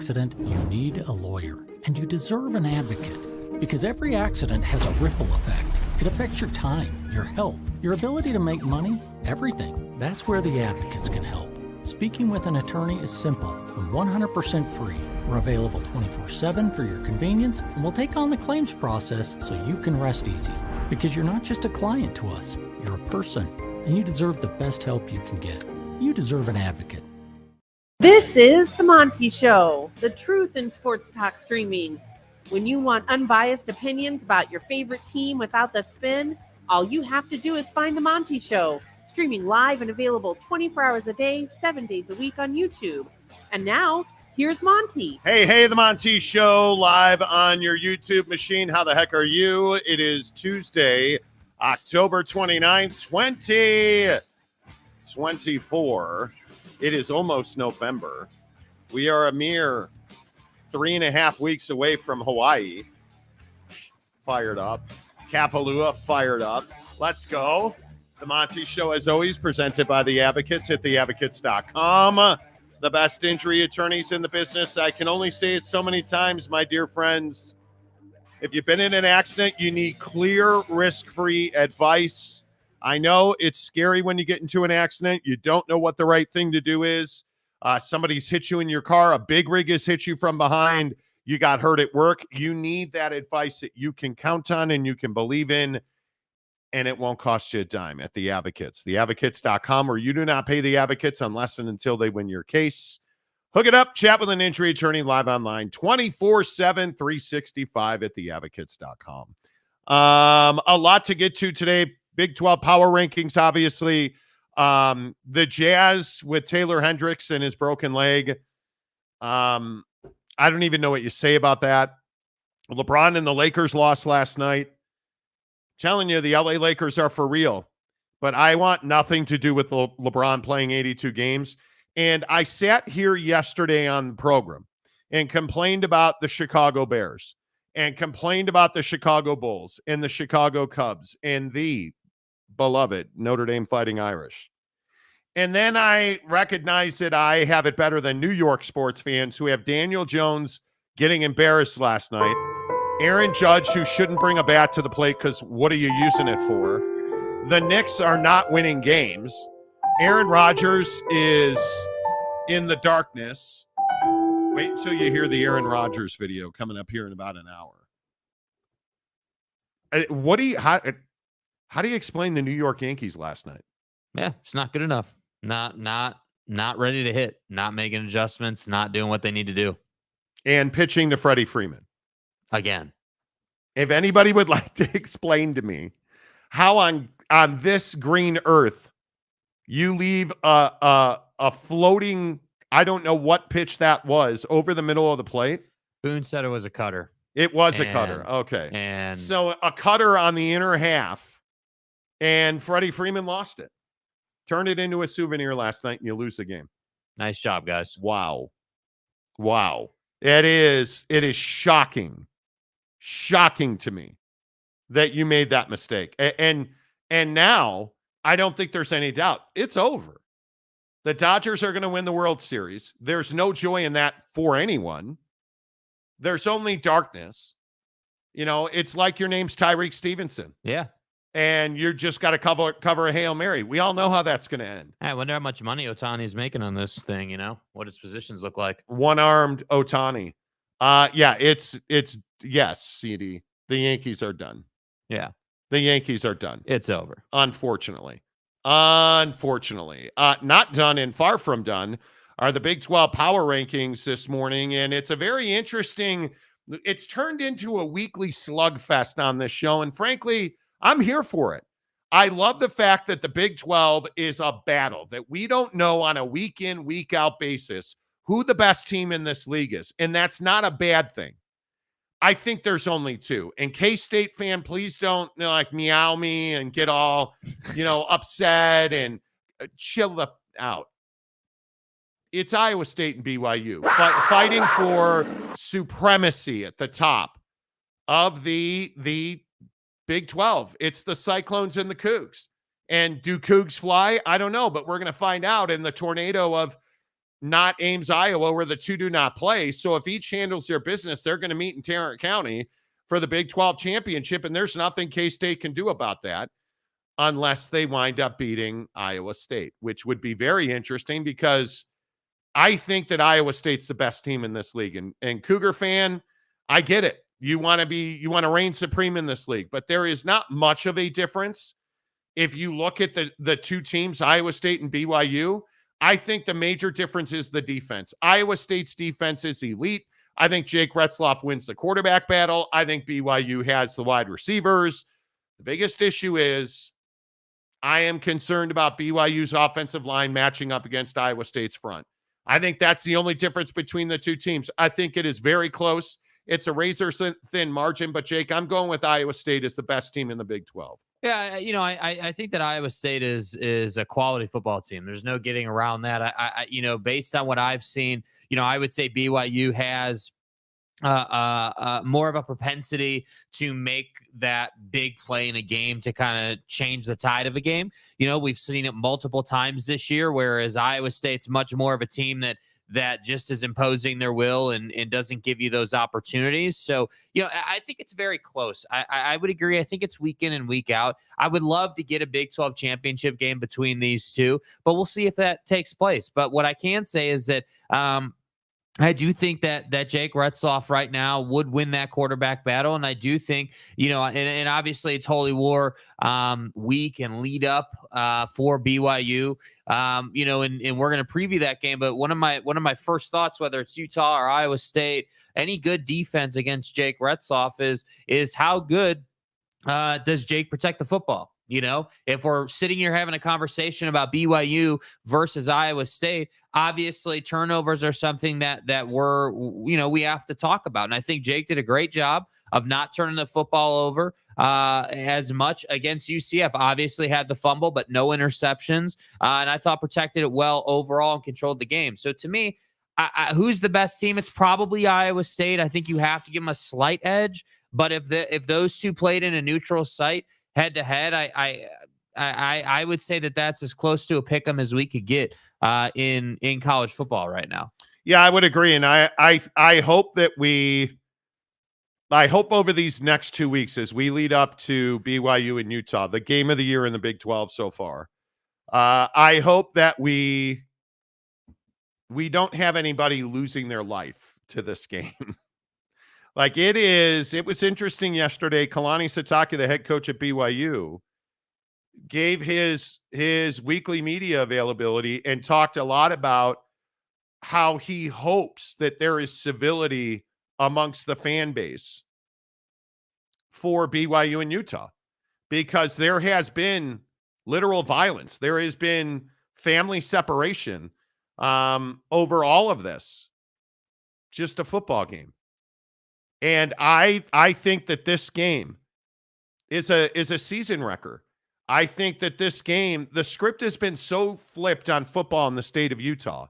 accident, you need a lawyer, and you deserve an advocate. Because every accident has a ripple effect. It affects your time, your health, your ability to make money, everything. That's where the advocates can help. Speaking with an attorney is simple and 100% free. We're available 24/7 for your convenience, and we'll take on the claims process so you can rest easy. Because you're not just a client to us, you're a person, and you deserve the best help you can get. You deserve an advocate. This is the Monty Show, the truth in sports talk streaming. When you want unbiased opinions about your favorite team without the spin, all you have to do is find the Monty Show, streaming live and available 24 hours a day, 7 days a week on YouTube. And now, here's Monty. Hey, the Monty Show live on your YouTube machine. How the heck are you? It is Tuesday, October 29th, 2024. It is almost November. We are a mere 3.5 weeks away from Hawaii. Fired up. Kapalua fired up. Let's go. The Monty Show, as always, presented by The Advocates at theadvocates.com. The best injury attorneys in the business. I can only say it so many times, my dear friends. If you've been in an accident, you need clear, risk-free advice. I know it's scary when you get into an accident. You don't know what the right thing to do is. Somebody's hit you in your car. A big rig has hit you from behind. You got hurt at work. You need that advice that you can count on and you can believe in, and it won't cost you a dime at The Advocates. Theadvocates.com, where you do not pay the advocates unless and until they win your case. Hook it up. Chat with an injury attorney live online 24/7, 365 at theadvocates.com. A lot to get to today. Big 12 power rankings, obviously. The Jazz with Taylor Hendricks and his broken leg. I don't even know what you say about that. LeBron and the Lakers lost last night. Telling you, the LA Lakers are for real. But I want nothing to do with LeBron playing 82 games. And I sat here yesterday on the program and complained about the Chicago Bears and complained about the Chicago Bulls and the Chicago Cubs and the beloved Notre Dame Fighting Irish. And then I recognized that I have it better than New York sports fans who have Daniel Jones getting embarrassed last night, Aaron Judge, who shouldn't bring a bat to the plate because what are you using it for? The Knicks are not winning games. Aaron Rodgers is in the darkness. Wait until you hear the Aaron Rodgers video coming up here in about an hour. How do you explain the New York Yankees last night? Yeah, it's not good enough. Not ready to hit, not making adjustments, not doing what they need to do. And pitching to Freddie Freeman. Again. If anybody would like to explain to me how on this green earth you leave a floating, I don't know what pitch that was, over the middle of the plate. Boone said it was a cutter. It was a cutter. Okay. And so a cutter on the inner half, and Freddie Freeman lost it. Turned it into a souvenir last night, and you lose the game. Nice job, guys. Wow. It is shocking to me that you made that mistake. And now I don't think there's any doubt. It's over. The Dodgers are going to win the World Series. There's no joy in that for anyone. There's only darkness. You know, it's like your name's Tyreek Stevenson. Yeah. And you're just got to cover a Hail Mary. We all know how that's going to end. I wonder how much money Ohtani's making on this thing, what his positions look like. One-armed Ohtani. Yeah, it's yes, CD. The Yankees are done. Yeah. The Yankees are done. It's over. Unfortunately. Not done and far from done are the Big 12 power rankings this morning. And it's a very interesting, it's turned into a weekly slugfest on this show. And frankly, I'm here for it. I love the fact that the Big 12 is a battle, that we don't know on a week in, week out basis who the best team in this league is. And that's not a bad thing. I think there's only two. And K-State fan, please don't meow me and get all, upset and chill out. It's Iowa State and BYU fighting for supremacy at the top of the Big 12. It's the Cyclones and the Cougs. And do Cougs fly? I don't know, but we're going to find out in the tornado of not Ames, Iowa, where the two do not play. So if each handles their business, they're going to meet in Tarrant County for the Big 12 championship, and there's nothing K-State can do about that unless they wind up beating Iowa State, which would be very interesting because I think that Iowa State's the best team in this league. And Cougar fan, I get it. You want to reign supreme in this league, but there is not much of a difference. If you look at the two teams, Iowa State and BYU, I think the major difference is the defense. Iowa State's defense is elite. I think Jake Retzloff wins the quarterback battle. I think BYU has the wide receivers. The biggest issue is I am concerned about BYU's offensive line matching up against Iowa State's front. I think that's the only difference between the two teams. I think it is very close. It's a razor-thin margin, but Jake, I'm going with Iowa State as the best team in the Big 12. Yeah, I think that Iowa State is a quality football team. There's no getting around that. I based on what I've seen, I would say BYU has more of a propensity to make that big play in a game to kind of change the tide of a game. We've seen it multiple times this year, whereas Iowa State's much more of a team that just is imposing their will and doesn't give you those opportunities. So, I think it's very close. I would agree. I think it's week in and week out. I would love to get a Big 12 championship game between these two, but we'll see if that takes place. But what I can say is that, I do think that Jake Retzloff right now would win that quarterback battle. And I do think, and obviously it's Holy War week and lead up for BYU, and we're going to preview that game. But one of my first thoughts, whether it's Utah or Iowa State, any good defense against Jake Retzloff is how good does Jake protect the football? If we're sitting here having a conversation about BYU versus Iowa State, obviously turnovers are something that we have to talk about. And I think Jake did a great job of not turning the football over as much against UCF. Obviously had the fumble, but no interceptions. And I thought protected it well overall and controlled the game. So to me, who's the best team? It's probably Iowa State. I think you have to give them a slight edge. But if those two played in a neutral site, head to head, I would say that's as close to a pick 'em as we could get in college football right now. Yeah, I would agree, and I hope that I hope over these next 2 weeks as we lead up to BYU and Utah, the game of the year in the Big 12 so far. I hope that we don't have anybody losing their life to this game. It was interesting yesterday. Kalani Sitake, the head coach at BYU, gave his weekly media availability and talked a lot about how he hopes that there is civility amongst the fan base for BYU and Utah, because there has been literal violence. There has been family separation over all of this. Just a football game. And I think that this game is a season wrecker. I think that this game, the script has been so flipped on football in the state of Utah.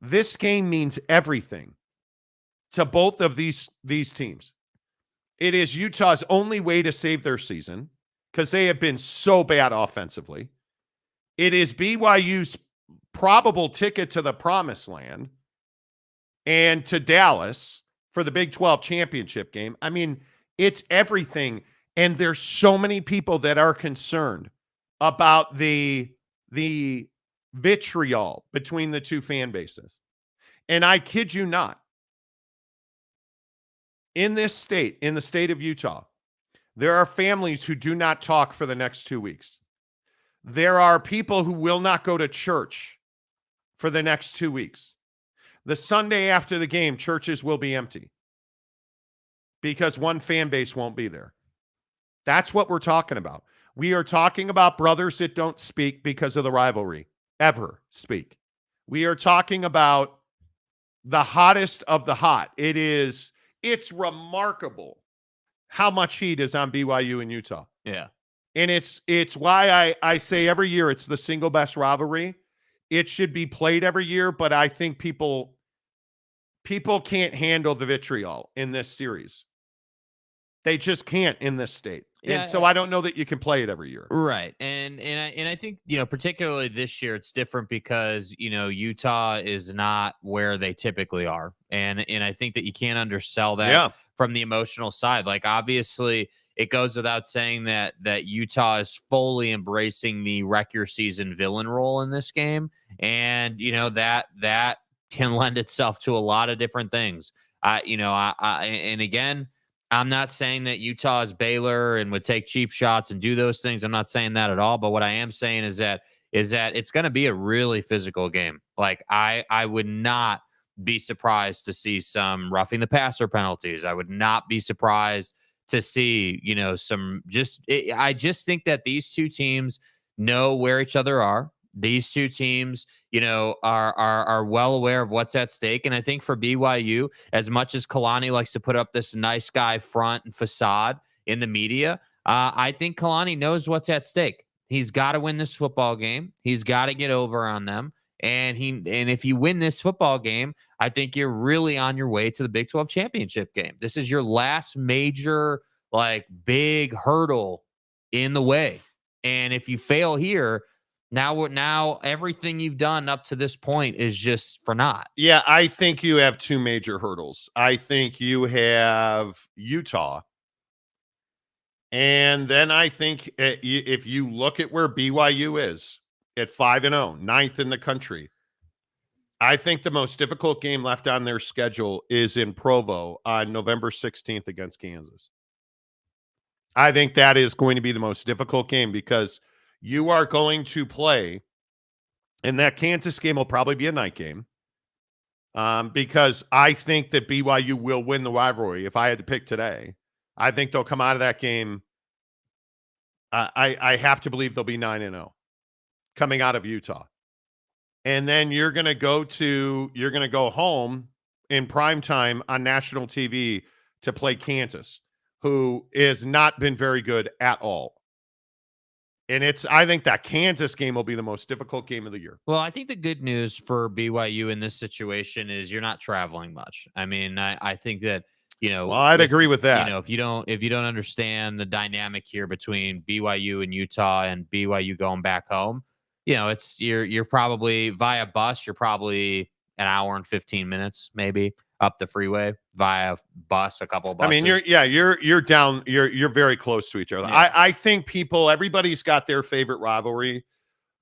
This game means everything to both of these teams. It is Utah's only way to save their season because they have been so bad offensively. It is BYU's probable ticket to the promised land and to Dallas for the Big 12 championship game. I mean, it's everything. And there's so many people that are concerned about the vitriol between the two fan bases. And I kid you not, in this state, in the state of Utah, there are families who do not talk for the next 2 weeks. There are people who will not go to church for the next 2 weeks. The Sunday after the game, churches will be empty because one fan base won't be there. That's what we're talking about. We are talking about brothers that don't speak because of the rivalry, ever speak. We are talking about the hottest of the hot. It's remarkable how much heat is on BYU and Utah. Yeah. And it's why I say every year it's the single best rivalry. It should be played every year, but I think people can't handle the vitriol in this series. They just can't in this state. And so I don't know that you can play it every year. Right. And I think, particularly this year it's different because, Utah is not where they typically are. And I think that you can't undersell that from the emotional side. Like, obviously it goes without saying that Utah is fully embracing the wreck your season villain role in this game. And, that can lend itself to a lot of different things. And again, I'm not saying that Utah is Baylor and would take cheap shots and do those things. I'm not saying that at all. But what I am saying is that it's going to be a really physical game. Like, I would not be surprised to see some roughing the passer penalties. I would not be surprised to see, I just think that these two teams know where each other are. These two teams, are well aware of what's at stake. And I think for BYU, as much as Kalani likes to put up this nice guy front and facade in the media, I think Kalani knows what's at stake. He's got to win this football game. He's got to get over on them. And if you win this football game, I think you're really on your way to the Big 12 championship game. This is your last major, big hurdle in the way. And if you fail here, now everything you've done up to this point is just for naught. Yeah, I think you have two major hurdles. I think you have Utah. And then I think if you look at where BYU is at 5-0, ninth in the country, I think the most difficult game left on their schedule is in Provo on November 16th against Kansas. I think that is going to be the most difficult game because you are going to play, and that Kansas game will probably be a night game, because I think that BYU will win the rivalry. If I had to pick today, I think they'll come out of that game. I have to believe they'll be 9-0 coming out of Utah. And then you're going to go home in prime time on national TV to play Kansas, who has not been very good at all. And I think that Kansas game will be the most difficult game of the year. Well, I think the good news for BYU in this situation is you're not traveling much. I mean, I think that, well, I'd agree with that. If you don't understand the dynamic here between BYU and Utah and BYU going back home, you're probably via bus, you're probably an hour and 15 minutes, maybe up the freeway via bus, a couple of buses. I mean, you're down, you're very close to each other. Yeah. I think everybody's got their favorite rivalry.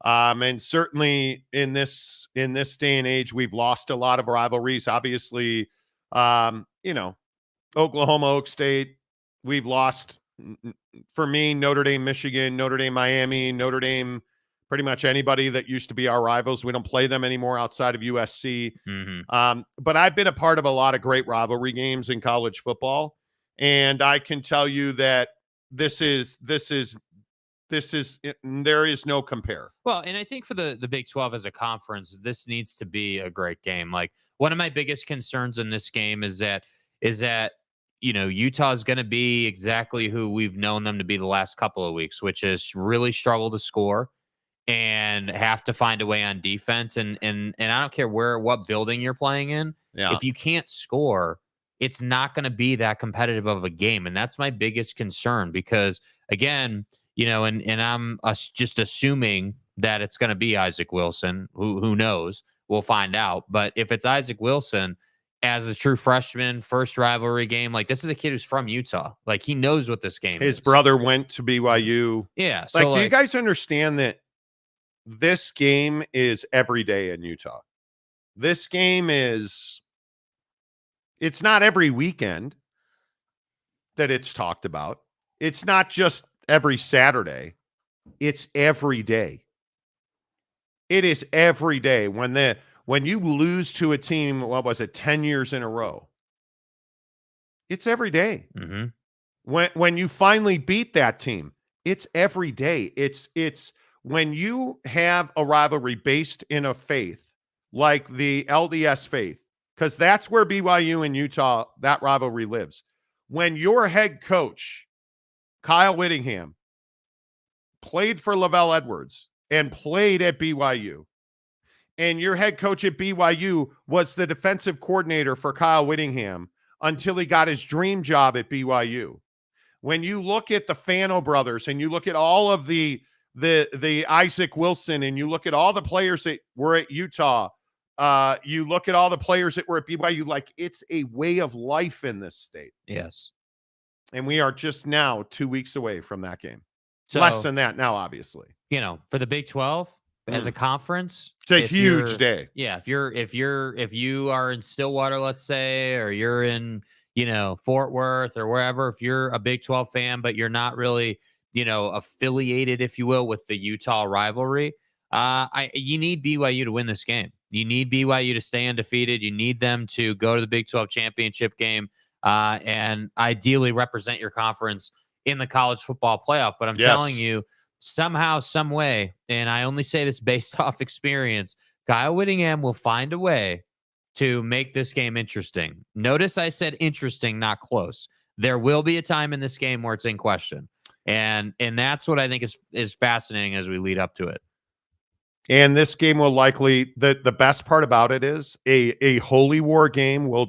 And certainly in this day and age, we've lost a lot of rivalries. Obviously, Oklahoma, Oak State, we've lost, for me, Notre Dame, Michigan, Notre Dame, Miami, Notre Dame, pretty much anybody that used to be our rivals. We don't play them anymore outside of USC. Mm-hmm. But I've been a part of a lot of great rivalry games in college football. And I can tell you that there is no compare. Well, and I think for the Big 12 as a conference, this needs to be a great game. Like, one of my biggest concerns in this game is that Utah is going to be exactly who we've known them to be the last couple of weeks, which is really struggle to score and have to find a way on defense. And I don't care what building you're playing in. Yeah. If you can't score, it's not going to be that competitive of a game. And that's my biggest concern because, again, and I'm just assuming that it's going to be Isaac Wilson. Who knows? We'll find out. But if it's Isaac Wilson as a true freshman, first rivalry game, like, this is a kid who's from Utah. Like, he knows what this game is. His brother went to BYU. Yeah. So do you guys understand that this game is every day in Utah? This game it's not every weekend that it's talked about. It's not just every Saturday. It's every day. It is every day. When you lose to a team, 10 years in a row, it's every day. Mm-hmm. When you finally beat that team, it's every day. It's when you have a rivalry based in a faith like the LDS faith, because that's where BYU and Utah, that rivalry lives. When your head coach, Kyle Whittingham, played for Lavelle Edwards and played at BYU, and your head coach at BYU was the defensive coordinator for Kyle Whittingham until he got his dream job at BYU. when you look at the Fano brothers and you look at all of the Isaac Wilson and you look at all the players that were at Utah, you look at all the players that were at BYU, like it's a way of life in this state. Yes. And we are just now 2 weeks away from that game. So, less than that now, obviously. For the Big 12 as a conference, it's a huge day. Yeah. If you are in Stillwater, let's say, or you're in, Fort Worth or wherever, if you're a Big 12 fan, but you're not really, affiliated, if you will, with the Utah rivalry, you need BYU to win this game. You need BYU to stay undefeated. You need them to go to the Big 12 championship game and ideally represent your conference in the college football playoff. But I'm telling you, somehow, some way, and I only say this based off experience, Kyle Whittingham will find a way to make this game interesting. Notice I said interesting, not close. There will be a time in this game where it's in question. And that's what I think is fascinating as we lead up to it. And this game will likely, the best part about it is a holy war game will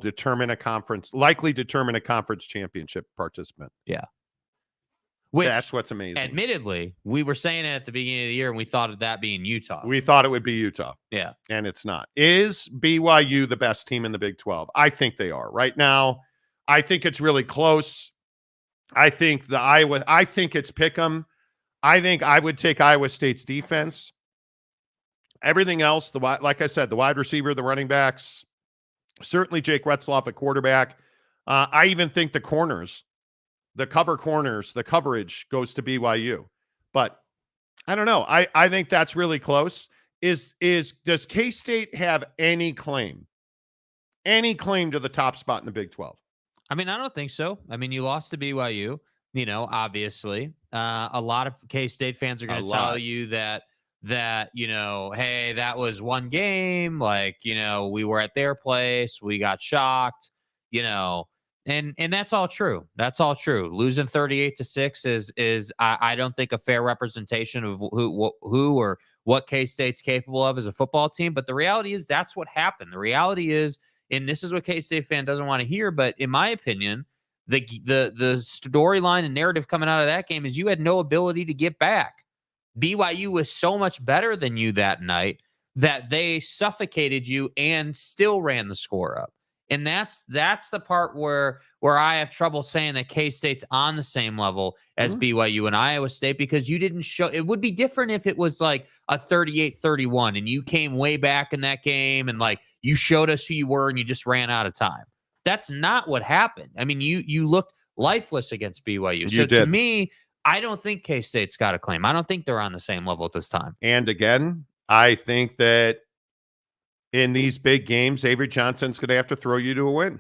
likely determine a conference championship participant. Yeah. That's what's amazing. Admittedly, we were saying it at the beginning of the year, and we thought of that being Utah. We thought it would be Utah. Yeah. And it's not. Is BYU the best team in the Big 12? I think they are. Right now, I think it's really close. I think it's pick'em. I think I would take Iowa State's defense. Everything else, like I said, the wide receiver, the running backs, certainly Jake Retzloff at quarterback. I even think the corners, the coverage goes to BYU. But I don't know. I think that's really close. Does K-State have any claim to the top spot in the Big 12? I mean, I don't think so. I mean, you lost to BYU, obviously. A lot of K-State fans are going to tell you that, hey, that was one game. Like, we were at their place. We got shocked, and that's all true. That's all true. Losing 38-6 is I don't think a fair representation of who or what K-State's capable of as a football team. But the reality is that's what happened. The reality is, and this is what K-State fan doesn't want to hear, but in my opinion, the storyline and narrative coming out of that game is you had no ability to get back. BYU was so much better than you that night that they suffocated you and still ran the score up. And that's the part where I have trouble saying that K-State's on the same level as BYU and Iowa State, because you didn't show. It would be different if it was like a 38-31 and you came way back in that game and like you showed us who you were and you just ran out of time. That's not what happened. I mean, you looked lifeless against BYU. So to me, I don't think K-State's got a claim. I don't think they're on the same level at this time. And again, I think that in these big games, Avery Johnson's going to have to throw you to a win.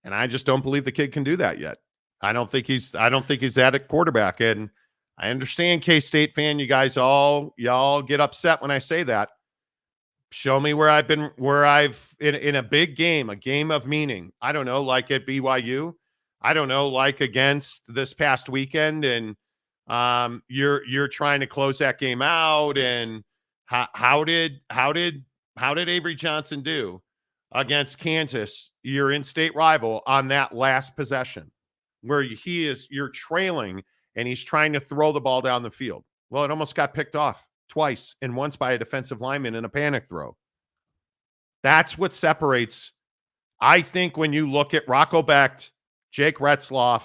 And I just don't believe the kid can do that yet. I don't think he's that at quarterback. And I understand, K-State fan, y'all get upset when I say that. Show me where I've in a big game, a game of meaning. I don't know, like at BYU. I don't know, like against this past weekend, and you're trying to close that game out. And how did Avery Johnson do against Kansas, your in-state rival, on that last possession where you're trailing and he's trying to throw the ball down the field? Well, it almost got picked off twice, and once by a defensive lineman in a panic throw. That's what separates. I think when you look at Rocco Becht, Jake Retzloff,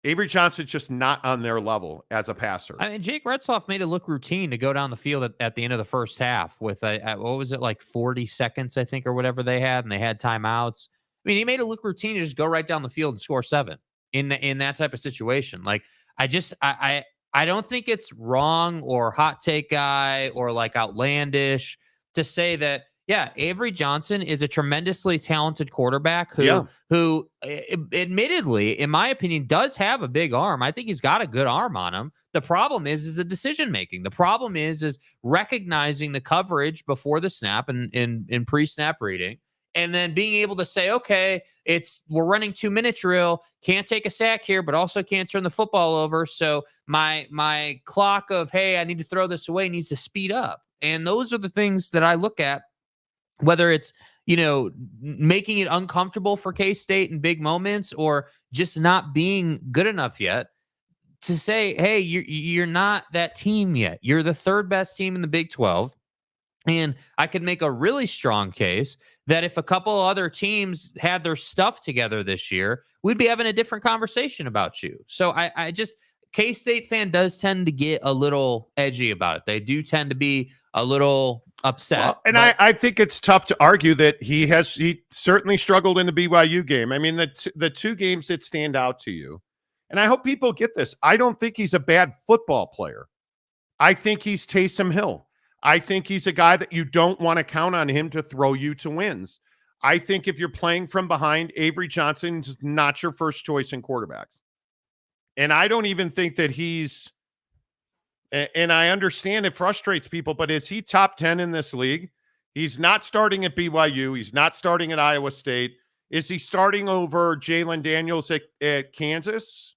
Avery Johnson's just not on their level as a passer. I mean, Jake Retzloff made it look routine to go down the field at the end of the first half with what was it, like 40 seconds, I think, or whatever they had, and they had timeouts. I mean, he made it look routine to just go right down the field and score 7 in that type of situation. Like, I don't think it's wrong or hot take guy or like outlandish to say that, yeah, Avery Johnson is a tremendously talented quarterback who admittedly, in my opinion, does have a big arm. I think he's got a good arm on him. The problem is the decision making. The problem is recognizing the coverage before the snap and in pre-snap reading, and then being able to say, okay, we're running 2-minute drill, can't take a sack here, but also can't turn the football over. So my clock of, hey, I need to throw this away needs to speed up. And those are the things that I look at. Whether it's, making it uncomfortable for K-State in big moments, or just not being good enough yet to say, hey, you're not that team yet. You're the third best team in the Big 12. And I could make a really strong case that if a couple other teams had their stuff together this year, we'd be having a different conversation about you. So I just, K-State fan does tend to get a little edgy about it. They do tend to be a little upset. Well, and I think it's tough to argue that he certainly struggled in the BYU game. I mean, the two games that stand out to you, and I hope people get this, I don't think he's a bad football player. I think he's Taysom Hill. I think he's a guy that you don't want to count on him to throw you to wins. I think if you're playing from behind, Avery Johnson is not your first choice in quarterbacks. And I don't even think that he's, and I understand it frustrates people, but is he top 10 in this league? He's not starting at BYU. He's not starting at Iowa State. Is he starting over Jalen Daniels at Kansas?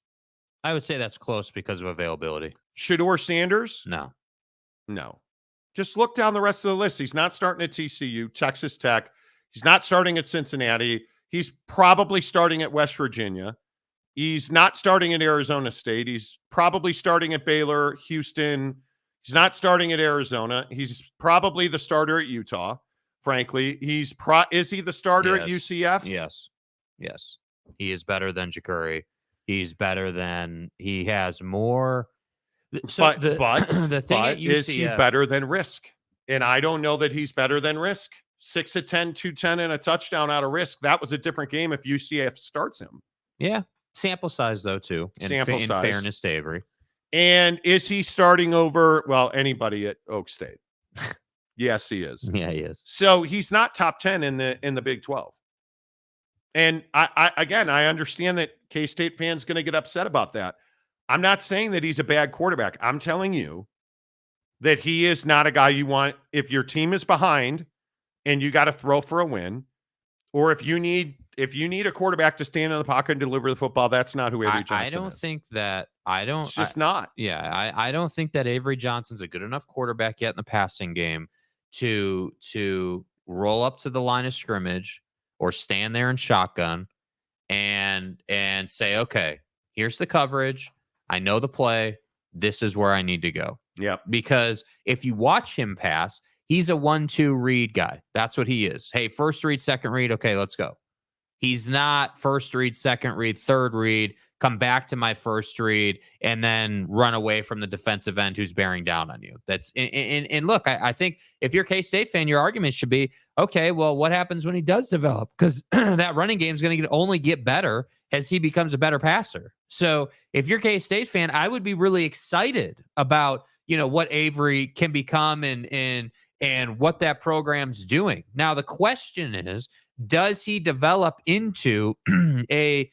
I would say that's close because of availability. Shedeur Sanders? No. Just look down the rest of the list. He's not starting at TCU, Texas Tech. He's not starting at Cincinnati. He's probably starting at West Virginia. He's not starting at Arizona State. He's probably starting at Baylor, Houston. He's not starting at Arizona. He's probably the starter at Utah, frankly. Is he the starter at UCF? Yes. He is better than Ja'Cory. He has more. So the thing at UCF, is he better than Risk? And I don't know that he's better than Risk. 6 of 10, 210 and a touchdown out of Risk. That was a different game if UCF starts him. Yeah. Sample size, though, too. In fairness to Avery. And is he starting over, anybody at Oak State? Yes, he is. Yeah, he is. So he's not top 10 in the Big 12. And I understand that K-State fans going to get upset about that. I'm not saying that he's a bad quarterback. I'm telling you that he is not a guy you want if your team is behind and you got to throw for a win, or if you need a quarterback to stand in the pocket and deliver the football. That's not who Avery Johnson is. It's just not. Yeah, I don't think that Avery Johnson's a good enough quarterback yet in the passing game to roll up to the line of scrimmage or stand there in shotgun and say, okay, here's the coverage. I know the play. This is where I need to go. Yeah. Because if you watch him pass, he's a 1-2 read guy. That's what he is. Hey, first read, second read. Okay, let's go. He's not first read, second read, third read, come back to my first read, and then run away from the defensive end who's bearing down on you. That's and look, I think if you're a K-State fan, your argument should be, okay, well, what happens when he does develop? Because that running game is going to only get better as he becomes a better passer. So if you're a K-State fan, I would be really excited about, what Avery can become and what that program's doing. Now, the question is, does he develop into a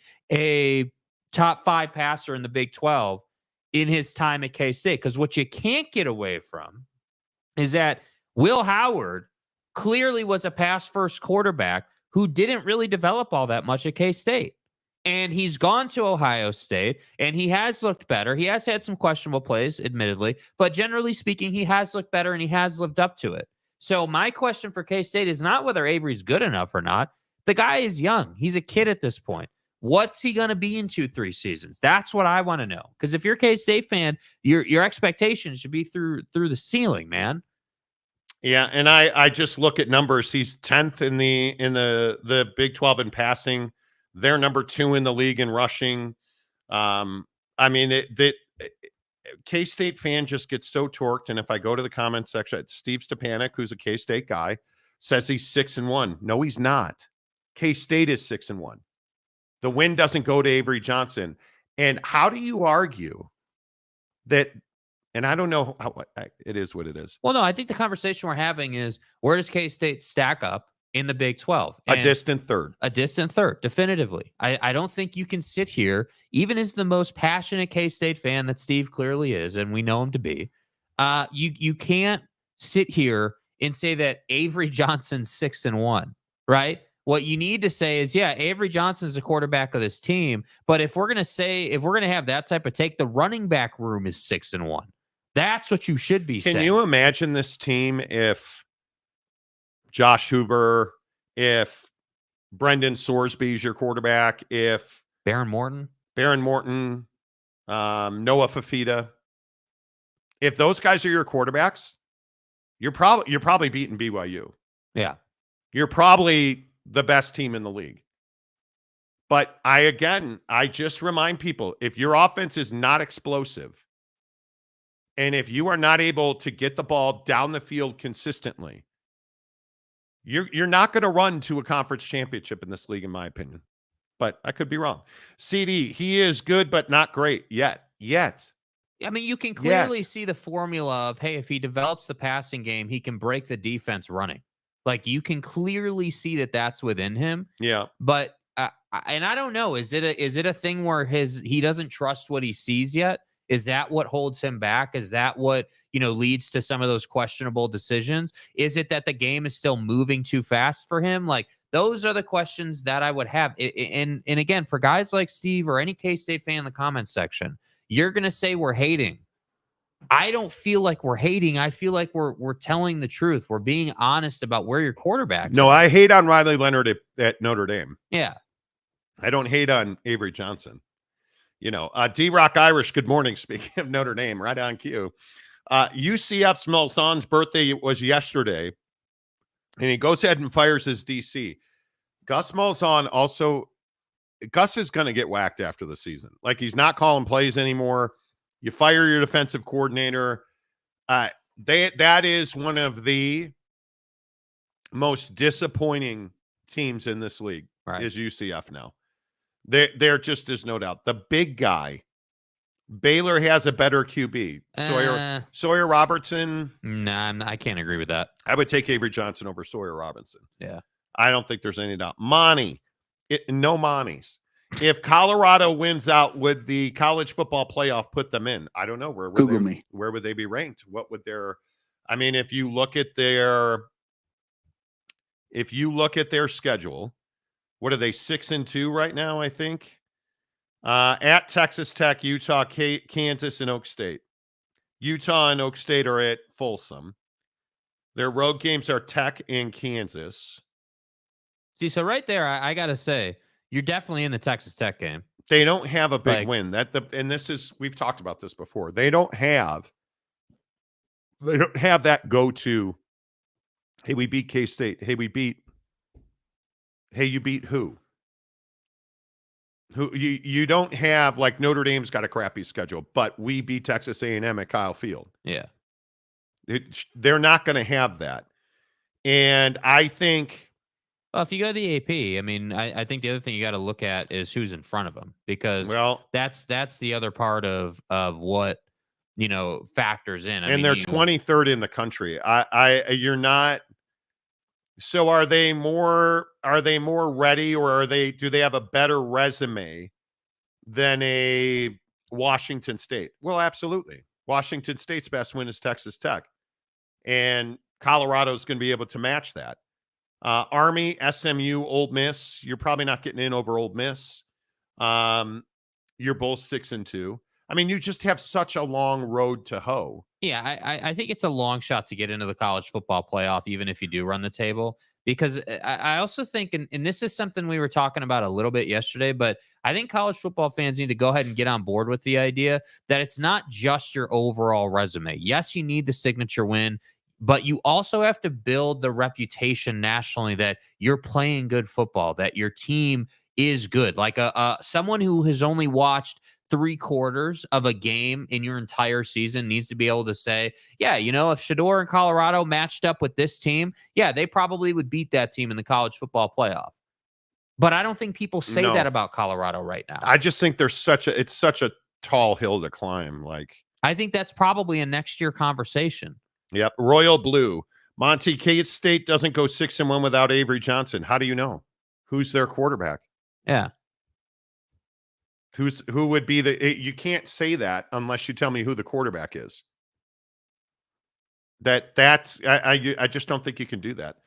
top 5 passer in the Big 12 in his time at K-State? Because what you can't get away from is that Will Howard clearly was a pass-first quarterback who didn't really develop all that much at K-State. And he's gone to Ohio State, and he has looked better. He has had some questionable plays, admittedly, but generally speaking, he has looked better, and he has lived up to it. So my question for K-State is not whether Avery's good enough or not. The guy is young. He's a kid at this point. What's he going to be in 2-3 seasons? That's what I want to know. Because if you're a K-State fan, your expectations should be through the ceiling, man. Yeah, and I just look at numbers. He's 10th in the Big 12 in passing. They're number 2 in the league in rushing. K-State fan just gets so torqued. And if I go to the comment section, Steve Stepanek, who's a K-State guy, says he's 6-1. No, he's not. K-State is 6-1. The win doesn't go to Avery Johnson. And how do you argue that? And I don't know how it is what it is. Well, no, I think the conversation we're having is, where does K-State stack up in the Big 12? And a distant third, definitively. I don't think you can sit here, even as the most passionate K-State fan that Steve clearly is, and we know him to be. You can't sit here and say that Avery Johnson's 6-1, right? What you need to say is, yeah, Avery Johnson is the quarterback of this team, but if we're going to have that type of take, the running back room is 6-1. That's what you should be saying. Can you imagine this team if Josh Hoover if Brendan Sorsby is your quarterback, if Baron Morton, Noah Fafita, if those guys are your quarterbacks, you're probably beating BYU. Yeah. You're probably the best team in the league. But I just remind people, if your offense is not explosive, and if you are not able to get the ball down the field consistently, you're not going to run to a conference championship in this league, in my opinion. But I could be wrong. CD, he is good, but not great yet. I mean, you can clearly see the formula of, hey, if he develops the passing game, he can break the defense running. Like, you can clearly see that that's within him. Yeah. But and I don't know, is it a thing where he doesn't trust what he sees yet? Is that what holds him back? Is that what, leads to some of those questionable decisions? Is it that the game is still moving too fast for him? Like, those are the questions that I would have. And again, for guys like Steve or any K-State fan in the comments section, you're going to say we're hating. I don't feel like we're hating. I feel like we're telling the truth. We're being honest about where your quarterback's No, at. I hate on Riley Leonard at Notre Dame. Yeah. I don't hate on Avery Johnson. D-Rock Irish, good morning. Speaking of Notre Dame, right on cue. UCF's Malzahn's birthday was yesterday, and he goes ahead and fires his DC. Gus Malzahn Gus is going to get whacked after the season. Like, he's not calling plays anymore. You fire your defensive coordinator. That is one of the most disappointing teams in this league, right, is UCF now. There just is no doubt. The big guy, Baylor has a better QB. Sawyer Robertson. Nah, I can't agree with that. I would take Avery Johnson over Sawyer Robinson. Yeah. I don't think there's any doubt. No Monties. If Colorado wins out, would the college football playoff put them in? I don't know. Where would they be ranked? What would if you look at their schedule, what are they, 6-2 right now, I think? At Texas Tech, Utah, Kansas, and Oak State. Utah and Oak State are at Folsom. Their road games are Tech and Kansas. See, so right there, I got to say, you're definitely in the Texas Tech game. They don't have a big win. We've talked about this before. They don't have that go-to, hey, we beat K-State. Hey, you beat who? Who you don't have, like, Notre Dame's got a crappy schedule, but we beat Texas A&M at Kyle Field. Yeah. They're not going to have that. And I think, well, if you go to the AP, I think the other thing you got to look at is who's in front of them, because that's the other part of what, factors in. They're 23rd in the country. You're not. So are they more ready, or do they have a better resume than a Washington State? Well, absolutely. Washington State's best win is Texas Tech, and Colorado's going to be able to match that. Army, SMU, Ole Miss, you're probably not getting in over Ole Miss. You're both 6-2. You just have such a long road to hoe. Yeah, I think it's a long shot to get into the college football playoff, even if you do run the table. Because I also think, and this is something we were talking about a little bit yesterday, but I think college football fans need to go ahead and get on board with the idea that it's not just your overall resume. Yes, you need the signature win, but you also have to build the reputation nationally that you're playing good football, that your team is good. Like someone who has only watched 3/4 of a game in your entire season needs to be able to say, yeah, if Shedeur and Colorado matched up with this team, yeah, they probably would beat that team in the college football playoff. But I don't think people say that about Colorado right now. I just think it's such a tall hill to climb. Like, I think that's probably a next year conversation. Yep. Royal Blue. Monty, K-State doesn't go 6-1 without Avery Johnson. How do you know? Who's their quarterback? Yeah. Who would be you can't say that unless you tell me who the quarterback is. I just don't think you can do that.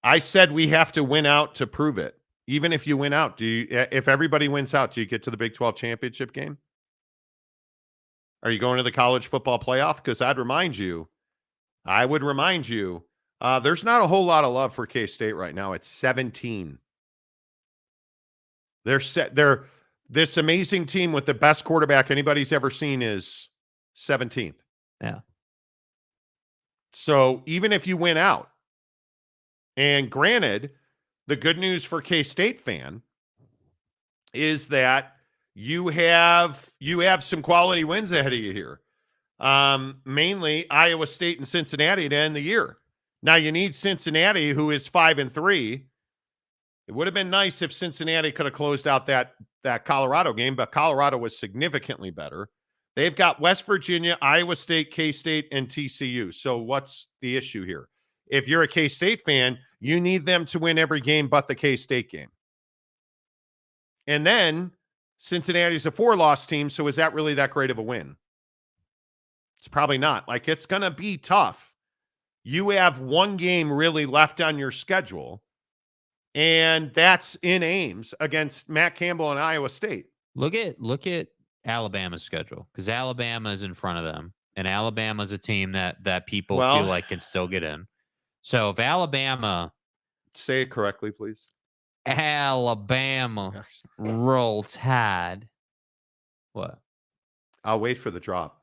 I said we have to win out to prove it. Even if you win out, if everybody wins out, do you get to the Big 12 championship game? Are you going to the college football playoff? Because I would remind you There's not a whole lot of love for K-State right now. It's 17. They're this amazing team with the best quarterback anybody's ever seen is 17th. Yeah. So even if you win out, and granted, the good news for K-State fan is that you have some quality wins ahead of you here. Mainly Iowa State and Cincinnati to end the year. Now you need Cincinnati, who is 5-3. It would have been nice if Cincinnati could have closed out that Colorado game, but Colorado was significantly better. They've got West Virginia, Iowa State, K-State, and TCU. So what's the issue here? If you're a K-State fan, you need them to win every game but the K-State game. And then Cincinnati's a 4-loss team, so is that really that great of a win? It's probably not. Like, it's going to be tough. You have one game really left on your schedule, and that's in Ames against Matt Campbell and Iowa State. Look at Alabama's schedule, because Alabama is in front of them, and Alabama's a team that people feel like can still get in. So if Alabama, say it correctly, please. Alabama roll tide. What? I'll wait for the drop.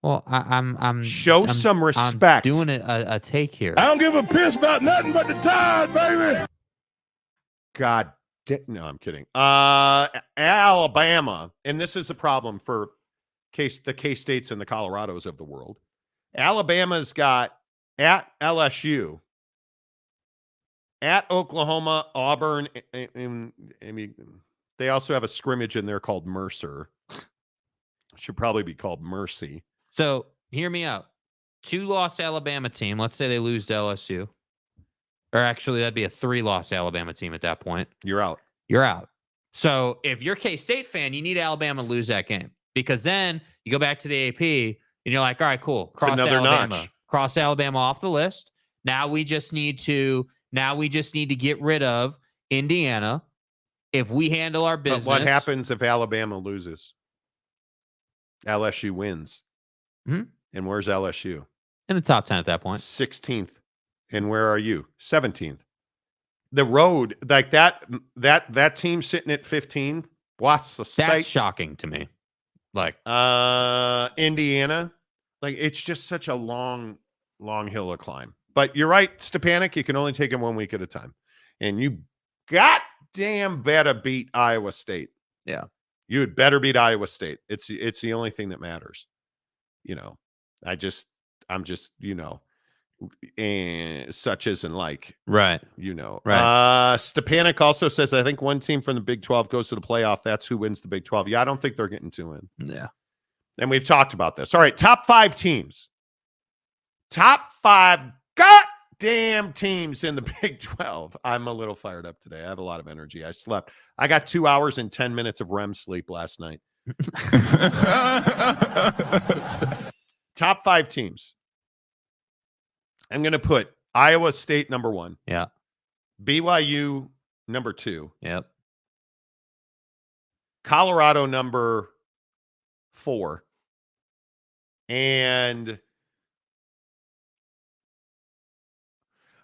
Well, I'm show some respect. I'm doing a take here. I don't give a piss about nothing but the tide, baby. God, no, I'm kidding. Alabama, and this is a problem for the K-States and the Colorados of the world. Alabama's got at LSU, at Oklahoma, Auburn, and I mean, they also have a scrimmage in there called Mercer. Should probably be called Mercy. So hear me out. 2-loss Alabama team. Let's say they lose to LSU. Or actually, that'd be a 3-loss Alabama team at that point. You're out. You're out. So if you're a K-State fan, you need Alabama to lose that game, because then you go back to the AP and you're like, all right, cool. Cross Alabama. Notch. Cross Alabama off the list. Now we just need to get rid of Indiana. If we handle our business. But what happens if Alabama loses? LSU wins. Mm-hmm. And where's LSU? In the top 10 at that point. 16th. And where are you? 17th. The road, like that team sitting at 15. What's the state? That's shocking to me. Like Indiana. Like, it's just such a long hill to climb. But you're right, Stepanek, you can only take him 1 week at a time. And you goddamn better beat Iowa State. Yeah. You had better beat Iowa State. It's the only thing that matters. You know, I'm just, you know, and such as and like. Right. You know. Right. Stepanek also says, I think one team from the Big 12 goes to the playoff. That's who wins the Big 12. Yeah, I don't think they're getting 2 in. Yeah. And we've talked about this. All right, top 5 teams. Top 5 goddamn teams in the Big 12. I'm a little fired up today. I have a lot of energy. I slept. I got 2 hours and 10 minutes of REM sleep last night. Top 5 teams. I'm going to put Iowa State number 1. Yeah. BYU number 2. Yep. Colorado number 4. And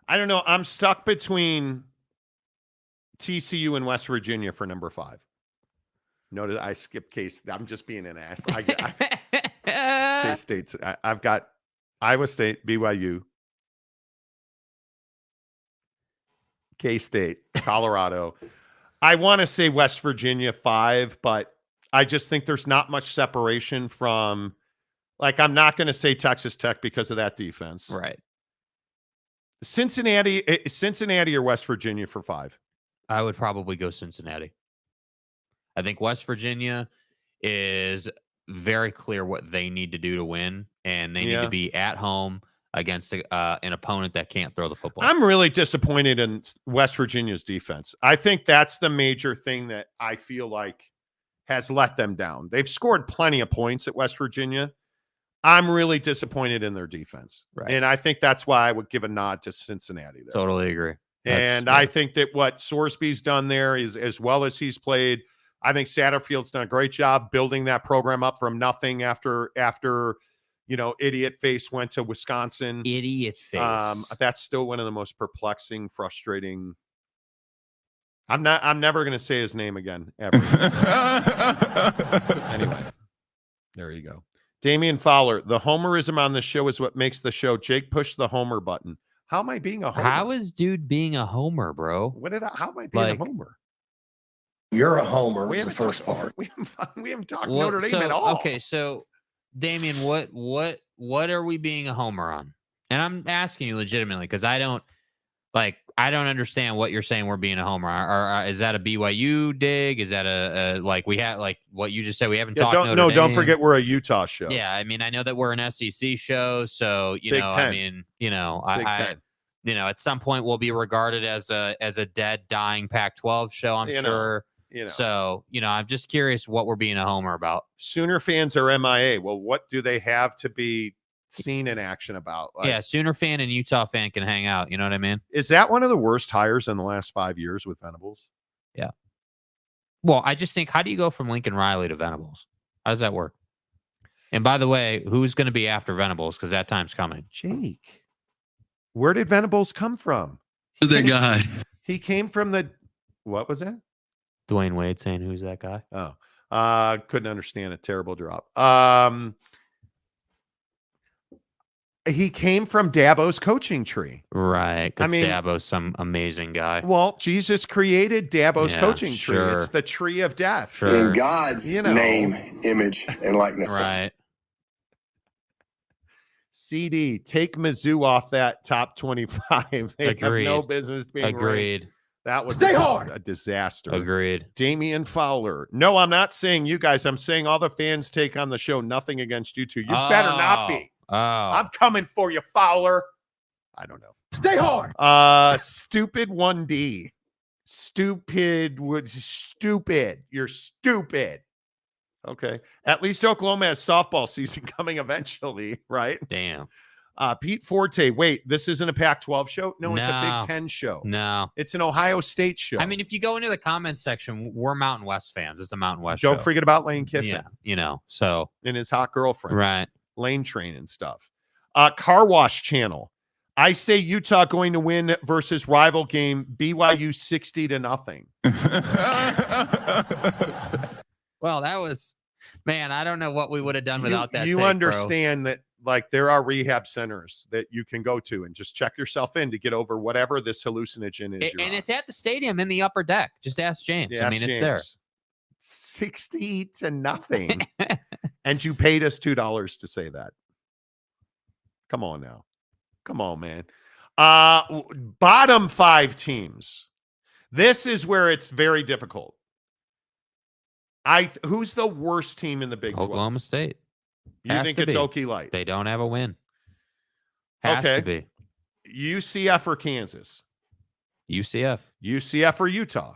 I don't know. I'm stuck between TCU and West Virginia for number 5. Notice I skipped Case. I'm just being an ass. K-State's. I've got Iowa State, BYU, K-State, Colorado. I want to say West Virginia 5, but I just think there's not much separation from, like, I'm not going to say Texas Tech because of that defense. Right. Cincinnati or West Virginia for 5? I would probably go Cincinnati. I think West Virginia is very clear what they need to do to win, and they need to be at home against an opponent that can't throw the football. I'm really disappointed in West Virginia's defense. I think that's the major thing that I feel like has let them down. They've scored plenty of points at West Virginia. I'm really disappointed in their defense. Right. And I think that's why I would give a nod to Cincinnati there. Totally agree. I think that what Sorsby's done there is, as well as he's played, I think Satterfield's done a great job building that program up from nothing after Idiot face went to Wisconsin. Idiot face. That's still one of the most perplexing, frustrating. I'm never going to say his name again, ever. Anyway, there you go. Damian Fowler, the homerism on this show is what makes the show. Jake, push the homer button. How am I being a homer? How is dude being a homer, bro? How am I being a homer? You're a homer. Is the first part. We haven't talked Notre Dame at all. Okay, so Damian, what are we being a homer on? And I'm asking you legitimately because I don't understand what you're saying. We're being a homer. Or is that a BYU dig? Is that a we have what you just said? We haven't talked. Don't forget we're a Utah show. Yeah, I mean, I know that we're an SEC show, so Big Ten. I mean, at some point we'll be regarded as a dead, dying Pac-12 show. I'm sure. So I'm just curious what we're being a homer about. Sooner fans are MIA. Well, what do they have to be seen in action about? Sooner fan and Utah fan can hang out. You know what I mean? Is that one of the worst hires in the last 5 years with Venables? Yeah. Well, I just think, how do you go from Lincoln Riley to Venables? How does that work? And by the way, who's going to be after Venables? Because that time's coming. Jake, where did Venables come from? Who's that guy? He came from what was that? Dwayne Wade saying, who's that guy? Oh, couldn't understand it. Terrible drop. He came from Dabo's coaching tree. Right. Because Dabo's some amazing guy. Well, Jesus created Dabo's coaching tree. It's the tree of death. In God's name, image, and likeness. Right. CD, take Mizzou off that top 25. They have no business being Agreed. Ranked. That was a disaster. Agreed. Damian Fowler. No, I'm not saying you guys. I'm saying all the fans take on the show. Nothing against you two. You better not be. Oh. I'm coming for you, Fowler. I don't know. Stay hard. Stupid 1D. Stupid. You're stupid. Okay. At least Oklahoma has softball season coming eventually, right? Damn. Pete Forte. Wait, this isn't a Pac-12 show? No, it's a Big Ten show. No. It's an Ohio State show. I mean, if you go into the comments section, we're Mountain West fans. It's a Mountain West show. Don't forget about Lane Kiffin. Yeah, so. And his hot girlfriend. Right. Lane train and stuff. Car Wash Channel. I say Utah going to win versus rival game BYU 60-0. Well, that was, man, I don't know what we would have done without that. You understand that there are rehab centers that you can go to and just check yourself in to get over whatever this hallucinogen is. And it's at the stadium in the upper deck. Just ask James. Yeah, it's there. 60-0. And you paid us $2 to say that. Come on now. Come on, man. Bottom 5 teams. This is where it's very difficult. Who's the worst team in the Big 12? Oklahoma State. You think it's Okie Light? They don't have a win. Has to be. UCF or Kansas? UCF. UCF or Utah?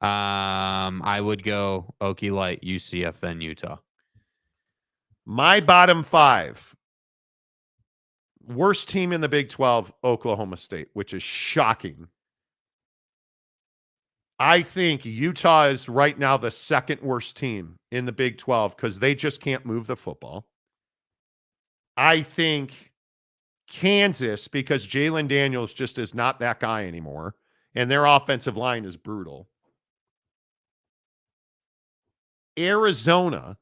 I would go Okie Light, UCF, then Utah. My bottom 5. Worst team in the Big 12, Oklahoma State, which is shocking. I think Utah is right now the second worst team in the Big 12 because they just can't move the football. I think Kansas, because Jalen Daniels just is not that guy anymore, and their offensive line is brutal. Arizona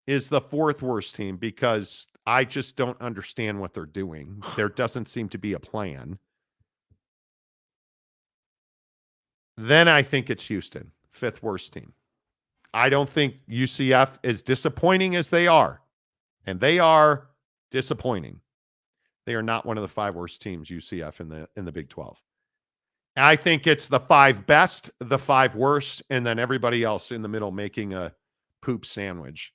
is the 4th worst team because I just don't understand what they're doing. There doesn't seem to be a plan. Then I think it's Houston, 5th worst team. I don't think UCF, as disappointing as they are, and they are disappointing, they are not one of the 5 worst teams, UCF, in the Big 12. I think it's the 5 best, the 5 worst, and then everybody else in the middle making a poop sandwich.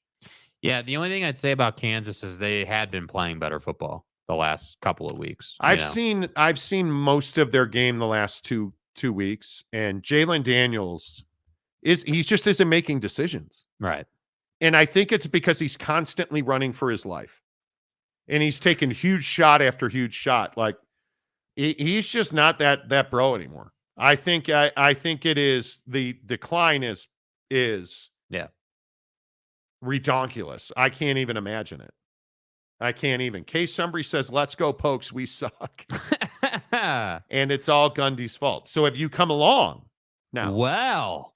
Yeah, the only thing I'd say about Kansas is they had been playing better football the last couple of weeks. I've seen most of their game the last two weeks, and Jalen Daniels he just isn't making decisions. Right. And I think it's because he's constantly running for his life. And he's taking huge shot after huge shot. Like he's just not that bro anymore. I think it is the decline is Redonkulous. I can't even imagine it. I can't even. Case Sumbry says, let's go, Pokes. We suck. And it's all Gundy's fault. So have you come along now? Well,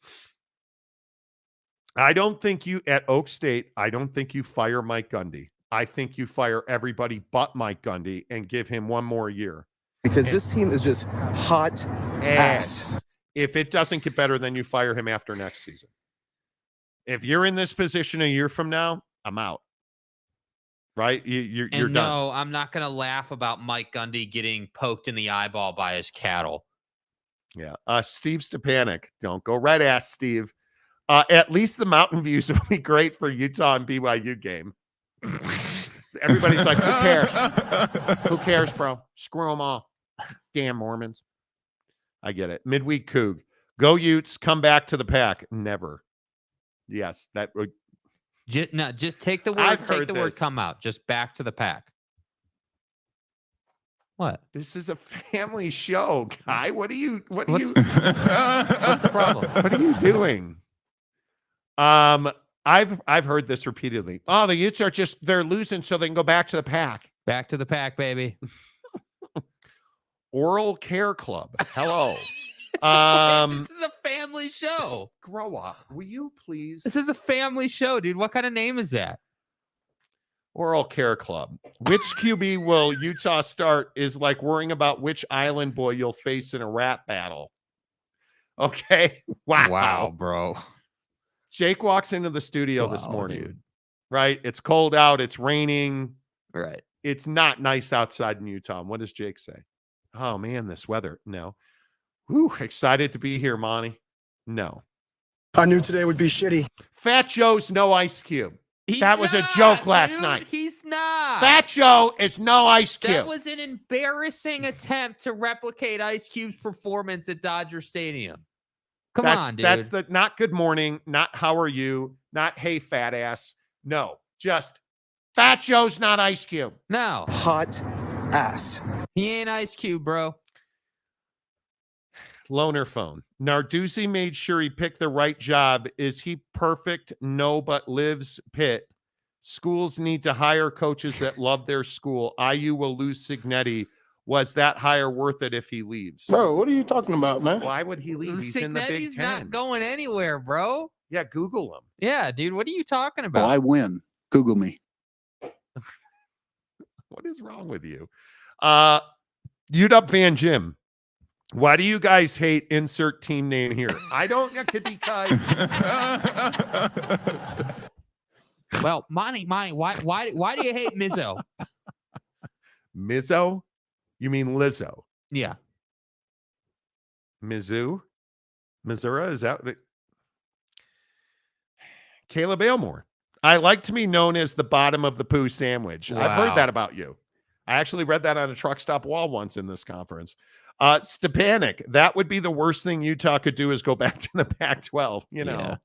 I don't think you, at Oak State, I don't think you fire Mike Gundy. I think you fire everybody but Mike Gundy and give him one more year. Because this team is just hot ass. If it doesn't get better, then you fire him after next season. If you're in this position a year from now, I'm out. Right? You're done. No, I'm not going to laugh about Mike Gundy getting poked in the eyeball by his cattle. Yeah. Steve Stepanek. Don't go red ass, Steve. At least the Mountain Views will be great for Utah and BYU game. Everybody's like, who cares? Who cares, bro? Screw them all. Damn Mormons. I get it. Midweek Coug. Go Utes. Come back to the pack. Never. Yes, that would. Just take the word. Take the word. Come out. Just back to the pack. What? This is a family show, Guy. What's what's the problem? What are you doing? I've heard this repeatedly. Oh, the Utes are they're losing so they can go back to the pack. Back to the pack, baby. Oral Care Club. Hello. This is a family show. Grow up. Will you please? This is a family show, dude. What kind of name is that? Oral Care Club. Which QB will Utah start is like worrying about which island boy you'll face in a rap battle. Okay. Wow, bro. Jake walks into the studio this morning. Dude. Right? It's cold out. It's raining. Right. It's not nice outside in Utah. What does Jake say? Oh, man, this weather. No. Whew, excited to be here, Monty. No. I knew today would be shitty. Fat Joe's no Ice Cube. That was a joke last night. He's not. Fat Joe is no Ice Cube. That was an embarrassing attempt to replicate Ice Cube's performance at Dodger Stadium. Come on, dude. That's the not good morning, not how are you, not hey, fat ass. No, just Fat Joe's not Ice Cube. No. Hot ass. He ain't Ice Cube, bro. Loner phone. Narduzzi made sure he picked the right job. Is he perfect? No, but lives Pitt. Schools need to hire coaches that love their school. IU will lose Signetti. Was that hire worth it if he leaves? Bro, what are you talking about, man? Why would he leave? He's in the Big Ten. He's not going anywhere, bro. Yeah, Google him. Yeah, dude. What are you talking about? Well, I win. Google me. What is wrong with you? UW Van Jim. Why do you guys hate insert team name here? I don't because well, Monty, why do you hate Mizzo? Mizzo? You mean Lizzo? Yeah. Mizzou? Missouri? Is that what Caleb Aylmore. I like to be known as the bottom of the poo sandwich. Wow. I've heard that about you. I actually read that on a truck stop wall once in this conference. Stepanek, that would be the worst thing Utah could do is go back to the Pac-12, you know. Yeah,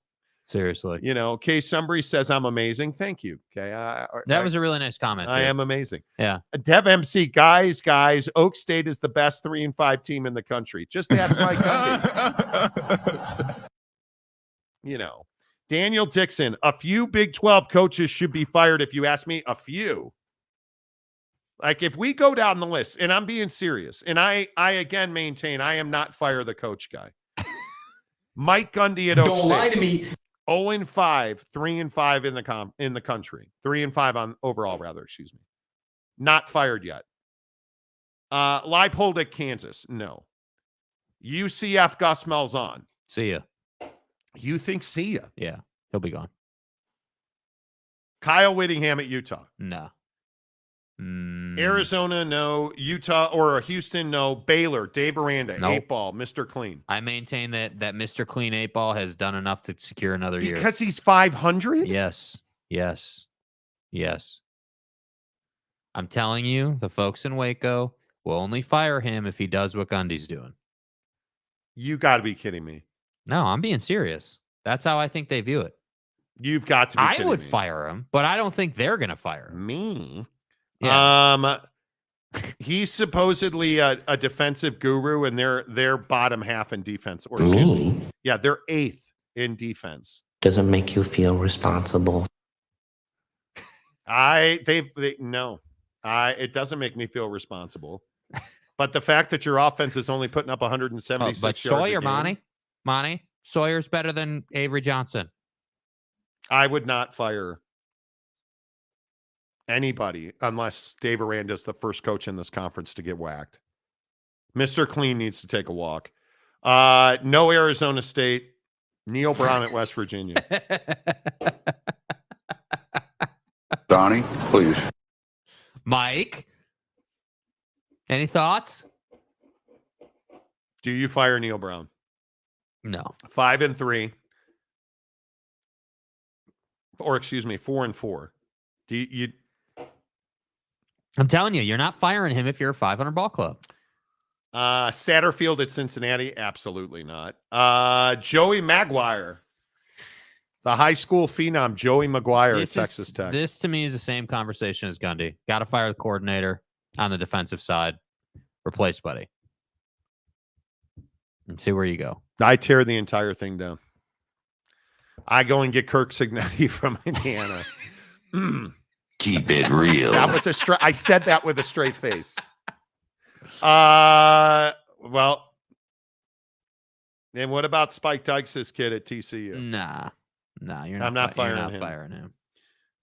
seriously. You know, Case Sumbry says I'm amazing. Thank you. Okay. That was a really nice comment. I am amazing. Yeah. Dev MC, guys, Oak State is the best 3-5 team in the country. Just ask Mike Gundy. You know. Daniel Dixon, a few Big 12 coaches should be fired if you ask me. A few. Like if we go down the list, and I'm being serious, and I again maintain I am not fire the coach guy. Mike Gundy at Oak State. Don't lie to me. 0-5, 3-5 in the country. 3-5 on overall, rather, excuse me. Not fired yet. Leipold at Kansas. No. UCF Gus Malzahn. See ya. You think see ya? Yeah, he'll be gone. Kyle Whittingham at Utah. No. Arizona, no. Utah or Houston, no. Baylor, Dave Aranda, nope. 8-ball, Mr. Clean. I maintain that Mr. Clean 8-ball has done enough to secure another year. Because he's 500? Yes. I'm telling you, the folks in Waco will only fire him if he does what Gundy's doing. You got to be kidding me. No, I'm being serious. That's how I think they view it. You've got to be kidding me. I would fire him, but I don't think they're going to fire him. Me? Yeah. He's supposedly a defensive guru, and they're bottom half in defense. Or Me? Yeah, they're 8th in defense. Doesn't make you feel responsible. No. It doesn't make me feel responsible. But the fact that your offense is only putting up 176 but yards Sawyer, a game, Monty, Sawyer's better than Avery Johnson. I would not fire anybody unless Dave Aranda's the first coach in this conference to get whacked. Mr. Clean needs to take a walk. No Arizona State. Neil Brown at West Virginia. Donnie, please. Mike, any thoughts? Do you fire Neil Brown? No. 5-3. Or excuse me, 4-4. Do you? I'm telling you, you're not firing him if you're a 500 ball club. Satterfield at Cincinnati? Absolutely not. Joey Maguire. The high school phenom, Joey Maguire at Texas Tech. This to me is the same conversation as Gundy. Got to fire the coordinator on the defensive side. Replace Buddy. And see where you go. I tear the entire thing down. I go and get Kirk Cignetti from Indiana. Keep it real. That was I said that with a straight face. Well, and what about Spike Dykes' kid at TCU? Nah, you're not. I'm not firing you're not him. Firing him.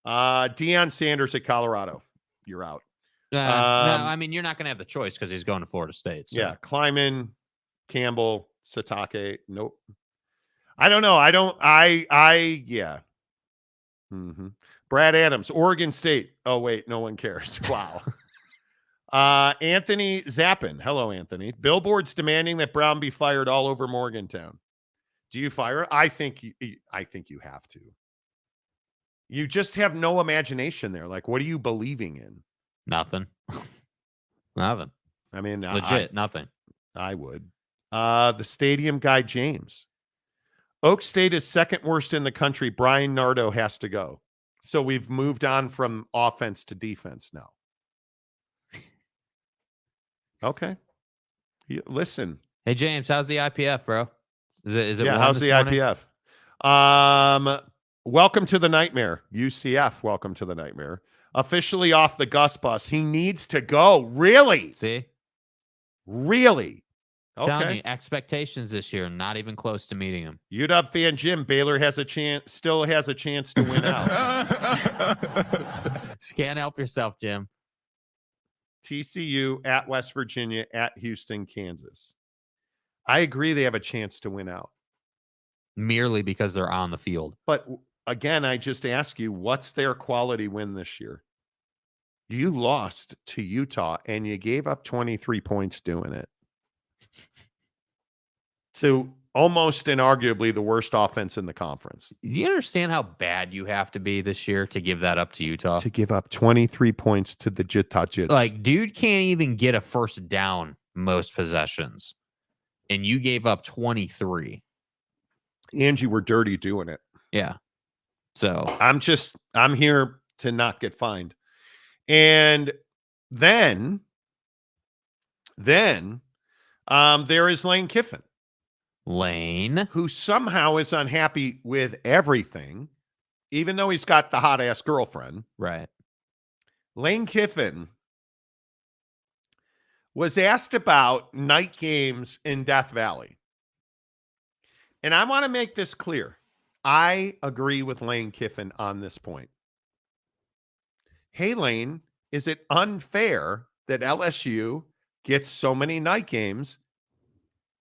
Deion Sanders at Colorado. You're out. No, I mean you're not going to have the choice because he's going to Florida State. So. Yeah, Kleiman, Campbell, Satake. Nope. I don't know. Yeah. Mm-hmm. Brad Adams, Oregon State. Oh, wait, no one cares. Wow. Anthony Zappin. Hello, Anthony. Billboards demanding that Brown be fired all over Morgantown. Do you fire? I think you have to. You just have no imagination there. Like, what are you believing in? Nothing. Nothing. I mean, legit, nothing. I would. The stadium guy, James. Oak State is second worst in the country. Brian Nardo has to go. So we've moved on from offense to defense now. Okay. Listen. Hey, James, how's the IPF, bro? Is it yeah, warm how's the morning? IPF? Welcome to the nightmare. UCF, welcome to the nightmare. Officially off the Gus bus. He needs to go. Really? See? Really? Okay. Telling you, expectations this year, not even close to meeting him. UW fan Jim, Baylor still has a chance to win out. Just can't help yourself, Jim. TCU at West Virginia at Houston, Kansas. I agree they have a chance to win out. Merely because they're on the field. But again, I just ask you, what's their quality win this year? You lost to Utah and you gave up 23 points doing it. To almost and arguably the worst offense in the conference. Do you understand how bad you have to be this year to give that up to Utah? To give up 23 points to the Utah-Jets. Like, dude can't even get a first down most possessions. And you gave up 23. And you were dirty doing it. Yeah. So I'm here to not get fined. And then there is Lane Kiffin. Lane, who somehow is unhappy with everything, even though he's got the hot ass girlfriend. Right. Lane Kiffin was asked about night games in Death Valley. And I want to make this clear. I agree with Lane Kiffin on this point. Hey, Lane, is it unfair that LSU gets so many night games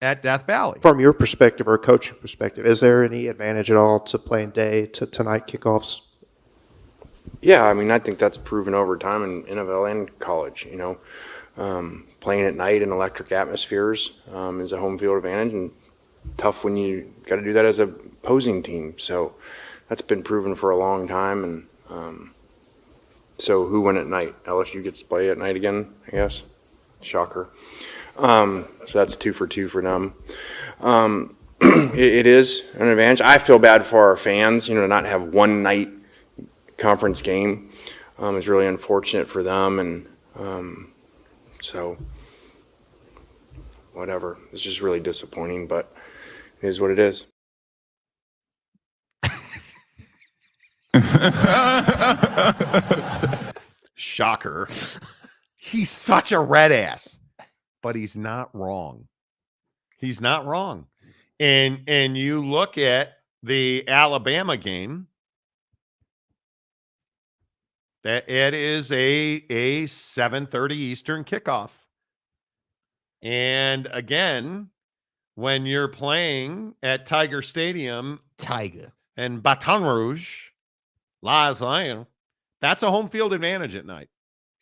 at Death Valley? From your perspective or coaching perspective, is there any advantage at all to playing day to night kickoffs? Yeah, I mean, I think that's proven over time in NFL and college. You know, playing at night in electric atmospheres is a home field advantage, and tough when you got to do that as a opposing team. So that's been proven for a long time. And so who won at night? LSU gets to play at night again, I guess. Shocker. So that's 2 for 2 for them. It is an advantage. I feel bad for our fans, you know, to not have one night conference game. It's really unfortunate for them. And so whatever. It's just really disappointing, but it is what it is. Shocker. He's such a red ass, but he's not wrong. He's not wrong. And you look at the Alabama game, that it is a 7:30 Eastern kickoff. And again, when you're playing at Tiger Stadium, and Baton Rouge, Louisiana, that's a home field advantage at night.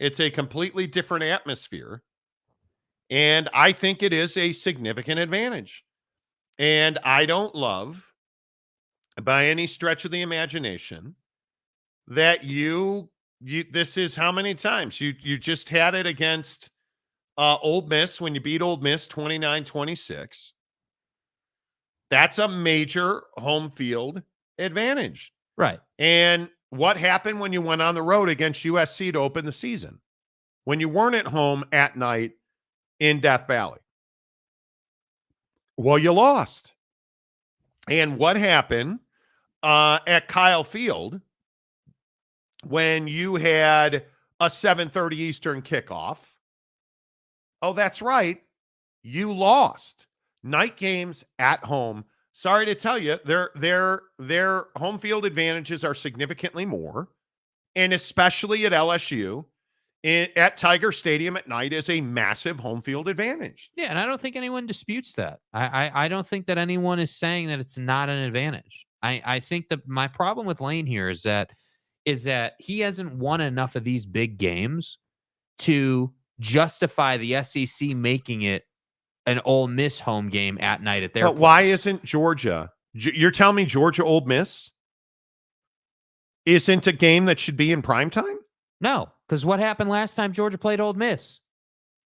It's a completely different atmosphere. And I think it is a significant advantage. And I don't love, by any stretch of the imagination, that you this is how many times you just had it against Ole Miss when you beat Ole Miss 29-26. That's a major home field advantage. Right. And what happened when you went on the road against USC to open the season? When you weren't at home at night in Death Valley? Well, you lost. And what happened at Kyle Field when you had a 7:30 Eastern kickoff? Oh, that's right. You lost. Night games at home. Sorry to tell you, their home field advantages are significantly more, and especially at LSU, at Tiger Stadium at night is a massive home field advantage. Yeah, and I don't think anyone disputes that. I don't think that anyone is saying that it's not an advantage. I think that my problem with Lane here is that he hasn't won enough of these big games to justify the SEC making it an Ole Miss home game at night at their place. Why isn't Georgia? You're telling me Georgia Ole Miss isn't a game that should be in primetime? No, because what happened last time Georgia played Ole Miss?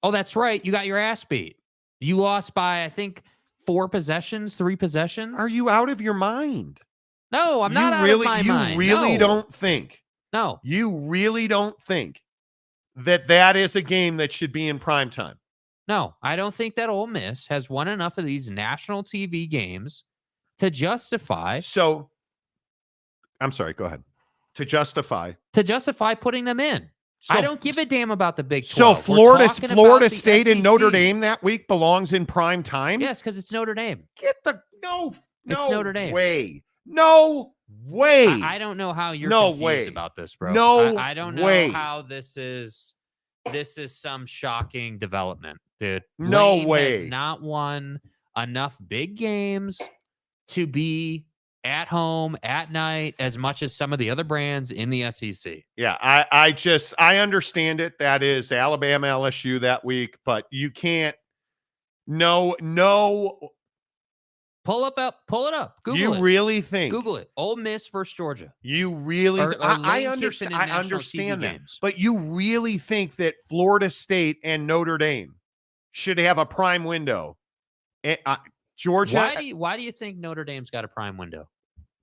Oh, that's right. You got your ass beat. You lost by, I think, 3 possessions. Are you out of your mind? No, I'm not out of my mind. You really don't think? No. You really don't think that is a game that should be in primetime? No, I don't think that Ole Miss has won enough of these national TV games to justify. So, I'm sorry, go ahead. To justify putting them in. So, I don't give a damn about the Big 12. So Florida State and Notre SEC. Dame that week belongs in prime time? Yes, because it's Notre Dame. No it's Notre Dame. Way. No way. I don't know how you're confused about this, bro. I don't know how this is some shocking development, dude. No Lane way. Has not won enough big games to be at home at night as much as some of the other brands in the SEC. Yeah, I understand it. That is Alabama, LSU that week, but you can't. No. Pull it up. Google you it. Really think? Google it. Ole Miss versus Georgia. You really? I understand. I understand that. Games. But you really think that Florida State and Notre Dame should have a prime window? Georgia. Why do you think Notre Dame's got a prime window?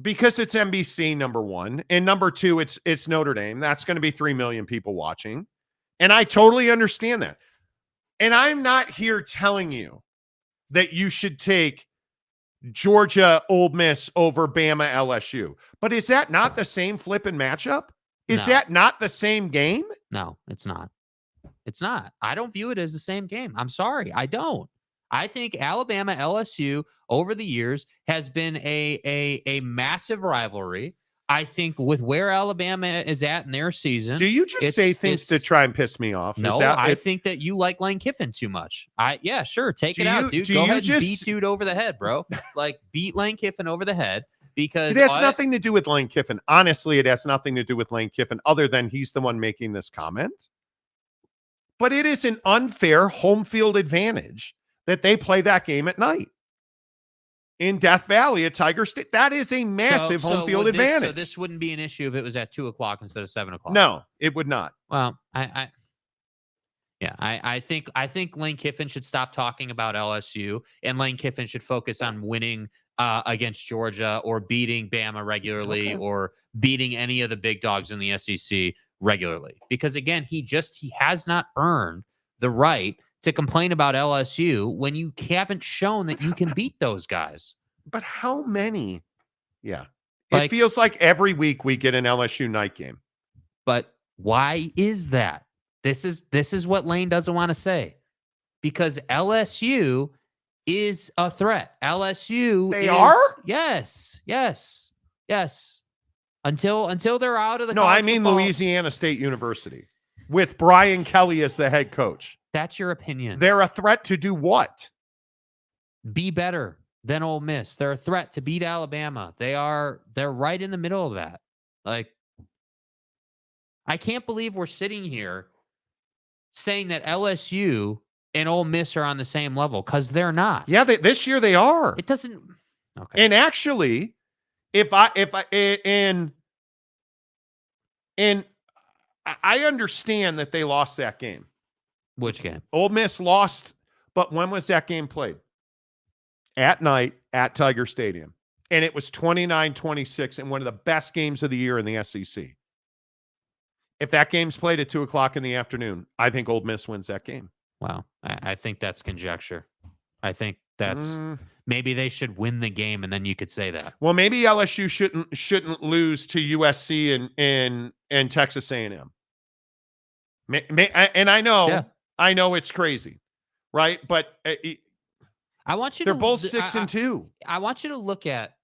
Because it's NBC, number one, and number two, it's Notre Dame. That's going to be 3 million people watching, and I totally understand that. And I'm not here telling you that you should take Georgia Ole Miss over Bama LSU. But is that not the same flipping matchup? Is that not the same game? No, it's not. It's not. I don't view it as the same game. I'm sorry. I don't. I think Alabama LSU over the years has been a massive rivalry. I think with where Alabama is at in their season. Do you just say things to try and piss me off? No, I think that you like Lane Kiffin too much. Yeah, sure. Take it out, dude. Go ahead and beat dude over the head, bro. Like beat Lane Kiffin over the head because it has nothing to do with Lane Kiffin. Honestly, it has nothing to do with Lane Kiffin other than he's the one making this comment. But it is an unfair home field advantage that they play that game at night. In Death Valley at Tiger State. That is a massive home field advantage. So this wouldn't be an issue if it was at 2:00 instead of 7:00. No, it would not. Well, I think Lane Kiffin should stop talking about LSU, and Lane Kiffin should focus on winning against Georgia or beating Bama regularly or beating any of the big dogs in the SEC regularly. Because again, he has not earned the right to complain about LSU when you haven't shown that you can beat those guys. But how many? Yeah. It feels like every week we get an LSU night game. But why is that? This is what Lane doesn't want to say. Because LSU is a threat. LSU are? Yes. Until they're out of the No, I mean football. Louisiana State University with Brian Kelly as the head coach. That's your opinion. They're a threat to do what? Be better than Ole Miss. They're a threat to beat Alabama. They're right in the middle of that. Like, I can't believe we're sitting here saying that LSU and Ole Miss are on the same level, because they're not. Yeah, this year they are. It doesn't. Okay. And actually, I understand that they lost that game. Which game? Ole Miss lost, but when was that game played? At night at Tiger Stadium. And it was 29-26 and one of the best games of the year in the SEC. If that game's played at 2:00 in the afternoon, I think Ole Miss wins that game. Wow. I think that's conjecture. I think that's maybe they should win the game, and then you could say that. Well, maybe LSU shouldn't lose to USC and Texas A&M. And I know it's crazy, right? But I want you. They're both 6-2. I want you to look at,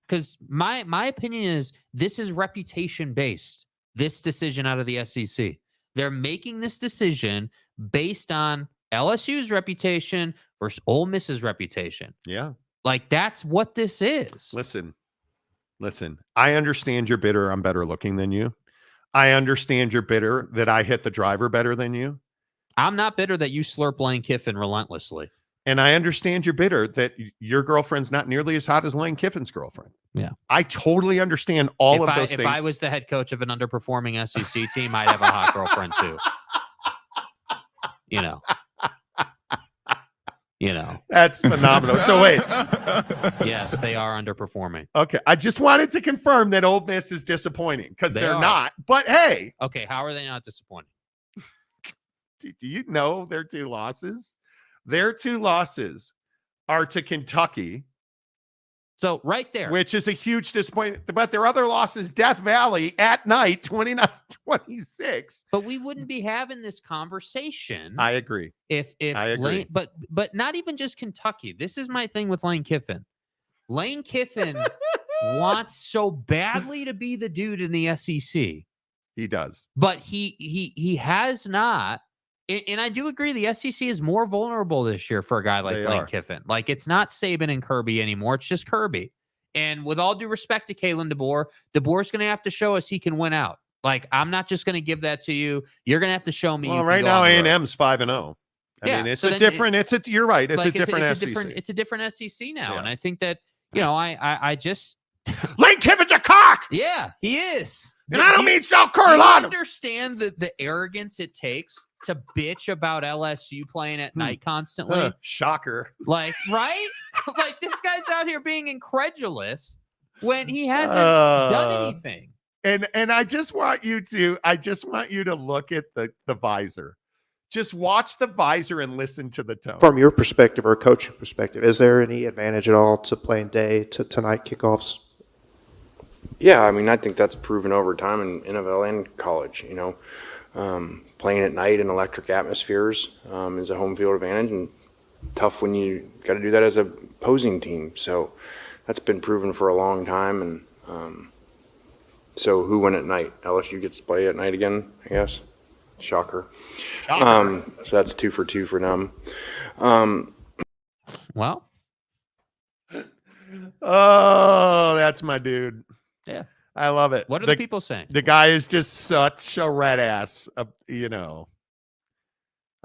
because my opinion is this is reputation based. This decision out of the SEC, they're making this decision based on LSU's reputation versus Ole Miss's reputation. Yeah. Like, that's what this is. Listen, I understand you're bitter I'm better looking than you. I understand you're bitter that I hit the driver better than you. I'm not bitter that you slurp Lane Kiffin relentlessly. And I understand you're bitter that your girlfriend's not nearly as hot as Lane Kiffin's girlfriend. Yeah. I totally understand all of those things. If I was the head coach of an underperforming SEC team, I'd have a hot girlfriend too. You know. That's phenomenal. So wait. Yes, they are underperforming. Okay. I just wanted to confirm that Ole Miss is disappointing, because they're not. But hey. Okay, how are they not disappointing? Do you know their two losses? Their two losses are to Kentucky. So right there. Which is a huge disappointment. But their other loss is Death Valley at night, 29-26. But we wouldn't be having this conversation. I agree. If I agree. Lane, but not even just Kentucky. This is my thing with Lane Kiffin. Lane Kiffin wants so badly to be the dude in the SEC. He does. But he has not. And I do agree the SEC is more vulnerable this year for a guy like Lane Kiffin. Like, it's not Saban and Kirby anymore. It's just Kirby. And with all due respect to Kalen DeBoer, DeBoer's going to have to show us he can win out. Like, I'm not just going to give that to you. You're going to have to show me. Well, right now A&M's 5-0. I mean, it's a different. You're right. It's a different SEC. It's a different SEC now, and I think that I just. Lane Kiffin's a cock. Yeah, he is. And I don't mean South Carolina. Do you understand the arrogance it takes to bitch about LSU playing at night constantly? Shocker. Like, right? Like, this guy's out here being incredulous when he hasn't done anything. And I just want you to look at the visor. Just watch the visor and listen to the tone. From your perspective or coaching perspective, is there any advantage at all to playing day to night kickoffs? Yeah, I mean, I think that's proven over time in NFL and college. Playing at night in electric atmospheres is a home field advantage, and tough when you got to do that as a opposing team. So that's been proven for a long time. And so who won at night? LSU gets to play at night again, I guess. Shocker. So that's 2 for 2 for them. Well. Oh, that's my dude. Yeah. I love it. What are the people saying? The guy is just such a red ass, I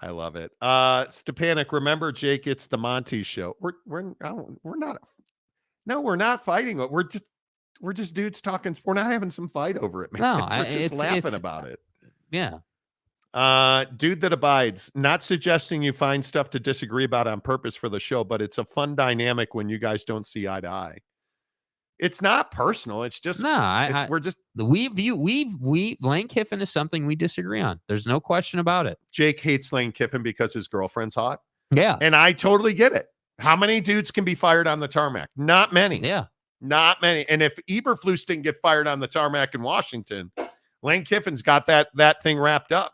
love it. Stepanek, remember, Jake, it's the Monty Show. We're not fighting. We're just dudes talking. We're not having some fight over it, man. No, we're just laughing about it. Yeah. Dude that abides, not suggesting you find stuff to disagree about on purpose for the show, but it's a fun dynamic when you guys don't see eye to eye. It's not personal. It's just Lane Kiffin is something we disagree on. There's no question about it. Jake hates Lane Kiffin because his girlfriend's hot. Yeah. And I totally get it. How many dudes can be fired on the tarmac? Not many. Yeah. Not many. And if Eberflus didn't get fired on the tarmac in Washington, Lane Kiffin's got that thing wrapped up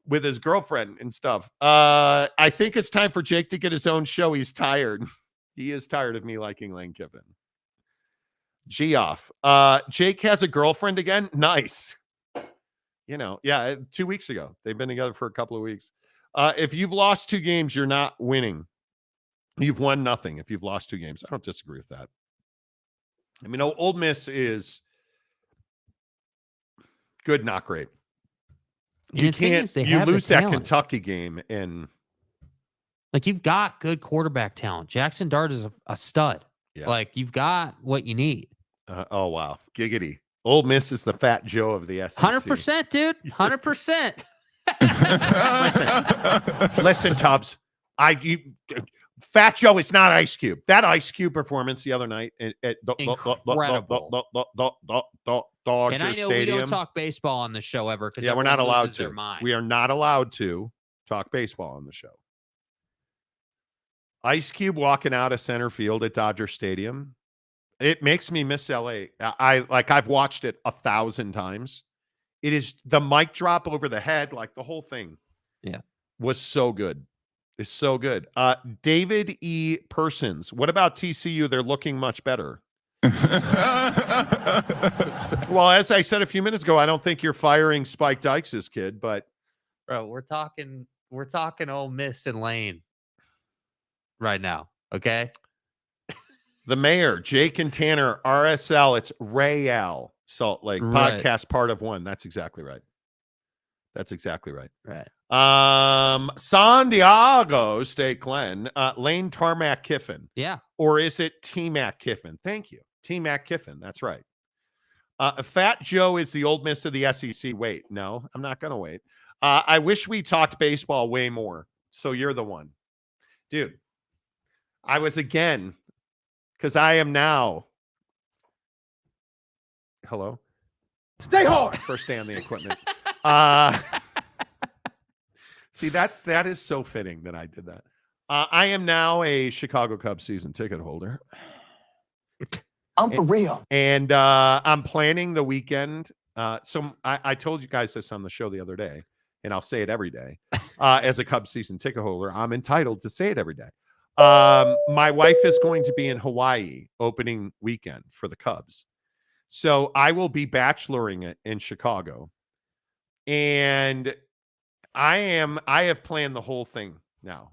with his girlfriend and stuff. I think it's time for Jake to get his own show. He's tired. He is tired of me liking Lane Kiffin. Geoff. Jake has a girlfriend again. Nice. 2 weeks ago. They've been together for a couple of weeks. If you've lost 2 games, you're not winning. You've won nothing if you've lost 2 games. I don't disagree with that. I mean, Ole Miss is good, not great. You can't. You lose that Kentucky game, and like you've got good quarterback talent. Jackson Dart is a stud. Yeah. Like you've got what you need. Oh wow, giggity! Ole Miss is the Fat Joe of the SEC. 100%, dude. 100%. Listen, Tubbs. Fat Joe is not Ice Cube. That Ice Cube performance the other night at Incredible. Dodger And I know Stadium. we don't talk baseball on the show ever because we're not allowed to. We are not allowed to talk baseball on the show. Ice Cube walking out of center field at Dodger Stadium. It makes me miss LA. I've watched it 1,000 times. It is the mic drop over the head, like the whole thing. Yeah, was so good. It's so good. David E. Persons. What about TCU? They're looking much better. Well, as I said a few minutes ago, I don't think you're firing Spike Dykes' kid, but bro, we're talking Ole Miss and Lane right now. Okay. The mayor, Jake and Tanner, RSL. It's Rayal Salt Lake podcast, part of 1. That's exactly right. Right. San Diego State Glen, Lane Tarmac Kiffin. Yeah. Or is it T-Mac Kiffin? Thank you. T-Mac Kiffin. That's right. Fat Joe is the Ole Miss of the SEC. Wait, no, I'm not going to wait. I wish we talked baseball way more. So you're the one. Dude, I was again, because I am now. Hello? Stay hard. First day on the equipment. See, that is so fitting that I did that. I am now a Chicago Cubs season ticket holder. I'm for real. And I'm planning the weekend. So I told you guys this on the show the other day, and I'll say it every day. As a Cubs season ticket holder, I'm entitled to say it every day. My wife is going to be in Hawaii opening weekend for the Cubs. So I will be bacheloring it in Chicago. And I have planned the whole thing now.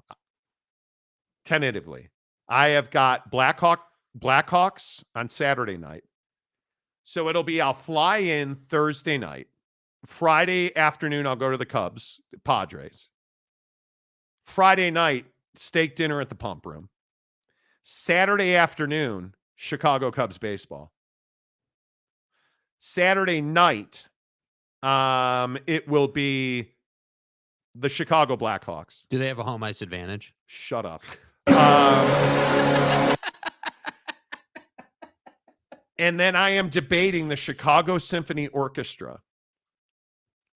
Tentatively. I have got Blackhawks on Saturday night. So I'll fly in Thursday night. Friday afternoon, I'll go to the Cubs, Padres. Friday night, steak dinner at the Pump Room. Saturday afternoon, Chicago Cubs baseball. Saturday night, it will be the Chicago Blackhawks. Do they have a home ice advantage? Shut up. And then I am debating the Chicago Symphony Orchestra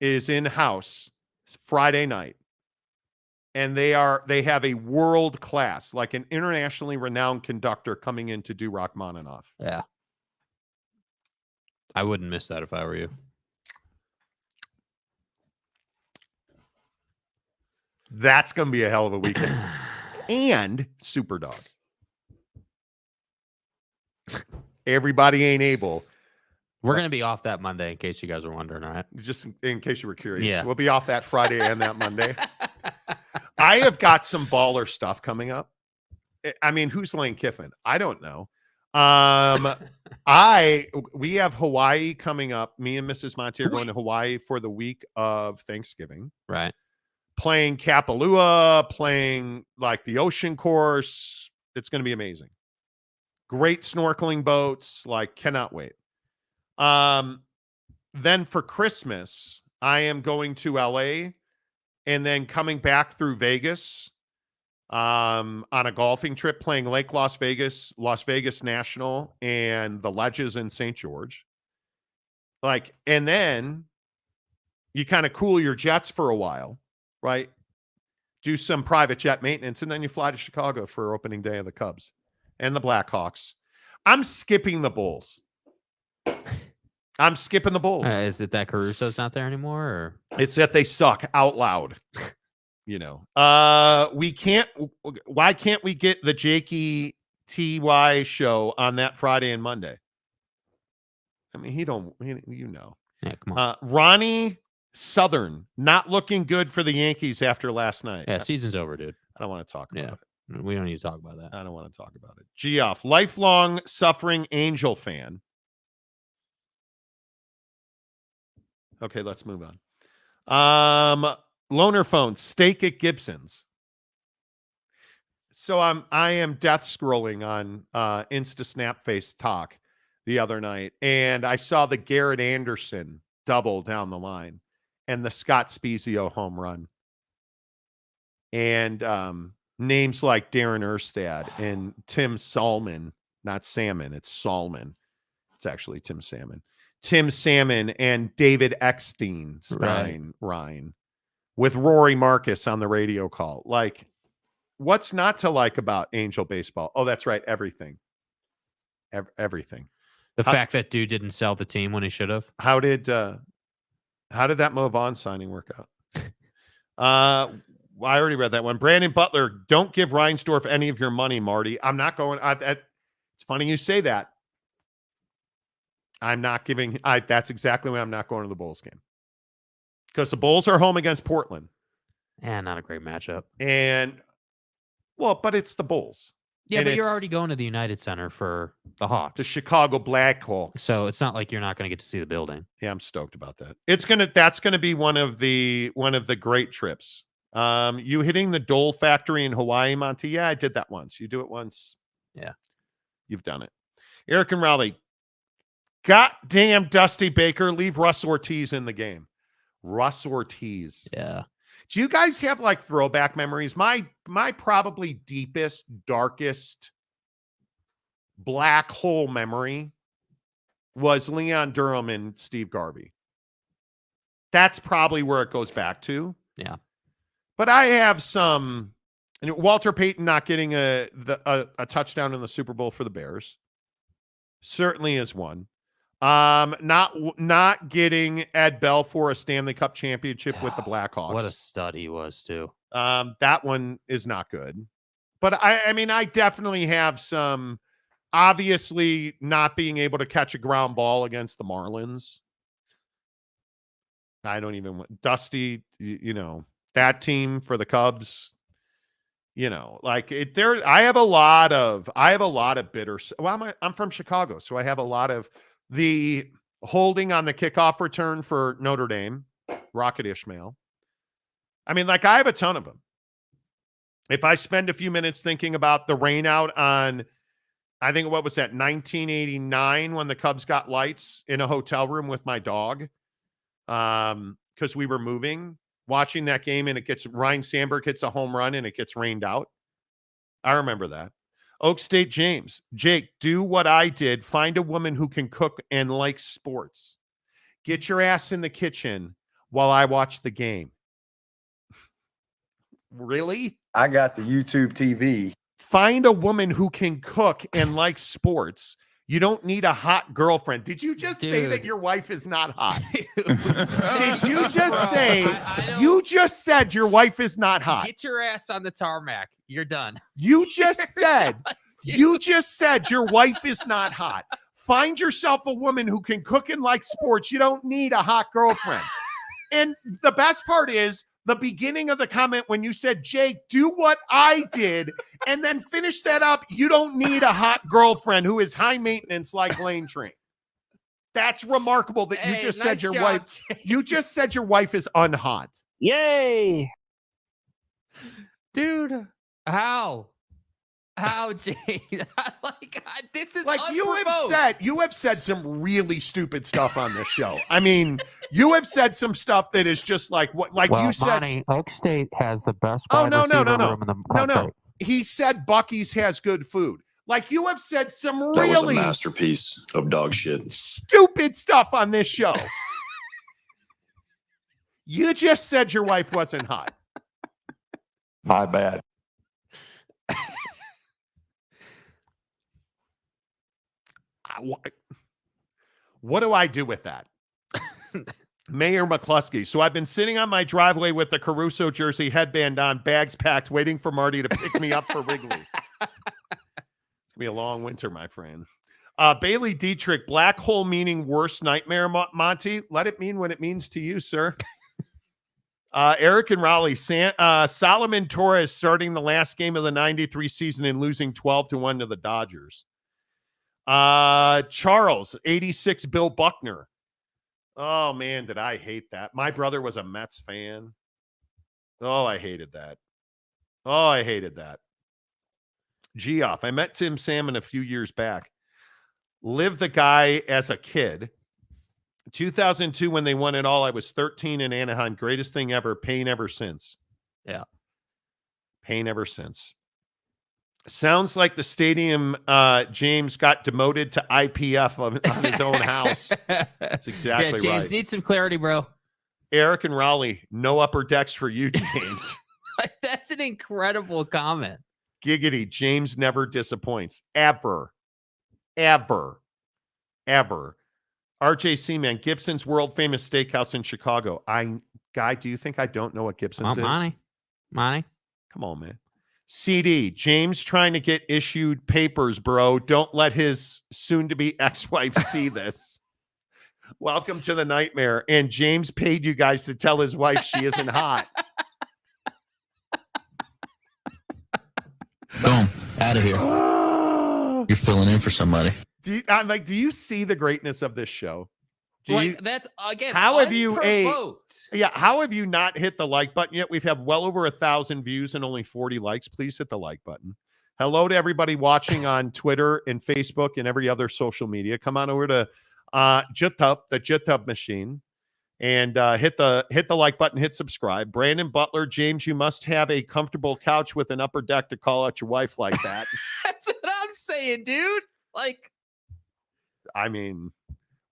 is in-house Friday night. And they have a world class, like an internationally renowned conductor coming in to do Rachmaninoff. Yeah. I wouldn't miss that if I were you. That's going to be a hell of a weekend. And Superdog. Everybody ain't able. We're going to be off that Monday in case you guys are wondering, all right? Just in case you were curious. Yeah. We'll be off that Friday and that Monday. I have got some baller stuff coming up. I mean, who's Lane Kiffin? I don't know. We have Hawaii coming up. Me and Mrs. Monty are going to Hawaii for the week of Thanksgiving. Right. Playing Kapalua, playing like the ocean course. It's going to be amazing. Great snorkeling boats. Like, cannot wait. Then for Christmas, I am going to LA and then coming back through Vegas on a golfing trip, playing Lake Las Vegas National, and the Ledges in St. George. Like, and then you kind of cool your jets for a while, right? Do some private jet maintenance, and then you fly to Chicago for opening day of the Cubs and the Blackhawks. I'm skipping the Bulls. I'm skipping the Bulls. Is it that Caruso's not there anymore? Or? It's that they suck out loud. You know, why can't we get the Jakey TY show on that Friday and Monday? I mean, you know. Yeah, come on. Ronnie Southern not looking good for the Yankees after last night. Yeah, season's over, dude. I don't want to talk about it. We don't need to talk about that. I don't want to talk about it. Geoff, lifelong suffering Angel fan. Okay, let's move on. Loner phone, steak at Gibson's. So I am death scrolling on Insta Snapface Talk the other night, and I saw the Garrett Anderson double down the line and the Scott Spezio home run. And names like Darren Erstad and Tim Salmon, not Salmon, it's Salmon. It's actually Tim Salmon. Tim Salmon and David Eckstein, Ryan, with Rory Marcus on the radio call. Like, what's not to like about Angel baseball? Oh, that's right. Everything. Everything. The fact that dude didn't sell the team when he should have. How did that Mo Vaughn signing work out? I already read that one. Brandon Butler, don't give Reinsdorf any of your money, Marty. I'm not going. It's funny you say that. I'm not giving. That's exactly why I'm not going to the Bulls game. Because the Bulls are home against Portland. And not a great matchup. But it's the Bulls. Yeah, and but you're already going to the United Center for the Hawks. The Chicago Blackhawks. So it's not like you're not going to get to see the building. Yeah, I'm stoked about that. That's gonna be one of the great trips. You hitting the Dole factory in Hawaii, Monty? Yeah, I did that once. You do it once. Yeah. You've done it. Eric and Raleigh. Goddamn Dusty Baker, leave Russ Ortiz in the game. Russ Ortiz. Yeah. Do you guys have like throwback memories? My probably deepest, darkest black hole memory was Leon Durham and Steve Garvey. That's probably where it goes back to. Yeah. But I have some, Walter Payton not getting a touchdown in the Super Bowl for the Bears certainly is one. Not getting Ed Bell for a Stanley Cup championship with the Blackhawks. What a stud he was too. That one is not good. But I mean, I definitely have some, obviously not being able to catch a ground ball against the Marlins. I don't even want Dusty, that team for the Cubs, I have a lot of bitter. Well, I'm from Chicago, so I have a lot of the holding on the kickoff return for Notre Dame, Rocket Ishmael. I mean, I have a ton of them. If I spend a few minutes thinking about the rain out on, I think, what was that, 1989, when the Cubs got lights in a hotel room with my dog, because we were moving, watching that game, and Ryan Sandberg hits a home run and it gets rained out. I remember that. Oak State James, Jake, do what I did. Find a woman who can cook and likes sports. Get your ass in the kitchen while I watch the game. Really? I got the YouTube TV. Find a woman who can cook and likes sports. You don't need a hot girlfriend. Did you just say that your wife is not hot? Did you just say, you just said your wife is not hot? Get your ass on the tarmac. You're done. You just said your wife is not hot. Find yourself a woman who can cook and like sports. You don't need a hot girlfriend. And the best part is the beginning of the comment when you said, Jake, do what I did, and then finish that up. You don't need a hot girlfriend who is high maintenance like Lane Train. That's remarkable that you just said your wife. You just said your wife is unhot. Yay. Dude, how, Jake? This is like unprovoked. you have said some really stupid stuff on this show. I mean, you have said some stuff that is just like what, like you said. Monty, Oak State has the best. Oh no. Room in the country. No. He said Buc-ee's has good food. Like you have said some That really was a masterpiece of dog shit. Stupid stuff on this show. You just said your wife wasn't hot. My bad. What do I do with that? Mayor McCluskey. So I've been sitting on my driveway with the Caruso jersey, headband on, bags packed, waiting for Marty to pick me up for Wrigley. It's going to be a long winter, my friend. Bailey Dietrich, black hole meaning worst nightmare, Monty. Let it mean what it means to you, sir. Eric and Raleigh, Solomon Torres starting the last game of the 93 season and losing 12-1 to the Dodgers. Charles, 86, Bill Buckner. Oh, man, did I hate that. My brother was a Mets fan. Oh, I hated that. Geoff, I met Tim Salmon a few years back. Lived the guy as a kid. 2002, when they won it all, I was 13 in Anaheim. Greatest thing ever. Pain ever since. Yeah. Pain ever since. Sounds like the stadium, James got demoted to IPF on his own house. That's exactly right. James needs some clarity, bro. Eric and Raleigh, no upper decks for you, James. That's an incredible comment. Giggity, James never disappoints. Ever. RJ Seaman, Gibson's world famous steakhouse in Chicago. Guy, do you think I don't know what Gibson's is? Monty. Come on, man. CD, James trying to get issued papers, bro. Don't let his soon-to-be ex-wife see this. Welcome to the nightmare. And James paid you guys to tell his wife she isn't hot. Boom. Out of here. You're filling in for somebody. Do you see the greatness of this show? That's again. How have you how have you not hit the like button yet? We've had well over 1,000 views and only 40 likes. Please hit the like button. Hello to everybody watching on Twitter and Facebook and every other social media. Come on over to YouTube, the YouTube machine, and hit the like button. Hit subscribe. Brandon Butler, James, you must have a comfortable couch with an upper deck to call out your wife like that. That's what I'm saying, dude. I mean.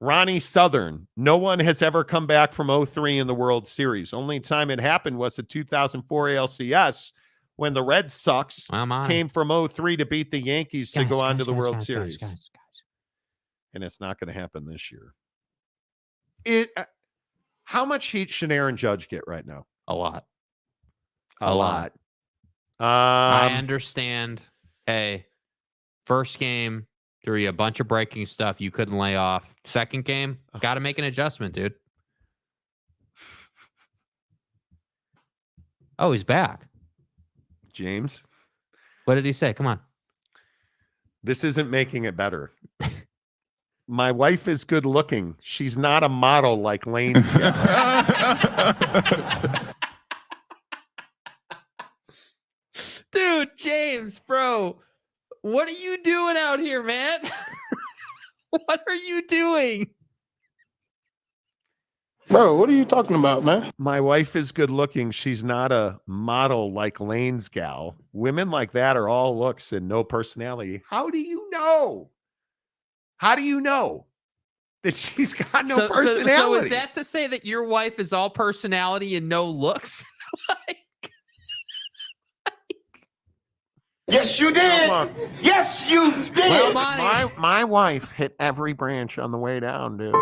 Ronnie Southern, no one has ever come back from 0-3 in the World Series. Only time it happened was the 2004 ALCS when the Red Sox came from 0-3 to beat the Yankees to go on to the World Series. And it's not going to happen this year. How much heat should Aaron Judge get right now? A lot. I understand. Hey, first game, threw you a bunch of breaking stuff you couldn't lay off. Second game, got to make an adjustment, dude. Oh, he's back. James? What did he say? Come on. This isn't making it better. My wife is good looking. She's not a model like Lane's. Dude, James, bro. What are you doing out here, man? What are you doing? Bro, what are you talking about, man? My wife is good looking. She's not a model like Lane's gal. Women like that are all looks and no personality. How do you know? How do you know that she's got no personality? So is that to say that your wife is all personality and no looks? Yes, you did. Yes, you did. Well, my wife hit every branch on the way down, dude.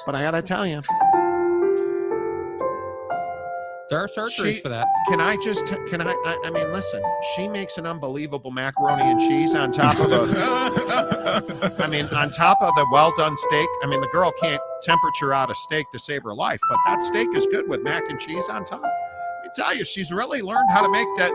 But I gotta tell you, there are surgeries for that. I mean, listen, she makes an unbelievable macaroni and cheese on top of on top of the well-done steak. I mean, the girl can't temperature out a steak to save her life, but that steak is good with mac and cheese on top. I tell you, she's really learned how to make that.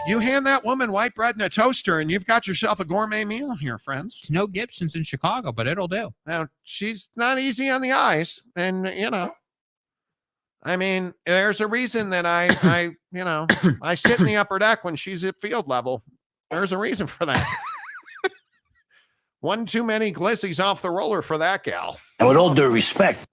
You hand that woman white bread and a toaster, and you've got yourself a gourmet meal here, friends. It's no Gibson's in Chicago, but it'll do. Now, she's not easy on the eyes, and, I mean, there's a reason that I sit in the upper deck when she's at field level. There's a reason for that. One too many glissies off the roller for that gal. And with all due respect.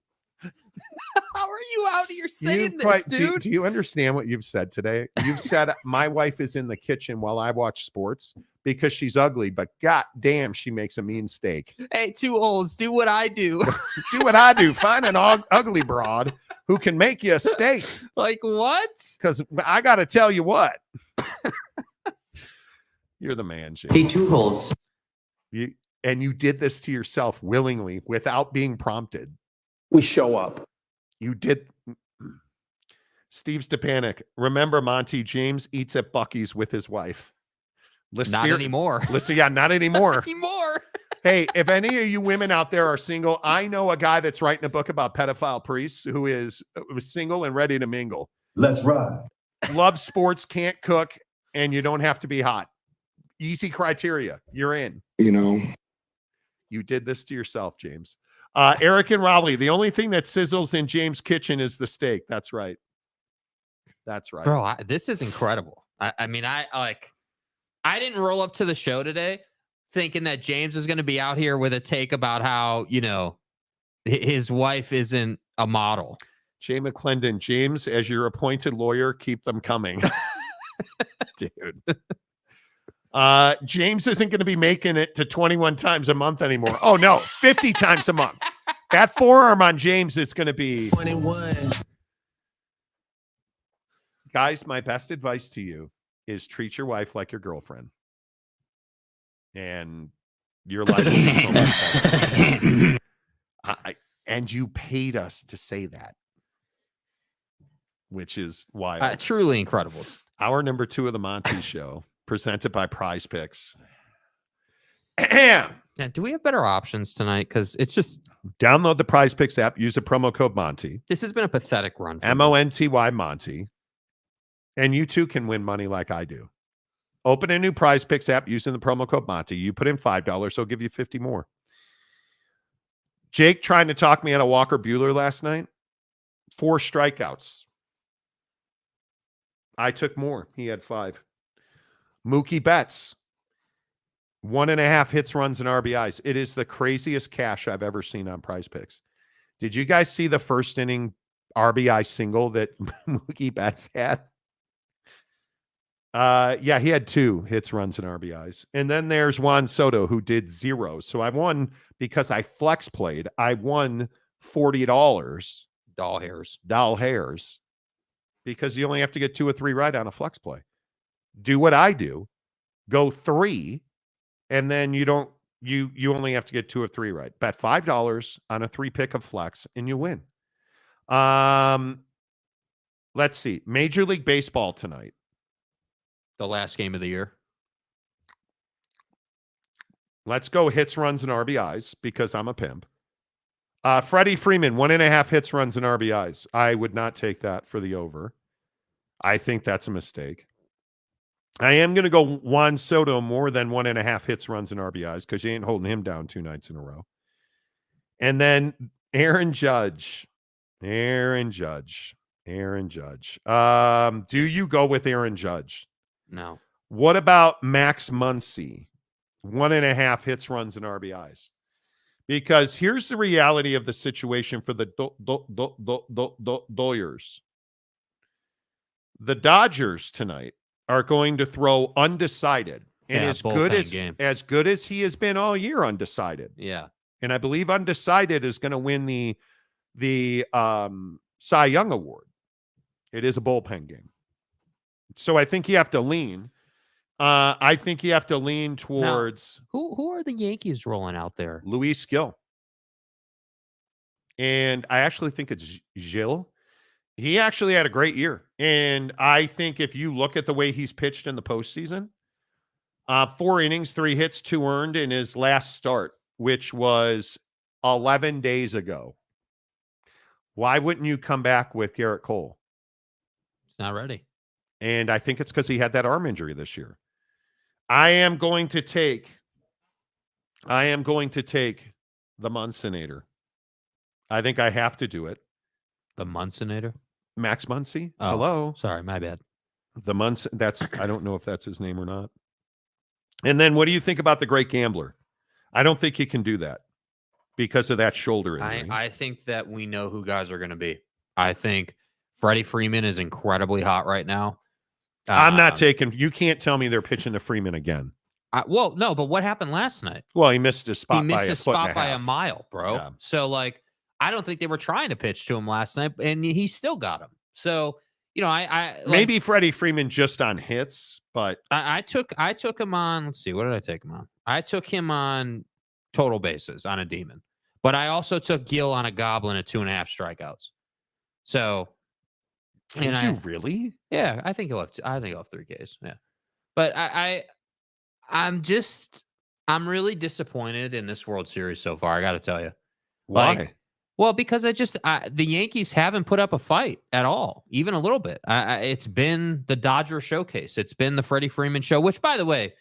How are you out here saying this, dude? Do you understand what you've said today? You've said my wife is in the kitchen while I watch sports because she's ugly, but god damn, she makes a mean steak. Hey, two olds, do what I do. Do what I do. Find an ugly broad who can make you a steak. Like what? Because I got to tell you what. You're the man, James. Hey, 2 holes. And you did this to yourself willingly without being prompted. We show up. You did. Steve Stepanek. Remember, Monty, James eats at Buc-ee's with his wife. Not anymore. Not anymore. Anymore. Hey, if any of you women out there are single, I know a guy that's writing a book about pedophile priests who is single and ready to mingle. Let's ride. Love sports, can't cook, and you don't have to be hot. Easy criteria. You're in. You know. You did this to yourself, James. Eric and Raleigh, the only thing that sizzles in James' kitchen is the steak. That's right. That's right. Bro, this is incredible. I mean, I didn't roll up to the show today thinking that James is going to be out here with a take about how, his wife isn't a model. Jay McClendon, James, as your appointed lawyer, keep them coming. Dude. James isn't going to be making it to 21 times a month anymore. Oh, no, 50 times a month. That forearm on James is going to be 21. Guys, my best advice to you is treat your wife like your girlfriend. And your life will be so much better. And you paid us to say that, which is why truly incredible. Hour number 2 of the Monty Show, presented by Prize Picks. Yeah, do we have better options tonight? Because it's just download the Prize Picks app. Use the promo code Monty. This has been a pathetic run. Monty Monty, and you too can win money like I do. Open a new Prize Picks app using the promo code Monty. You put in $5, so I'll give you 50 more. Jake trying to talk me out of Walker Buehler last night. 4 strikeouts. I took more. He had 5. Mookie Betts. 1.5 hits, runs, and RBIs. It is the craziest cash I've ever seen on Prize Picks. Did you guys see the first inning RBI single that Mookie Betts had? Yeah, he had 2 hits, runs, and RBIs. And then there's Juan Soto, who did 0. So I won because I flex played. I won $40. Doll hairs. Because you only have to get 2 or 3 right on a flex play. Do what I do. Go 3. And then you only have to get 2 or 3 right. Bet $5 on a 3 pick of flex and you win. Let's see. Major League Baseball tonight. The last game of the year. Let's go hits, runs, and RBIs because I'm a pimp. Freddie Freeman, 1.5 hits, runs, and RBIs. I would not take that for the over. I think that's a mistake. I am going to go Juan Soto more than 1.5 hits, runs, and RBIs because you ain't holding him down 2 nights in a row. And then Aaron Judge. Do you go with Aaron Judge? No. What about Max Muncy? 1.5 hits, runs, and RBIs. Because here's the reality of the situation for the Doyers. The Dodgers tonight are going to throw undecided. And as good as he has been all year, undecided. Yeah. And I believe undecided is going to win the Cy Young Award. It is a bullpen game. So I think you have to lean. I think you have to lean towards... Now, who are the Yankees rolling out there? Luis Gil. And I actually think it's Gil. He actually had a great year. And I think if you look at the way he's pitched in the postseason, 4 innings, 3 hits, 2 earned in his last start, which was 11 days ago. Why wouldn't you come back with Garrett Cole? He's not ready. And I think it's because he had that arm injury this year. I am going to take the Munsonator. I think I have to do it. The Munsonator? Max Muncy? Oh, hello. Sorry, my bad. I don't know if that's his name or not. And then what do you think about the Great Gambler? I don't think he can do that because of that shoulder injury. I think that we know who guys are going to be. I think Freddie Freeman is incredibly hot right now. I'm not taking. You can't tell me they're pitching to Freeman again. Well, no, but what happened last night? Well, he missed his spot. He missed his spot by a mile, bro. Yeah. So, I don't think they were trying to pitch to him last night, and he still got him. So, maybe Freddie Freeman just on hits, but I took him on. Let's see, what did I take him on? I took him on total bases on a demon, but I also took Gill on a goblin at 2.5 strikeouts. So, did you really? Yeah, I think he'll have 3 Ks. Yeah, but I'm really disappointed in this World Series so far. I got to tell you. Why? Well, because the Yankees haven't put up a fight at all, even a little bit. It's been the Dodger showcase. It's been the Freddie Freeman show, which, by the way,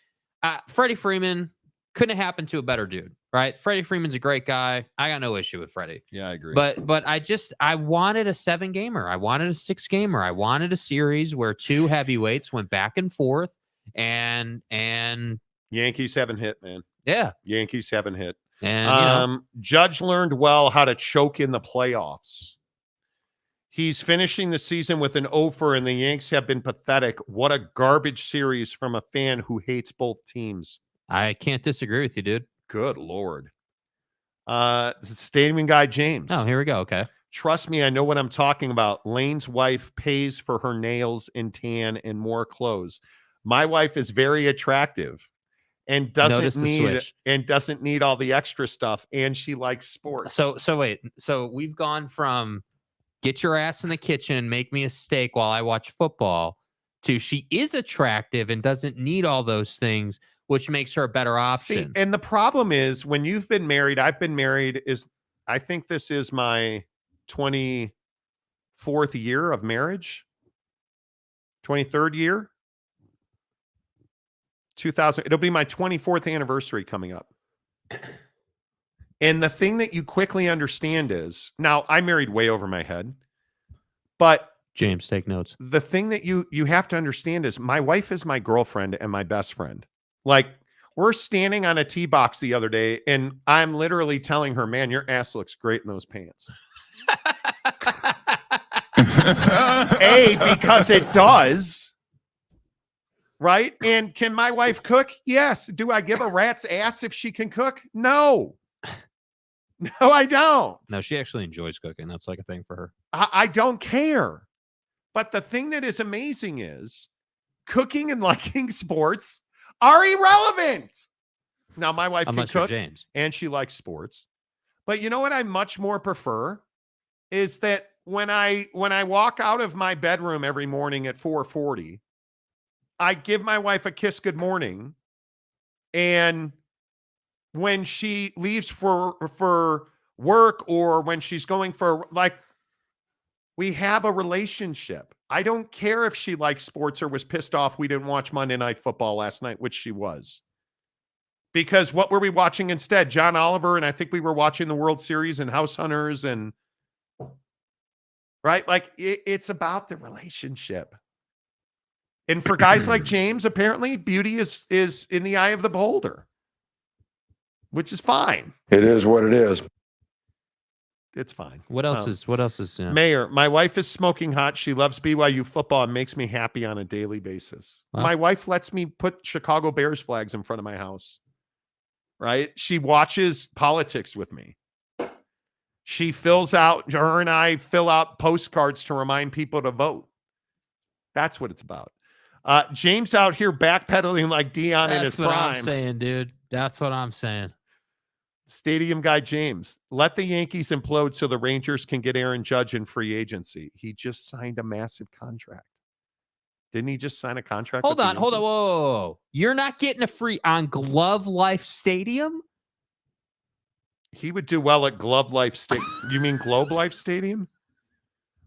Freddie Freeman couldn't have happened to a better dude, right? Freddie Freeman's a great guy. I got no issue with Freddie. Yeah, I agree. But I wanted a 7-gamer. I wanted a 6-gamer. I wanted a series where 2 heavyweights went back and forth, and Yankees haven't hit, man. Yeah, Yankees haven't hit. And Judge learned well how to choke in the playoffs. He's finishing the season with an 0-for, and the Yanks have been pathetic. What a garbage series from a fan who hates both teams. I can't disagree with you, dude. Good Lord. Stadium guy James. Oh, here we go. Okay. Trust me, I know what I'm talking about. Lane's wife pays for her nails and tan and more clothes. My wife is very attractive and doesn't need all the extra stuff, and she likes sports. So wait. So we've gone from get your ass in the kitchen and make me a steak while I watch football to she is attractive and doesn't need all those things, which makes her a better option. See, and the problem is when you've been married, I've been married I think this is my 24th year of marriage. 23rd year. 2000. It'll be my 24th anniversary coming up. And the thing that you quickly understand is, now I married way over my head, but James, take notes. The thing that you have to understand is my wife is my girlfriend and my best friend. Like, we're standing on a tee box the other day and I'm literally telling her, man, your ass looks great in those pants. Because it does. Right? And can my wife cook? Yes. Do I give a rat's ass if she can cook? No. No, I don't. No, she actually enjoys cooking. That's like a thing for her. I don't care. But the thing that is amazing is cooking and liking sports are irrelevant. Now, my wife can cook James, and she likes sports. But you know what I much more prefer is that when I walk out of my bedroom every morning at 4:40, I give my wife a kiss good morning. And when she leaves for work or when she's going for, like, we have a relationship. I don't care if she likes sports or was pissed off we didn't watch Monday Night Football last night, which she was. Because what were we watching instead? John Oliver, and I think we were watching the World Series and House Hunters and, right? Like, it's about the relationship. And for guys like James, apparently beauty is in the eye of the beholder, which is fine. It is what it is. It's fine. What else is Mayor, my wife is smoking hot. She loves BYU football and makes me happy on a daily basis. Wow. My wife lets me put Chicago Bears flags in front of my house. Right? She watches politics with me. Her and I fill out postcards to remind people to vote. That's what it's about. James out here backpedaling like Dion in his prime. That's what I'm saying, dude. That's what I'm saying. Stadium guy James, let the Yankees implode so the Rangers can get Aaron Judge in free agency. He just signed a massive contract. Didn't he just sign a contract? Hold on. Whoa. You're not getting a free on Glove Life Stadium? He would do well at Glove Life Stadium. You mean Globe Life Stadium?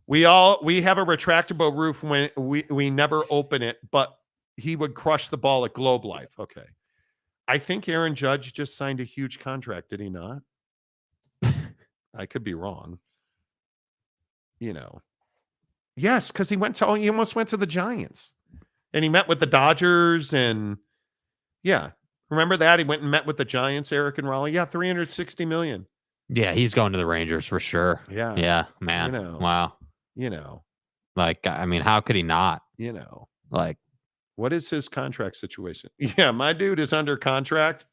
We have a retractable roof when we never open it, but he would crush the ball at Globe Life. Okay. I think Aaron Judge just signed a huge contract, did he not? I could be wrong. Yes, because he almost went to the Giants. And he met with the Dodgers and remember that? He went and met with the Giants, Eric and Raleigh. Yeah, $360 million. Yeah, he's going to the Rangers for sure. Yeah. Yeah, man. Wow. Like, I mean, how could he not? Like, what is his contract situation? Yeah, my dude is under contract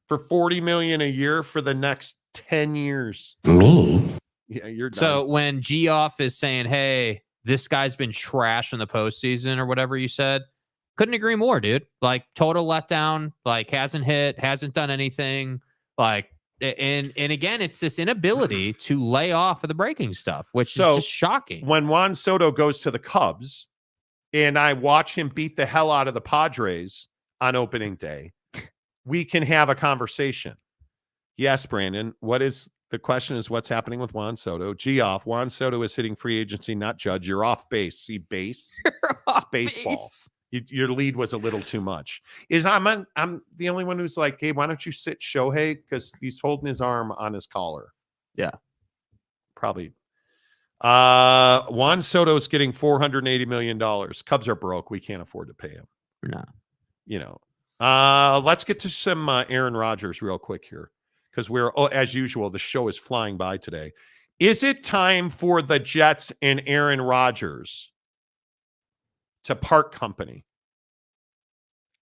for $40 million a year for the next 10 years. Me? Yeah, you're done. So when Geoff is saying, hey, this guy's been trash in the postseason or whatever you said. Couldn't agree more, dude. Like, total letdown, like, hasn't hit, hasn't done anything. Like, and again, it's this inability to lay off of the breaking stuff, which is just shocking. When Juan Soto goes to the Cubs and I watch him beat the hell out of the Padres on opening day, we can have a conversation. Yes, Brandon, the question is what's happening with Juan Soto? Off. Juan Soto is hitting free agency, not Judge. You're off base. See, base? It's baseball. Base. Your lead was a little too much. I'm the only one who's like, hey, why don't you sit Shohei? Because he's holding his arm on his collar. Yeah. Probably. Juan Soto's getting $480 million. Cubs are broke. We can't afford to pay him. No. Let's get to some Aaron Rodgers real quick here. Because as usual, the show is flying by today. Is it time for the Jets and Aaron Rodgers to part company?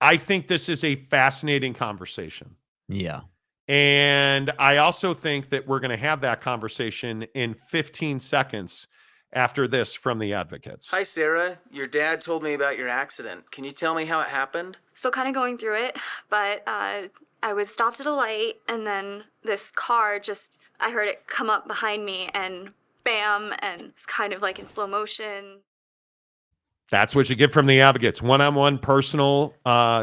I think this is a fascinating conversation. Yeah. And I also think that we're going to have that conversation in 15 seconds after this from the Advocates. Hi, Sarah. Your dad told me about your accident. Can you tell me how it happened? Still kind of going through it, but I was stopped at a light, and then this car I heard it come up behind me, and bam, and it's kind of like in slow motion. That's what you get from the Advocates. One-on-one personal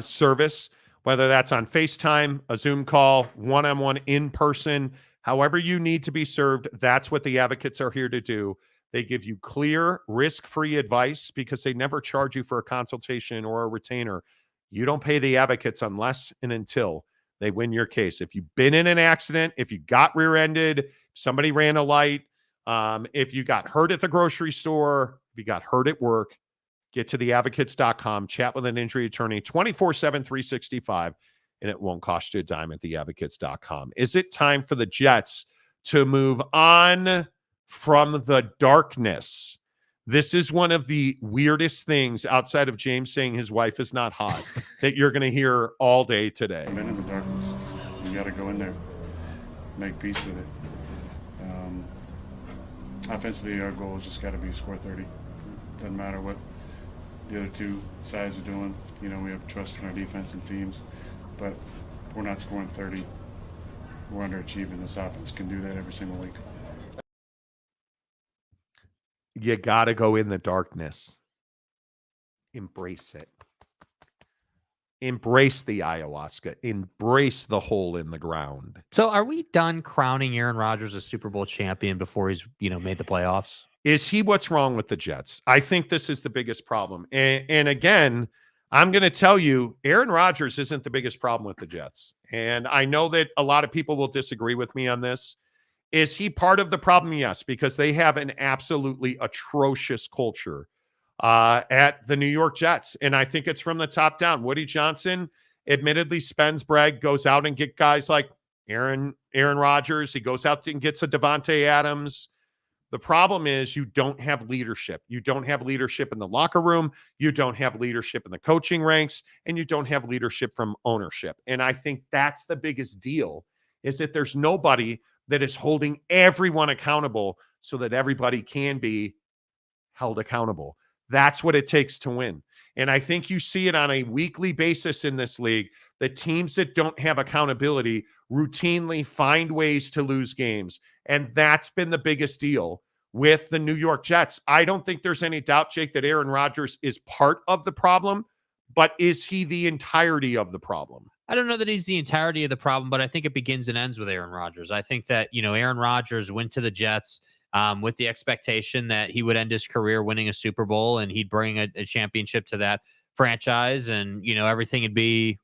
service, whether that's on FaceTime, a Zoom call, one-on-one in person, however you need to be served, that's what the Advocates are here to do. They give you clear, risk-free advice because they never charge you for a consultation or a retainer. You don't pay the Advocates unless and until they win your case. If you've been in an accident, if you got rear-ended, somebody ran a light, if you got hurt at the grocery store, if you got hurt at work, get to theadvocates.com, chat with an injury attorney 24/7, 365, and it won't cost you a dime at theadvocates.com. Is it time for the Jets to move on from the darkness? This is one of the weirdest things outside of James saying his wife is not hot that you're going to hear all day today. I'm in the darkness. You got to go in there, make peace with it. Offensively, our goal has just got to be score 30. Doesn't matter what the other two sides are doing. We have trust in our defense and teams, but if we're not scoring 30, we're underachieving. This offense can do that every single week. You got to go in the darkness. Embrace it. Embrace the ayahuasca. Embrace the hole in the ground. So are we done crowning Aaron Rodgers a Super Bowl champion before he's, made the playoffs? Is he what's wrong with the Jets? I think this is the biggest problem. And again, I'm going to tell you, Aaron Rodgers isn't the biggest problem with the Jets. And I know that a lot of people will disagree with me on this. Is he part of the problem? Yes, because they have an absolutely atrocious culture at the New York Jets. And I think it's from the top down. Woody Johnson admittedly spends bread, goes out and get guys like Aaron Rodgers. He goes out and gets a Devontae Adams. The problem is you don't have leadership. You don't have leadership in the locker room. You don't have leadership in the coaching ranks, and you don't have leadership from ownership. And I think that's the biggest deal, is that there's nobody that is holding everyone accountable so that everybody can be held accountable. That's what it takes to win. And I think you see it on a weekly basis in this league. The teams that don't have accountability routinely find ways to lose games. And that's been the biggest deal with the New York Jets. I don't think there's any doubt, Jake, that Aaron Rodgers is part of the problem, but is he the entirety of the problem? I don't know that he's the entirety of the problem, but I think it begins and ends with Aaron Rodgers. I think that, Aaron Rodgers went to the Jets with the expectation that he would end his career winning a Super Bowl and he'd bring a championship to that franchise, and, everything would be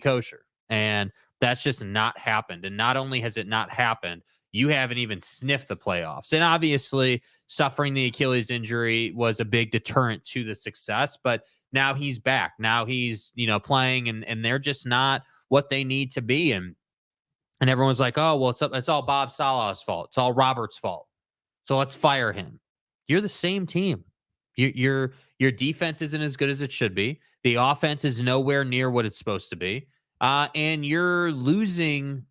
kosher. And that's just not happened. And not only has it not happened, you haven't even sniffed the playoffs. And obviously suffering the Achilles injury was a big deterrent to the success, but now he's back. Now he's, playing, and they're just not what they need to be. And everyone's like, oh, well, it's all Bob Salah's fault. It's all Robert's fault. So let's fire him. You're the same team. Your defense isn't as good as it should be. The offense is nowhere near what it's supposed to be. And you're losing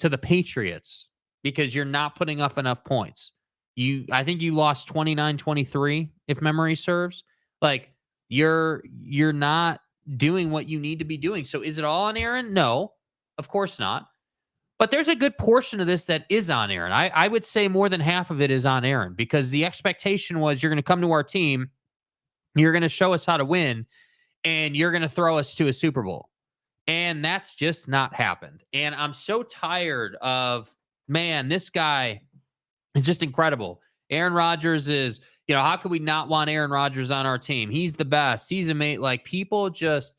to the Patriots because you're not putting up enough points. I think you lost 29-23, if memory serves. Like, you're not doing what you need to be doing. So is it all on Aaron? No, of course not. But there's a good portion of this that is on Aaron. I would say more than half of it is on Aaron, because the expectation was, you're going to come to our team, you're going to show us how to win, and you're going to throw us to a Super Bowl. And that's just not happened. And I'm so tired of, man, this guy is just incredible. Aaron Rodgers is, how could we not want Aaron Rodgers on our team? He's the best. He's a mate. Like, people just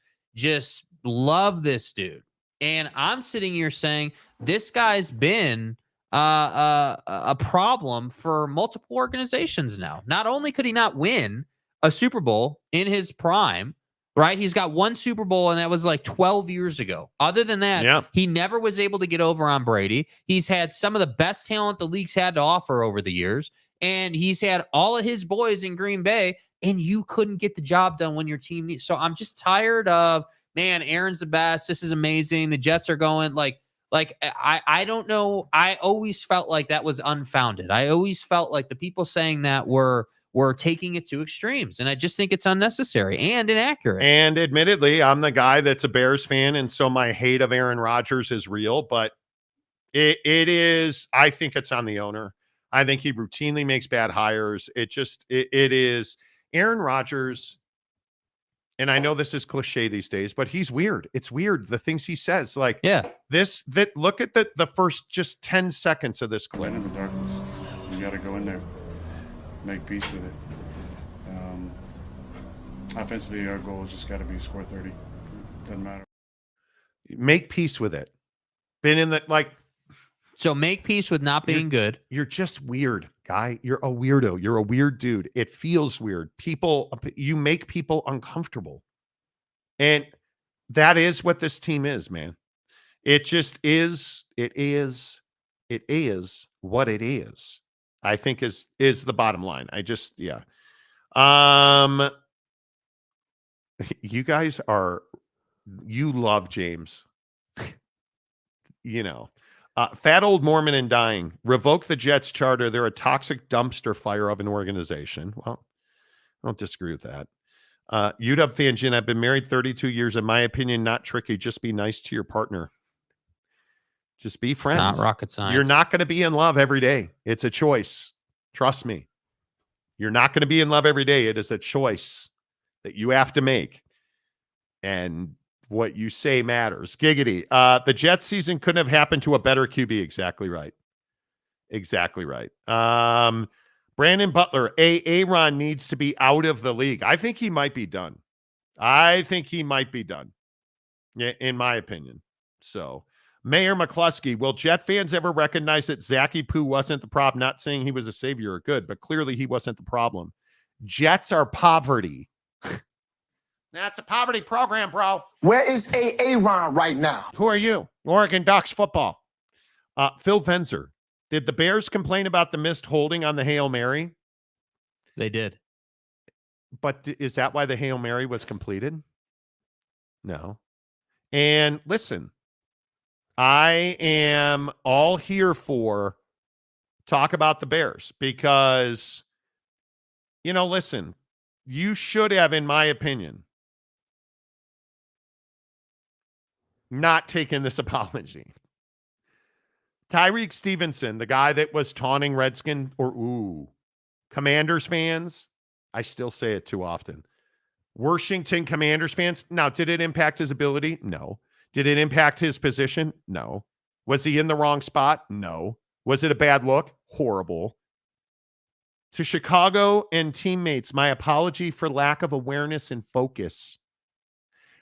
love this dude. And I'm sitting here saying, this guy's been a problem for multiple organizations now. Not only could he not win a Super Bowl in his prime, right? He's got one Super Bowl, and that was like 12 years ago. Other than that, he never was able to get over on Brady. He's had some of the best talent the league's had to offer over the years, and he's had all of his boys in Green Bay, and you couldn't get the job done when your team needs. So I'm just tired of, man, Aaron's the best. This is amazing. The Jets are going like I don't know. I always felt like that was unfounded. I always felt like the people saying that were taking it to extremes. And I just think it's unnecessary and inaccurate. And admittedly, I'm the guy that's a Bears fan, and so my hate of Aaron Rodgers is real, but it is, I think it's on the owner. I think he routinely makes bad hires. It is Aaron Rodgers. And I know this is cliche these days, but he's weird. It's weird. The things he says, like, look at the first just 10 seconds of this clip. In the darkness, you got to go in there, make peace with it. Offensively, our goal has just got to be score 30. Doesn't matter. Make peace with it. Been in the, like. So make peace with not being good. You're just weird, guy. You're a weirdo. You're a weird dude. It feels weird. You make people uncomfortable. And that is what this team is, man. It just is. It is what it is. I think is the bottom line. You guys you love James. Fat old Mormon and dying. Revoke the Jets charter. They're a toxic dumpster fire of an organization. Well, I don't disagree with that. UW fan Jin, I've been married 32 years. In my opinion, not tricky. Just be nice to your partner. Just be friends. Not rocket science. You're not going to be in love every day. It's a choice. Trust me. You're not going to be in love every day. It is a choice that you have to make. And what you say matters. Giggity. The Jets season couldn't have happened to a better QB. Exactly right. Exactly right. Brandon Butler, Aaron needs to be out of the league. I think he might be done. Yeah, in my opinion. So, Mayor McCluskey, will Jet fans ever recognize that Zachy Poo wasn't the problem? Not saying he was a savior or good, but clearly he wasn't the problem. Jets are poverty. That's a poverty program, bro. Where is Aaron right now? Who are you? Oregon Ducks football. Phil Venzer. Did the Bears complain about the missed holding on the Hail Mary? They did. But is that why the Hail Mary was completed? No. And listen, I am all here for talk about the Bears because, listen, you should have, in my opinion, not taken this apology. Tyreek Stevenson, the guy that was taunting Redskin Commanders fans. I still say it too often. Washington Commanders fans. Now, did it impact his ability? No. Did it impact his position? No. Was he in the wrong spot? No. Was it a bad look? Horrible. To Chicago and teammates, my apology for lack of awareness and focus.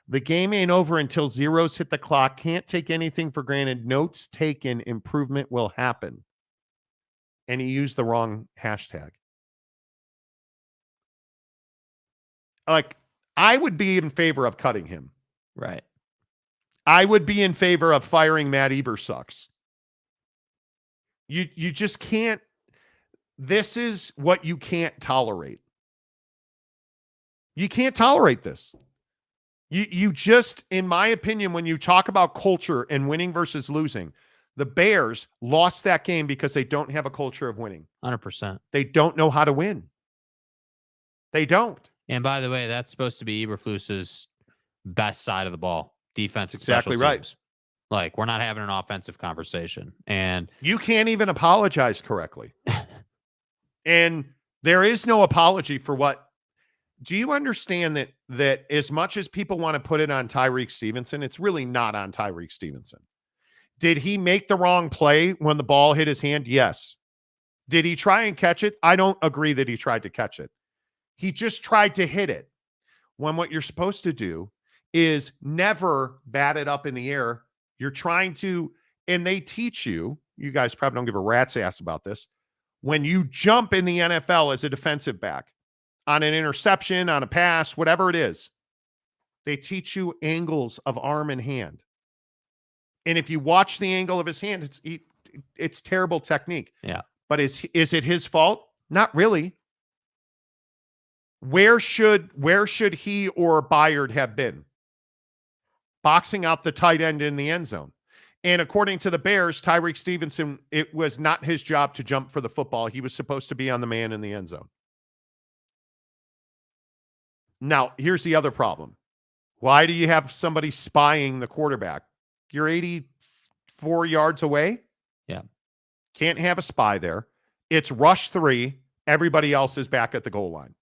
The game ain't over until zeros hit the clock. Can't take anything for granted. Notes taken. Improvement will happen. And he used the wrong hashtag. Like, I would be in favor of cutting him. Right. I would be in favor of firing Matt Ebersucks. You just can't. This is what you can't tolerate. You can't tolerate this. You just, in my opinion, when you talk about culture and winning versus losing, The Bears lost that game because they don't have a culture of winning. 100%. They don't know how to win. They don't. And by the way, that's supposed to be Eberflus's best side of the ball. Defense. That's exactly right. Like, we're not having an offensive conversation. And you can't even apologize correctly. And there is no apology for what. Do you understand that as much as people want to put it on Tyreek Stevenson, it's really not on Tyreek Stevenson. Did he make the wrong play when the ball hit his hand? Yes. Did he try and catch it? I don't agree that he tried to catch it. He just tried to hit it. When what you're supposed to do is never bat it up in the air. You're trying to, and they teach you guys probably don't give a rat's ass about this. When you jump in the NFL as a defensive back on an interception, on a pass, whatever it is, they teach you angles of arm and hand. And if you watch the angle of his hand, it's terrible technique. Yeah. But is it his fault? Not really. Where should he or Byard have been? Boxing out the tight end in the end zone. And according to the Bears, Tyreek Stevenson, it was not his job to jump for the football. He was supposed to be on the man in the end zone. Now, here's the other problem. Why do you have somebody spying the quarterback? You're 84 yards away? Yeah. Can't have a spy there. It's rush 3. Everybody else is back at the goal line.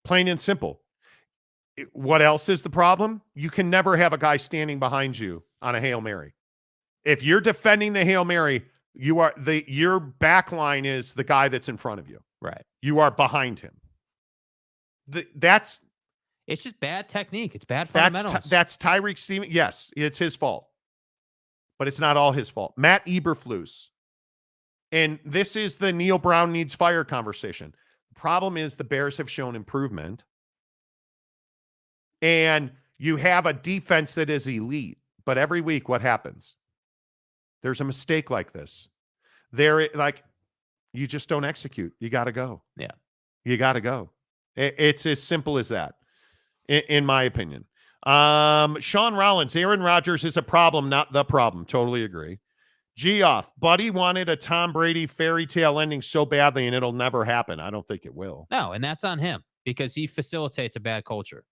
Plain and simple. What else is the problem? You can never have a guy standing behind you on a Hail Mary. If you're defending the Hail Mary, your back line is the guy that's in front of you. Right. You are behind him. It's just bad technique. It's bad fundamentals. That's Tyreek Stevenson. Yes, it's his fault. But it's not all his fault. Matt Eberflus. And this is the Neil Brown needs fire conversation. The problem is the Bears have shown improvement. And you have a defense that is elite. But every week, what happens? There's a mistake like this. You just don't execute. You got to go. Yeah. You got to go. It's as simple as that, in my opinion. Sean Rollins, Aaron Rodgers is a problem, not the problem. Totally agree. Geoff, Buddy wanted a Tom Brady fairy tale ending so badly, and it'll never happen. I don't think it will. No, and that's on him because he facilitates a bad culture.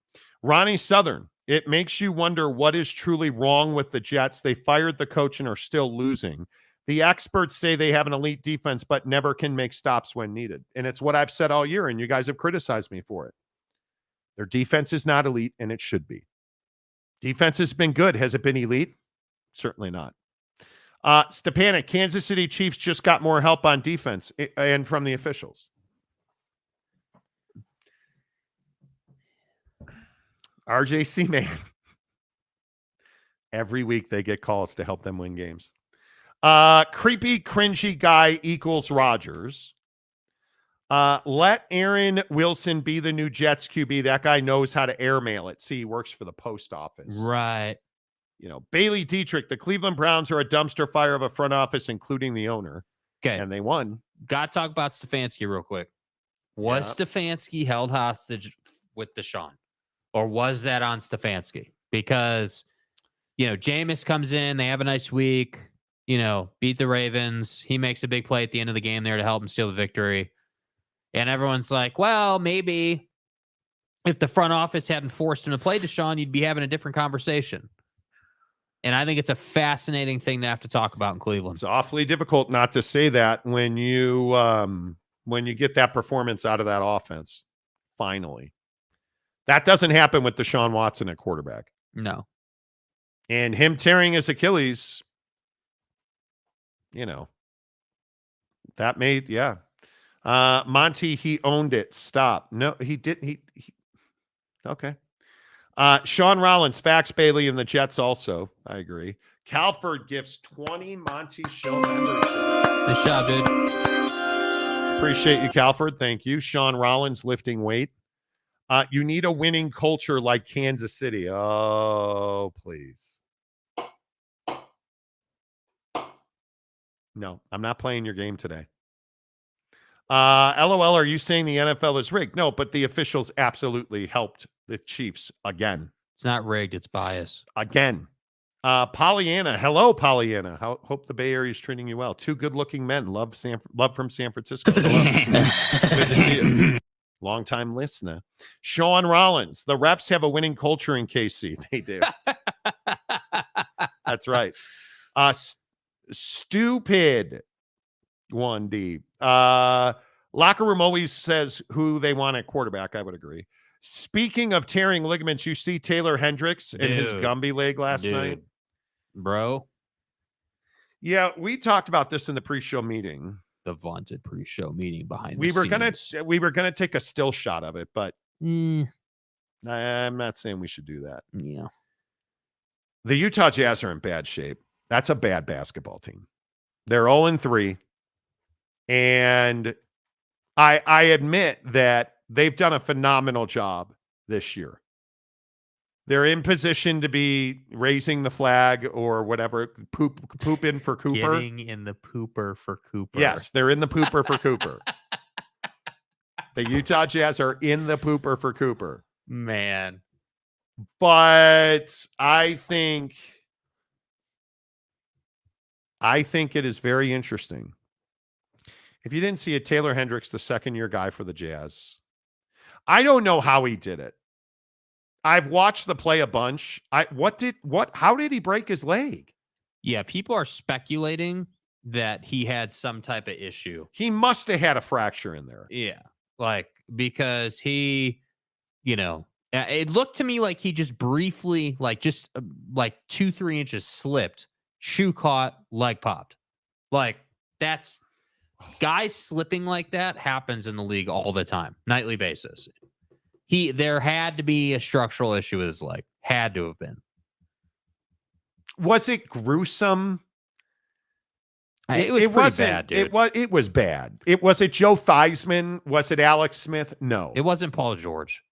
Ronnie Southern, it makes you wonder what is truly wrong with the Jets. They fired the coach and are still losing. The experts say they have an elite defense, but never can make stops when needed. And it's what I've said all year, and you guys have criticized me for it. Their defense is not elite, and it should be. Defense has been good. Has it been elite? Certainly not. Stepanek, Kansas City Chiefs just got more help on defense and from the officials. RJC, man. Every week they get calls to help them win games. Creepy, cringy guy equals Rodgers. Let Aaron Wilson be the new Jets QB. That guy knows how to airmail it. See, he works for the post office. Right. Bailey Dietrich, the Cleveland Browns are a dumpster fire of a front office, including the owner. Okay. And they won. Got to talk about Stefanski real quick. Was Stefanski held hostage with Deshaun? Or was that on Stefanski? Because, Jameis comes in, they have a nice week, beat the Ravens. He makes a big play at the end of the game there to help him steal the victory. And everyone's like, well, maybe if the front office hadn't forced him to play Deshaun, you'd be having a different conversation. And I think it's a fascinating thing to have to talk about in Cleveland. It's awfully difficult not to say that when you get that performance out of that offense. Finally. That doesn't happen with Deshaun Watson at quarterback. No. And him tearing his Achilles, that made, Monty, he owned it. Stop. No, he didn't. Okay. Sean Rollins, Fax Bailey, and the Jets also. I agree. Calford gives 20 Monty Show memberships. Nice job, dude. Appreciate you, Calford. Thank you. Sean Rollins lifting weight. You need a winning culture like Kansas City. Oh, please. No, I'm not playing your game today. LOL, are you saying the NFL is rigged? No, but the officials absolutely helped the Chiefs again. It's not rigged, it's bias. Again. Pollyanna. Hello, Pollyanna. Hope the Bay Area is treating you well. Two good-looking men. Love from San Francisco. Good to see you. Long-time listener. Sean Rollins. The refs have a winning culture in KC. They do. That's right. Stupid 1D. Locker room always says who they want at quarterback. I would agree. Speaking of tearing ligaments, you see Taylor Hendricks in his Gumby leg last night? Bro. Yeah, we talked about this in the pre-show meeting. The vaunted pre-show meeting behind we the were scenes. we were gonna take a still shot of it, but I'm not saying we should do that. Yeah. The Utah Jazz are in bad shape. That's a bad basketball team. They're 0-3. And I admit that they've done a phenomenal job this year. They're in position to be raising the flag or whatever, poop in for Cooper. Getting in the pooper for Cooper. Yes, they're in the pooper for Cooper. The Utah Jazz are in the pooper for Cooper. Man. But I think it is very interesting. If you didn't see it, Taylor Hendricks, the second-year guy for the Jazz. I don't know how he did it. I've watched the play a bunch. How did he break his leg? Yeah, people are speculating that he had some type of issue. He must have had a fracture in there. Yeah, because he, it looked to me like he just briefly, 2-3 inches slipped, shoe caught, leg popped. That's guys slipping like that happens in the league all the time, nightly basis. There had to be a structural issue with his leg. Had to have been. Was it gruesome? It was pretty bad, dude. It was bad. Was it Joe Theismann? Was it Alex Smith? No. It wasn't Paul George.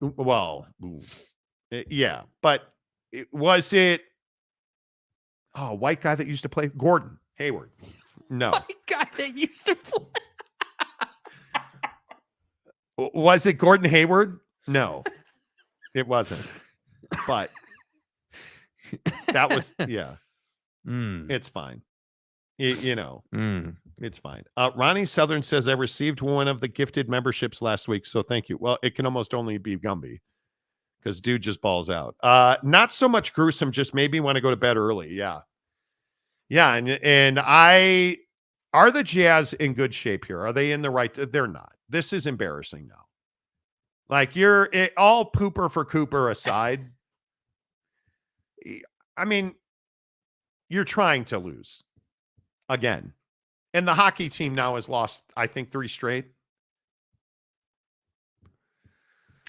Well, yeah. But was it white guy that used to play? Gordon Hayward. No. White guy that used to play. Was it Gordon Hayward? No, it wasn't. But that was, yeah. It's fine. It's fine. Ronnie Southern says, I received one of the gifted memberships last week, so thank you. Well, it can almost only be Gumby because dude just balls out. Not so much gruesome, just maybe want to go to bed early. Yeah. Yeah, and are the Jazz in good shape here? Are they in the right? They're not. This is embarrassing now. All pooper for Cooper aside. I mean, you're trying to lose again. And the hockey team now has lost, I think, 3 straight.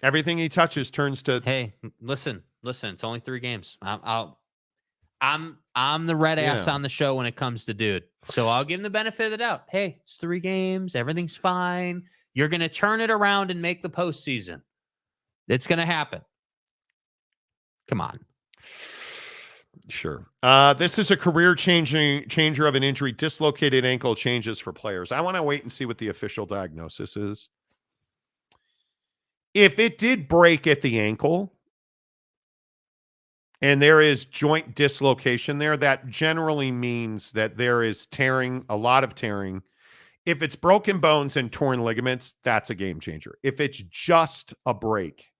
Everything he touches turns to. Hey, listen. It's only 3 games. I'm the red ass on the show when it comes to dude. So I'll give him the benefit of the doubt. Hey, it's 3 games. Everything's fine. You're going to turn it around and make the postseason. It's going to happen. Come on. Sure. This is a career changer of an injury. Dislocated ankle changes for players. I want to wait and see what the official diagnosis is. If it did break at the ankle and there is joint dislocation there, that generally means that there is tearing, a lot of tearing. If it's broken bones and torn ligaments, that's a game changer. If it's just a break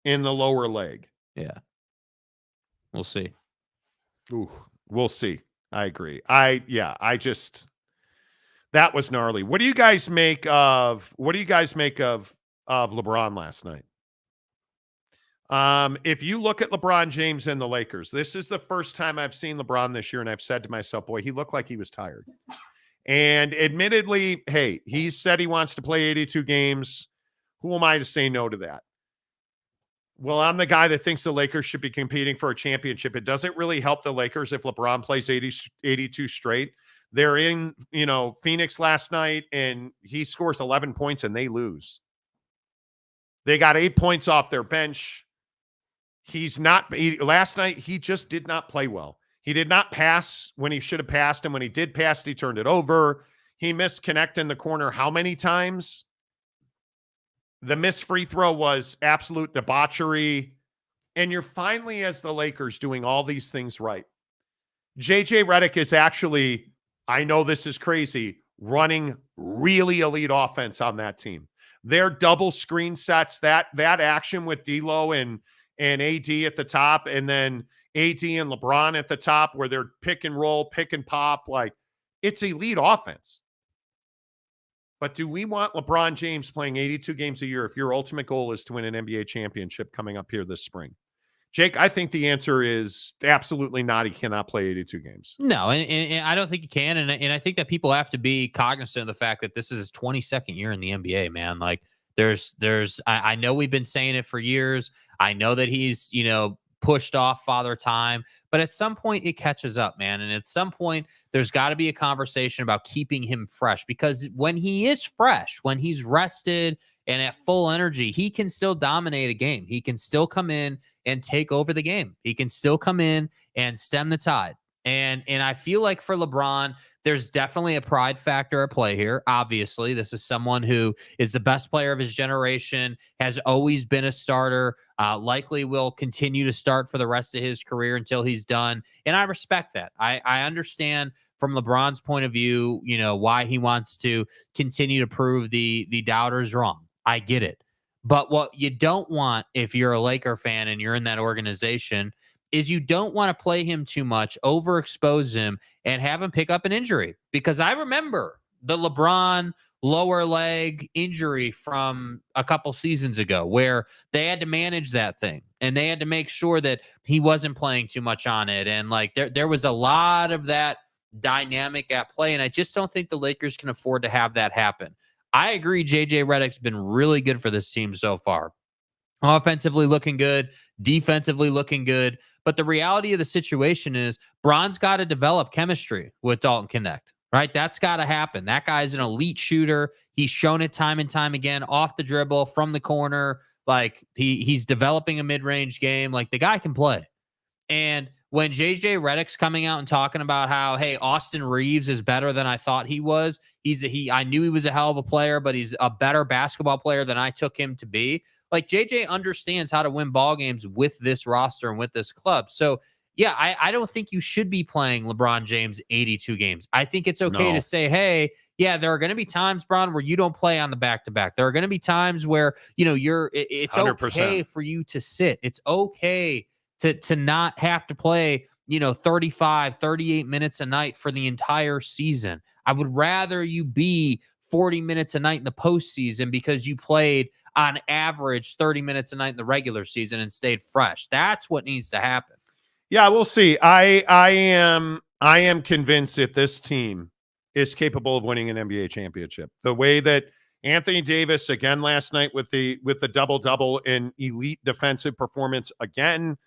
in the lower leg. Yeah. We'll see. Ooh, we'll see. I agree. That was gnarly. What do you guys make of LeBron last night? If you look at LeBron James and the Lakers, this is the first time I've seen LeBron this year, and I've said to myself, boy, he looked like he was tired. And admittedly, hey, he said he wants to play 82 games. Who am I to say no to that? Well, I'm the guy that thinks the Lakers should be competing for a championship. It doesn't really help the Lakers if LeBron plays 82 straight. They're in, Phoenix last night, and he scores 11 points, and they lose. They got 8 points off their bench. Last night, he just did not play well. He did not pass when he should have passed, and when he did pass, he turned it over. He missed connect in the corner how many times? The missed free throw was absolute debauchery. and you're finally, as the Lakers, doing all these things right. JJ Redick is actually, I know this is crazy, running really elite offense on that team. Their double screen sets, that action with D'Lo and AD at the top, and then AD and LeBron at the top, where they're pick and roll, pick and pop, like it's elite offense. But do we want LeBron James playing 82 games a year if your ultimate goal is to win an NBA championship coming up here this spring? Jake, I think the answer is absolutely not. He cannot play 82 games. No, and I don't think he can. And I think that people have to be cognizant of the fact that this is his 22nd year in the NBA, man. Like I know we've been saying it for years. I know that he's, pushed off Father Time, but at some point it catches up, man. And at some point there's got to be a conversation about keeping him fresh, because when he is fresh, when he's rested and at full energy, he can still dominate a game. He can still come in and take over the game. He can still come in and stem the tide. And I feel like for LeBron, there's definitely a pride factor at play here. Obviously, this is someone who is the best player of his generation, has always been a starter, likely will continue to start for the rest of his career until he's done. And I respect that. I understand from LeBron's point of view, why he wants to continue to prove the doubters wrong. I get it. But what you don't want, if you're a Laker fan and you're in that organization, is you don't want to play him too much, overexpose him, and have him pick up an injury. Because I remember the LeBron lower leg injury from a couple seasons ago, where they had to manage that thing and they had to make sure that he wasn't playing too much on it. And like there was a lot of that dynamic at play. And I just don't think the Lakers can afford to have that happen. I agree. JJ Redick's been really good for this team so far. Offensively looking good, defensively looking good. But the reality of the situation is Bron's got to develop chemistry with Dalton Knecht, right? That's got to happen. That guy's an elite shooter. He's shown it time and time again, off the dribble, from the corner. Like he's developing a mid-range game. Like the guy can play. And when JJ Redick's coming out and talking about how, hey, Austin Reeves is better than I thought he was. I knew he was a hell of a player, but he's a better basketball player than I took him to be. Like JJ understands how to win ball games with this roster and with this club. So yeah, I don't think you should be playing LeBron James 82 games. I think it's okay to say, hey, yeah, there are going to be times, Bron, where you don't play on the back-to-back. There are going to be times where, it's 100%. Okay for you to sit. It's okay to not have to play, 35, 38 minutes a night for the entire season. I would rather you be 40 minutes a night in the postseason because you played on average 30 minutes a night in the regular season and stayed fresh. That's what needs to happen. Yeah, we'll see. I am convinced that this team is capable of winning an NBA championship. The way that Anthony Davis, again last night with the double-double and elite defensive performance again,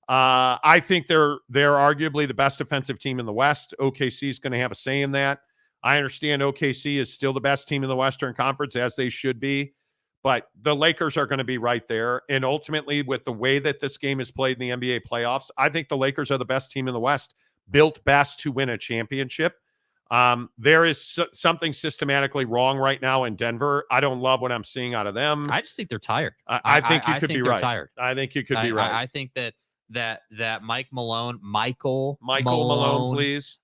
I think they're arguably the best defensive team in the West. OKC is going to have a say in that. I understand OKC is still the best team in the Western Conference, as they should be. But the Lakers are going to be right there. And ultimately, with the way that this game is played in the NBA playoffs, I think the Lakers are the best team in the West, built best to win a championship. There is something systematically wrong right now in Denver. I don't love what I'm seeing out of them. I just think they're tired. I think you could be right. Tired. I think you could be right. I think that Michael Malone, please.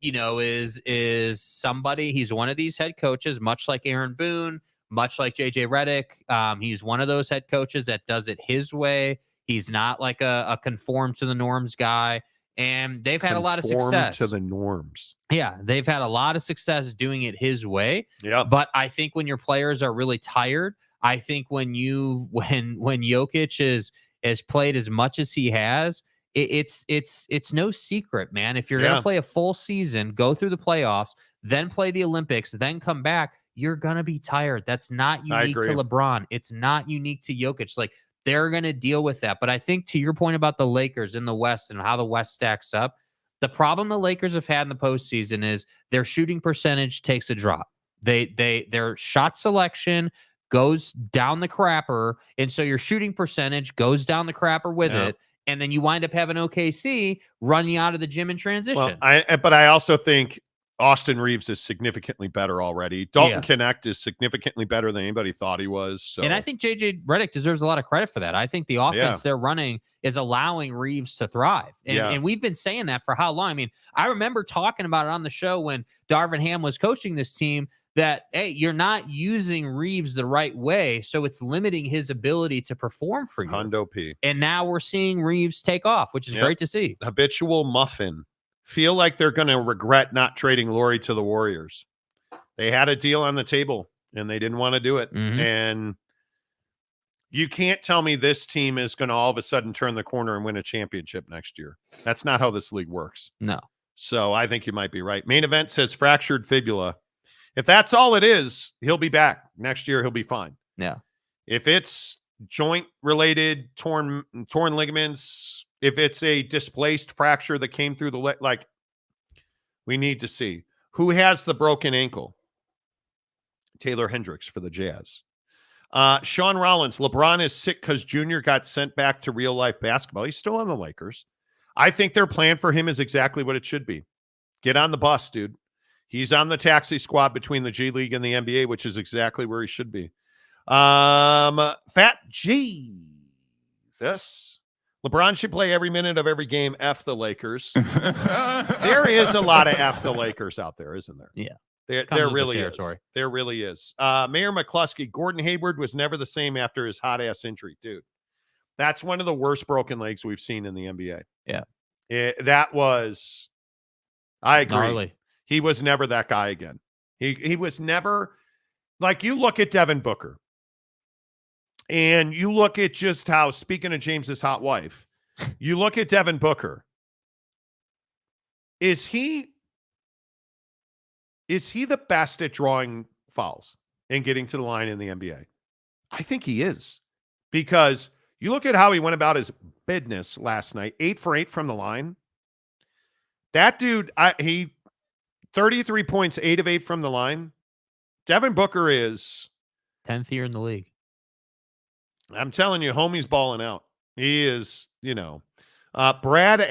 Is somebody, he's one of these head coaches, much like Aaron Boone, much like JJ Redick. He's one of those head coaches that does it his way. He's not like a conform to the norms guy. And they've had a lot of success. To the norms. Yeah, they've had a lot of success doing it his way. Yeah. But I think when your players are really tired, I think when Jokic has played as much as he has, it's no secret, man. If you're gonna play a full season, go through the playoffs, then play the Olympics, then come back, you're gonna be tired. That's not unique to LeBron. It's not unique to Jokic. Like, they're gonna deal with that. But I think, to your point about the Lakers in the West and how the West stacks up, the problem the Lakers have had in the postseason is their shooting percentage takes a drop. Their shot selection goes down the crapper, and so your shooting percentage goes down the crapper with it. And then you wind up having OKC run you out of the gym in transition. Well, but I also think Austin Reeves is significantly better already. Dalton Connect is significantly better than anybody thought he was. So. And I think JJ Redick deserves a lot of credit for that. I think the offense they're running is allowing Reeves to thrive. And we've been saying that for how long? I mean, I remember talking about it on the show when Darvin Ham was coaching this team that, hey, you're not using Reeves the right way, so it's limiting his ability to perform for you. Hondo P. And now we're seeing Reeves take off, which is great to see. Habitual muffin. Feel like they're going to regret not trading Laurie to the Warriors. They had a deal on the table, and they didn't want to do it. And you can't tell me this team is going to all of a sudden turn the corner and win a championship next year. That's not how this league works. No. So I think you might be right. Main event says fractured fibula. If that's all it is, he'll be back. Next year, he'll be fine. Yeah. If it's joint-related, torn ligaments, if it's a displaced fracture that came through the leg, like, we need to see. Who has the broken ankle? Taylor Hendricks for the Jazz. Sean Rollins, LeBron is sick because Junior got sent back to real-life basketball. He's still on the Lakers. I think their plan for him is exactly what it should be. Get on the bus, dude. He's on the taxi squad between the G League and the NBA, which is exactly where he should be. Fat Jesus. LeBron should play every minute of every game. F the Lakers. There is a lot of F the Lakers out there, isn't there? Yeah. There really is. There really is. Mayor McCluskey, Gordon Hayward was never the same after his hot-ass injury. Dude, that's one of the worst broken legs we've seen in the NBA. Yeah. That was, I agree. Gnarly. He was never that guy again. He was never, like, you look at Devin Booker and you look at just how, speaking of James's hot wife, you look at Devin Booker. Is he the best at drawing fouls and getting to the line in the NBA? I think he is, because you look at how he went about his business last night, 8 for 8 from the line. That dude, he 33 points, 8 of 8 from the line. Devin Booker is 10th year in the league. I'm telling you, homie's balling out. He is, Brad's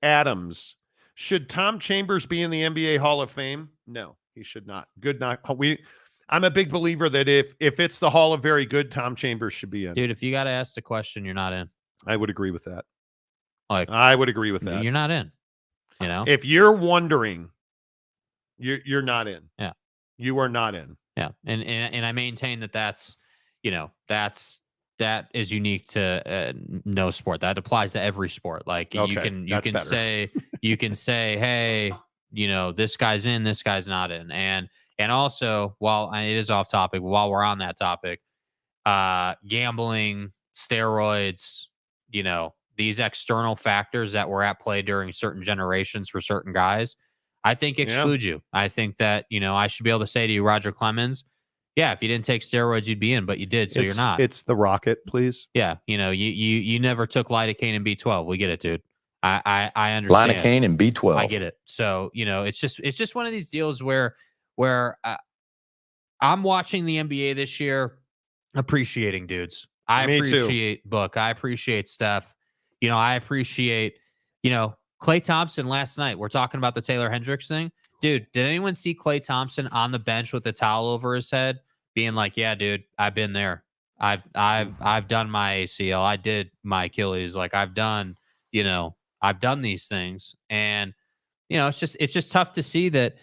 Adams. Should Tom Chambers be in the NBA Hall of Fame? No, he should not. Good night. I'm a big believer that if it's the Hall of Very Good, Tom Chambers should be in. Dude, if you got to ask the question, you're not in. I would agree with that. Like, I would agree with that. You're not in. If you're wondering, you're not in. Yeah. You are not in. Yeah. And I maintain that is unique to no sport. That applies to every sport. Like, you can say, hey, this guy's in, this guy's not in. And also, while it is off topic, while we're on that topic, gambling, steroids, these external factors that were at play during certain generations for certain guys, I think exclude you. I think that, I should be able to say to you, Roger Clemens, yeah, if you didn't take steroids, you'd be in, but you did, so you're not. It's the Rocket, please. Yeah, you never took lidocaine and B12. We get it, dude. I understand. Lidocaine and B12. I get it. So, it's just one of these deals where I'm watching the NBA this year, appreciating dudes. I appreciate Book. I appreciate Steph. I appreciate, Klay Thompson last night. We're talking about the Taylor Hendricks thing. Dude, did anyone see Klay Thompson on the bench with the towel over his head being like, yeah, dude, I've been there. I've done my ACL. I did my Achilles. Like, I've done these things. And, it's just tough to see that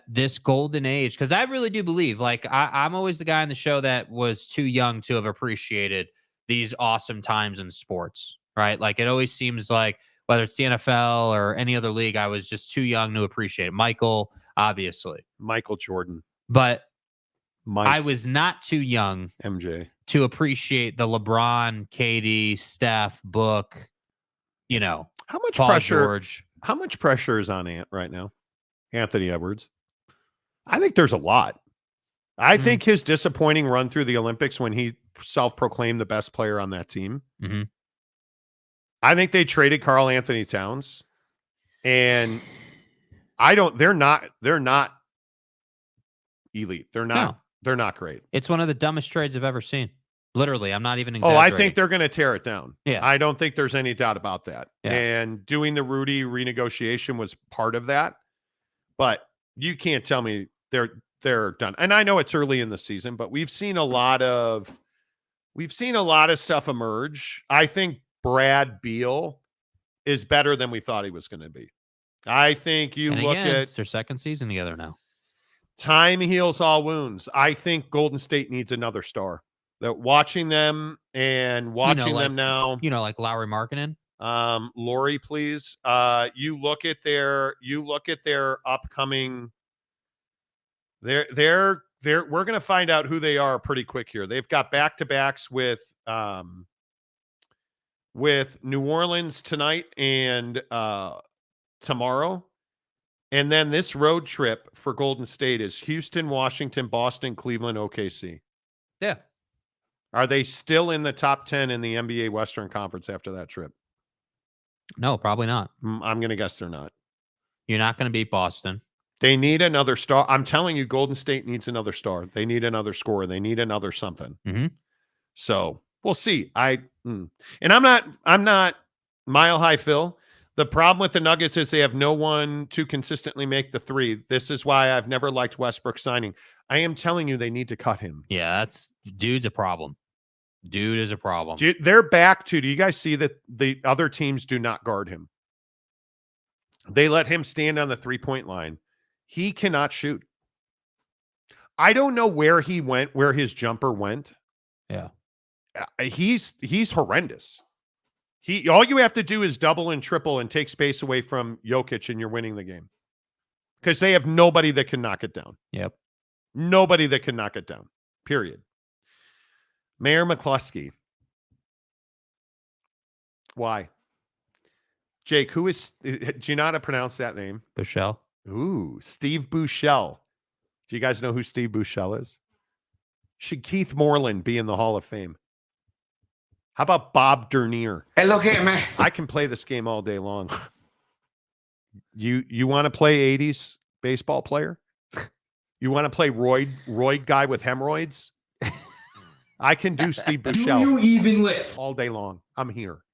this golden age, because I really do believe, like, I'm always the guy on the show that was too young to have appreciated these awesome times in sports, right? Like, it always seems like, whether it's the NFL or any other league, I was just too young to appreciate it. Michael, obviously. Michael Jordan. But Mike. I was not too young MJ to appreciate the LeBron, KD, Steph, Book, how much Paul pressure? George. How much pressure is on Ant right now? Anthony Edwards. I think there's a lot. I think his disappointing run through the Olympics when he self-proclaimed the best player on that team. Mm-hmm. I think they traded Karl Anthony Towns, and they're not elite. They're not great. It's one of the dumbest trades I've ever seen. Literally, I'm not even Oh, exaggerating. I think they're going to tear it down. Yeah. I don't think there's any doubt about that. Yeah. And doing the Rudy renegotiation was part of that. But you can't tell me they're done. And I know it's early in the season, but we've seen a lot of stuff emerge. I think Brad Beal is better than we thought he was going to be. I think it's their second season together now. Time heals all wounds. I think Golden State needs another star. That watching them and watching them now, like Lowry Markkinen. Lori, please. You look at their upcoming. We're going to find out who they are pretty quick here. They've got back-to-backs with New Orleans tonight and tomorrow. And then this road trip for Golden State is Houston, Washington, Boston, Cleveland, OKC. Yeah. Are they still in the top 10 in the NBA Western Conference after that trip? No, probably not. I'm going to guess they're not. You're not going to beat Boston. They need another star. I'm telling you, Golden State needs another star. They need another scorer. They need another something. Mm-hmm. So we'll see. And I'm not Mile High Phil. The problem with the Nuggets is they have no one to consistently make the three. This is why I've never liked Westbrook signing. I am telling you, they need to cut him. Yeah, dude's a problem. Dude is a problem. They're back to, do you guys see that the other teams do not guard him? They let him stand on the 3-point line. He cannot shoot. I don't know where he went, where his jumper went. Yeah. He's horrendous. All you have to do is double and triple and take space away from Jokic and you're winning the game. Because they have nobody that can knock it down. Yep. Nobody that can knock it down. Period. Mayor McCluskey. Why? Jake, do you know how to pronounce that name? Buechele. Ooh, Steve Buechele. Do you guys know who Steve Buechele is? Should Keith Moreland be in the Hall of Fame? How about Bob Dernier? Hey, look here, man. I can play this game all day long. You want to play 80s baseball player? You want to play roid guy with hemorrhoids? I can do Steve Buechele. Do you even live? All day long. I'm here.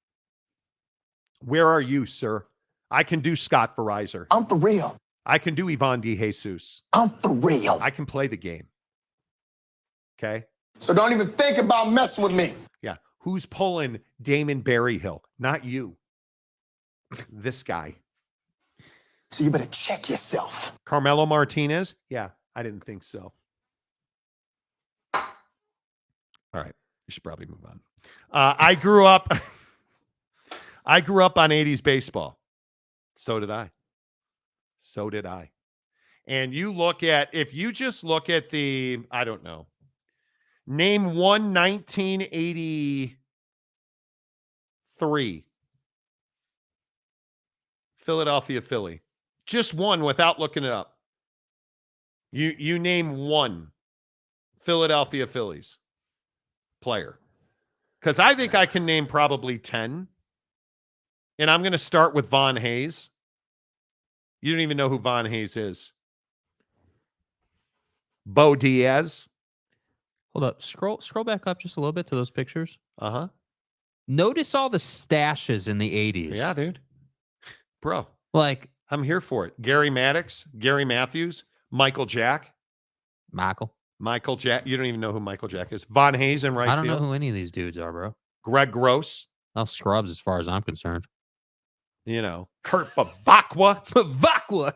Where are you, sir? I can do Scott Verizor. I'm for real. I can do Ivan DeJesus. I'm for real. I can play the game. Okay? So don't even think about messing with me. Yeah. Who's pulling Damon Berryhill? Not you. This guy. So you better check yourself. Carmelo Martinez? Yeah, I didn't think so. All right. We should probably move on. I grew up on 80s baseball. So did I. And if you just look at I don't know, name one 1983 Philadelphia Philly. Just one without looking it up. You name one Philadelphia Phillies player. Because I think I can name probably 10. And I'm going to start with Von Hayes. You don't even know who Von Hayes is. Bo Diaz. Hold up. Scroll back up just a little bit to those pictures. Uh-huh. Notice all the stashes in the 80s. Yeah, dude. Bro. Like, I'm here for it. Gary Maddox, Gary Matthews, Michael Jack. Michael Jack. You don't even know who Michael Jack is. Von Hayes in right field. I don't know who any of these dudes are, bro. Greg Gross. Well, scrubs as far as I'm concerned. You know, Kurt Bavacqua. Bavacqua.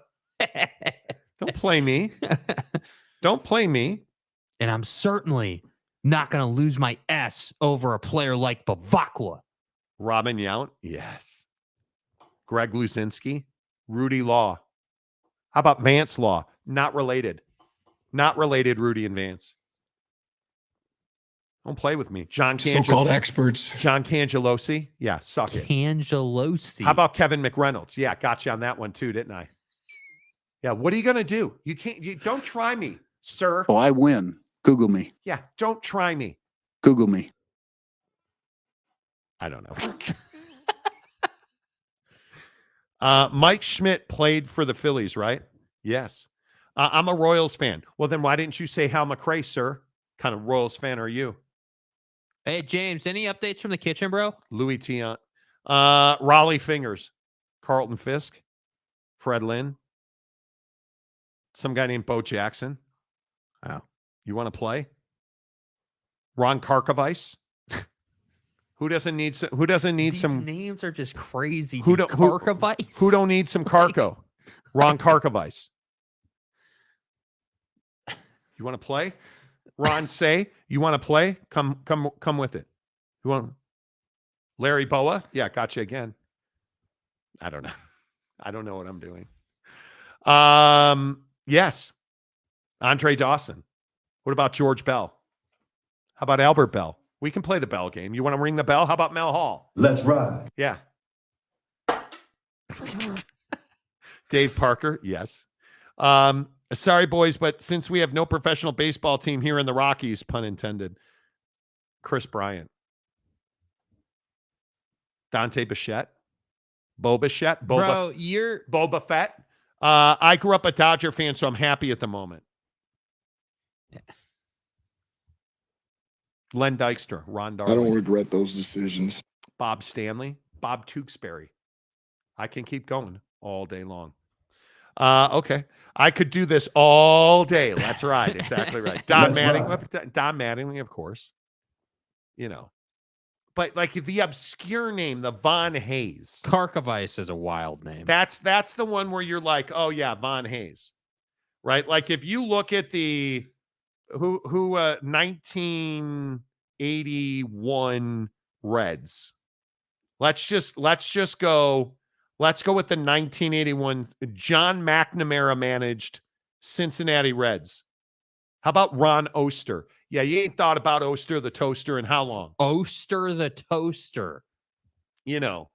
Don't play me. Don't play me. And I'm certainly not going to lose my S over a player like Bavacqua. Robin Yount. Yes. Greg Luzinski. Rudy Law. How about Vance Law? Not related. Not related, Rudy and Vance. Don't play with me. So-called experts. John Cangelosi. Yeah, suck it. Cangelosi. How about Kevin McReynolds? Yeah, got you on that one too, didn't I? Yeah, what are you going to do? Don't try me, sir. Oh, I win. Google me. Yeah, don't try me. Google me. I don't know. Mike Schmidt played for the Phillies, right? Yes. I'm a Royals fan. Well, then why didn't you say Hal McRae, sir? What kind of Royals fan are you? Hey, James, any updates from the kitchen, bro? Louis Tion. Raleigh Fingers. Carlton Fisk. Fred Lynn. Some guy named Bo Jackson. Oh. You want to play? Ron Karkovice. Who doesn't need some? Who doesn't need These some? names are just crazy. Who dude. don't? Karkovice? Who don't need some Carco? Ron Karkovice. You want to play? Ron Say, you want to play? Come with it. You want Larry Boa? Yeah, gotcha again. I don't know. I don't know what I'm doing. Yes. Andre Dawson. What about George Bell? How about Albert Bell? We can play the Bell game. You want to ring the bell? How about Mel Hall? Let's ride. Yeah. Dave Parker, yes. Sorry, boys, but since we have no professional baseball team here in the Rockies, pun intended, Chris Bryant. Dante Bichette. Bo Bichette. Bro, you're... Boba Fett. I grew up a Dodger fan, so I'm happy at the moment. Yeah. Len Dykstra. Ron Darling. I don't regret those decisions. Bob Stanley. Bob Tewksbury. I can keep going all day long. Okay. I could do this all day. That's right. Exactly right. Don Mattingly, of course. You know. But like the obscure name, the Von Hayes. Karkovice is a wild name. That's the one where you're like, oh yeah, Von Hayes. Right? Like if you look at the 1981 Reds. Let's go with the 1981 John McNamara managed Cincinnati Reds. How about Ron Oster? Yeah, you ain't thought about Oster the Toaster in how long? Oster the Toaster. You know.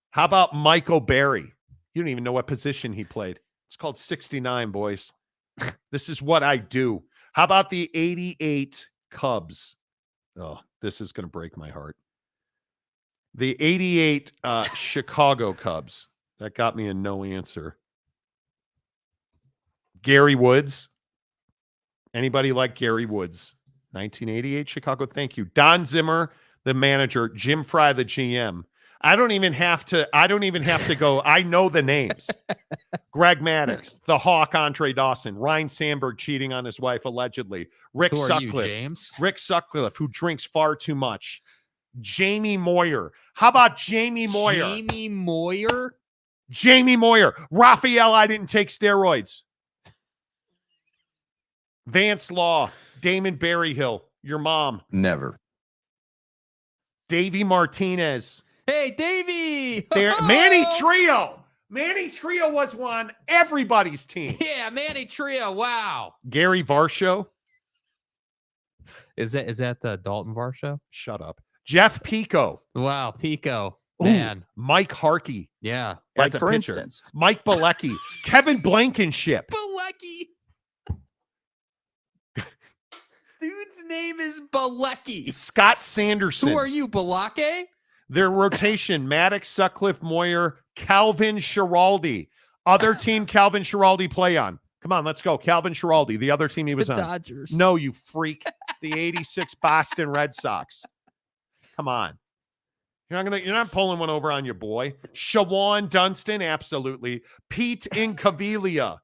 How about Michael Berry? You don't even know what position he played. It's called 69, boys. This is what I do. How about the 88 Cubs? Oh, this is going to break my heart. The 88 Chicago Cubs. That got me a no answer. Gary Woods. Anybody like Gary Woods? 1988 Chicago. Thank you. Don Zimmer, the manager. Jim Fry, the GM. I don't even have to go. I know the names. Greg Maddux, the Hawk, Andre Dawson, Ryan Sandberg cheating on his wife, allegedly. Rick Sutcliffe. James? Rick Sutcliffe, who drinks far too much. Jamie Moyer. How about Jamie Moyer? Jamie Moyer. Raphael, I didn't take steroids. Vance Law. Damon Berryhill. Your mom. Never. Davey Martinez. Hey, Davey! Manny Trio. Manny Trio was on everybody's team. Yeah, Manny Trio. Wow. Gary Varsho. Is that the Dalton Varsho? Shut up. Jeff Pico. Wow, Pico. Man. Ooh, Mike Harkey. Yeah. Like for pitcher. Instance. Mike Bilecki. Kevin Blankenship. Bilecki. Dude's name is Bilecki. Scott Sanderson. Who are you, Balake? Their rotation, Maddox, Sutcliffe, Moyer, Calvin Schiraldi. Other team Calvin Schiraldi play on. Come on, let's go. Calvin Schiraldi, the other team he was on. Dodgers. No, you freak. The 86 Boston Red Sox. Come on. You're not pulling one over on your boy. Shawan Dunston, absolutely. Pete Incaviglia.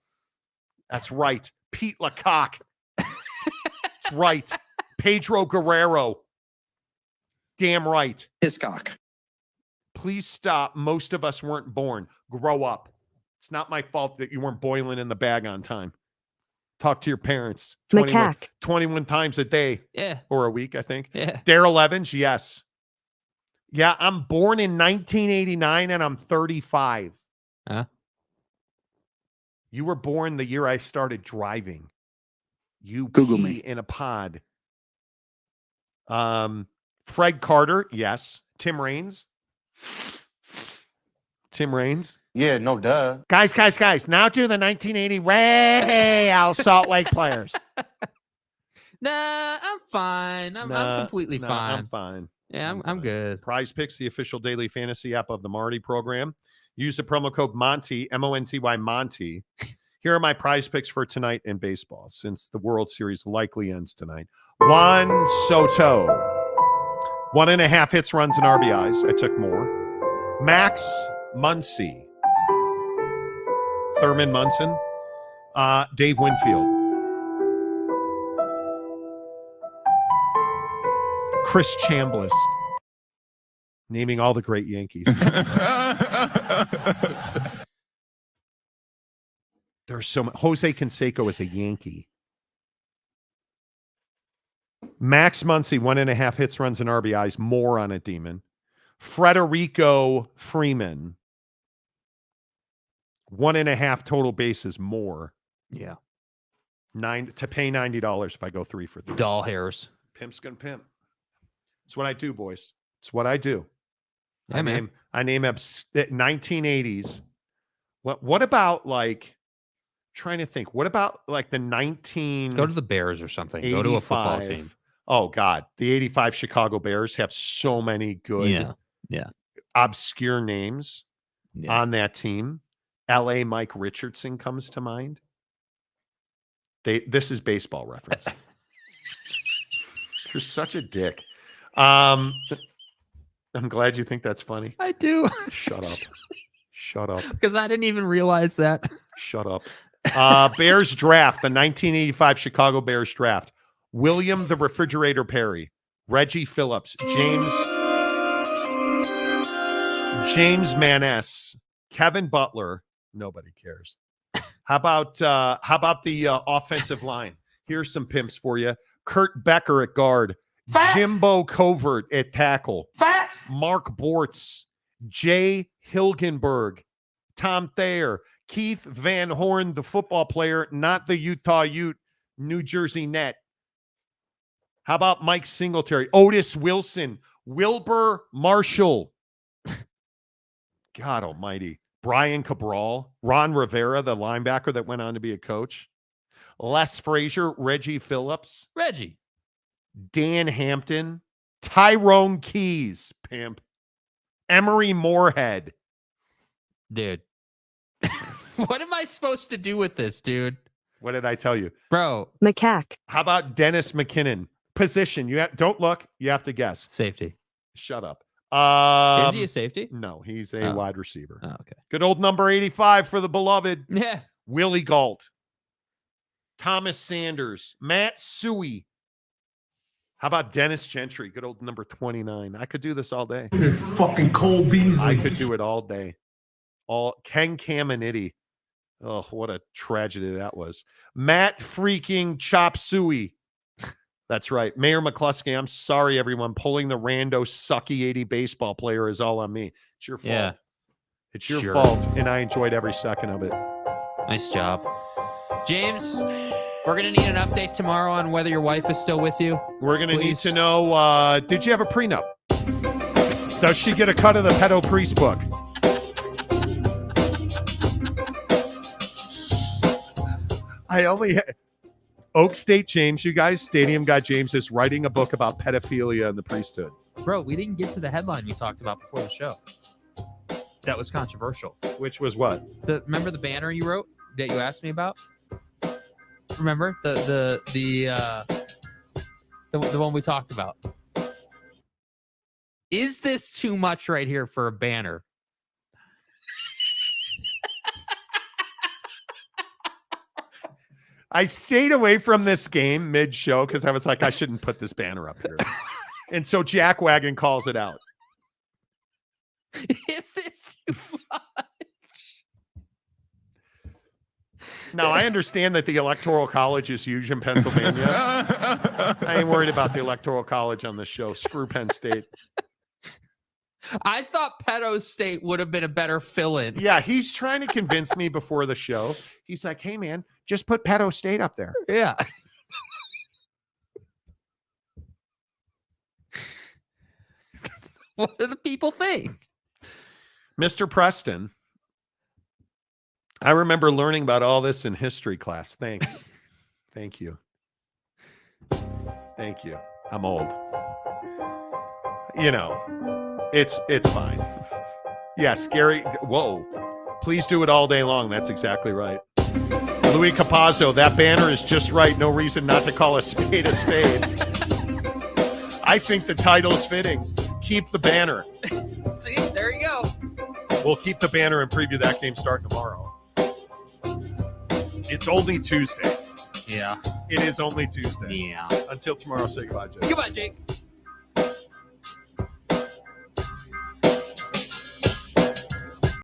That's right. Pete Lecoq. That's right. Pedro Guerrero. Damn right. Hiscock. Please stop. Most of us weren't born. Grow up. It's not my fault that you weren't boiling in the bag on time. Talk to your parents. 21 times a day. Yeah. Or a week, I think. Yeah. Darrell Evans, yes. Yeah, I'm born in 1989 and I'm 35. Huh? You were born the year I started driving. You Google pee me. in a pod. Fred Carter, yes. Tim Raines. Yeah, no duh. Guys. Now do the 1980 Real Salt Lake players. Nah, I'm fine. I'm completely fine. I'm fine. Yeah, I'm good. Prize Picks, the official daily fantasy app of the Marty program. Use the promo code Monty, M-O-N-T-Y, Monty. Here are my prize picks for tonight in baseball, since the World Series likely ends tonight. Juan Soto. 1.5 hits, runs, and RBIs. I took more. Max Muncy. Thurman Munson. Dave Winfield. Chris Chambliss. Naming all the great Yankees. There's so much. Jose Canseco is a Yankee. Max Muncy, 1.5 hits, runs, and RBIs. More on a Demon. Frederico Freeman. 1.5 total bases. More. Yeah. To pay $90 if I go 3 for 3. Doll hairs. Pimp's gonna pimp. It's what I do, boys. It's what I do. Yeah, I name 1980s. What about like? Trying to think. What about like the 19? Go to the Bears or something. Go to a football team. Oh God, the 85 Chicago Bears have so many good, obscure names on that team. L.A. Mike Richardson comes to mind. This is baseball reference. You're such a dick. I'm glad you think that's funny. I do. Shut up. Shut up. Because I didn't even realize that. Shut up. Bears draft, the 1985 Chicago Bears draft. William the Refrigerator Perry, Reggie Phillips, James Maness, Kevin Butler. Nobody cares. How about the offensive line? Here's some pimps for you. Kurt Becker at guard. Fat. Jimbo Covert at tackle. Fat. Mark Bortz. Jay Hilgenberg. Tom Thayer. Keith Van Horn, the football player, not the Utah Ute, New Jersey Net. How about Mike Singletary? Otis Wilson. Wilbur Marshall. God almighty. Brian Cabral. Ron Rivera, the linebacker that went on to be a coach. Les Frazier. Reggie Phillips. Reggie. Dan Hampton. Tyrone Keys. Pimp. Emery Moorhead. Dude. What am I supposed to do with this, dude? What did I tell you? Bro. Macaque. How about Dennis McKinnon? Position. Don't look. You have to guess. Safety. Shut up. Is he a safety? No, he's a wide receiver. Oh, okay. Good old number 85 for the beloved. Yeah. Willie Gault. Thomas Sanders. Matt Suey. How about Dennis Gentry? Good old number 29. I could do this all day. Fucking Cole Beasley. I could do it all day. Ken Caminiti. Oh, what a tragedy that was. Matt freaking Chop Suey. That's right. Mayor McCluskey, I'm sorry, everyone. Pulling the rando sucky 80 baseball player is all on me. It's your fault. Yeah. It's your fault, and I enjoyed every second of it. Nice job. James, we're going to need an update tomorrow on whether your wife is still with you. We're going to need to know, did you have a prenup? Does she get a cut of the pedo priest book? Oak State James, you guys, Stadium Guy James is writing a book about pedophilia in the priesthood. Bro, we didn't get to the headline you talked about before the show. That was controversial. Which was what? Remember the banner you wrote that you asked me about? Remember the one we talked about? Is this too much right here for a banner? I stayed away from this game mid-show because I was like, I shouldn't put this banner up here. And so Jack Wagon calls it out. Is this too much? Now, I understand that the Electoral College is huge in Pennsylvania. I ain't worried about the Electoral College on this show. Screw Penn State. I thought Pedo State would have been a better fill-in. Yeah, he's trying to convince me before the show. He's like, hey, man, just put Pedo State up there. Yeah. What do the people think? Mr. Preston, I remember learning about all this in history class. Thanks. Thank you. Thank you. I'm old. You know, it's fine. Yeah, scary. Whoa. Please do it all day long. That's exactly right. Louis Capazzo, that banner is just right. No reason not to call a spade a spade. I think the title is fitting. Keep the banner. See, there you go. We'll keep the banner and preview that game starting tomorrow. It's only Tuesday. Yeah. It is only Tuesday. Yeah. Until tomorrow, say goodbye, Jake. Goodbye, Jake.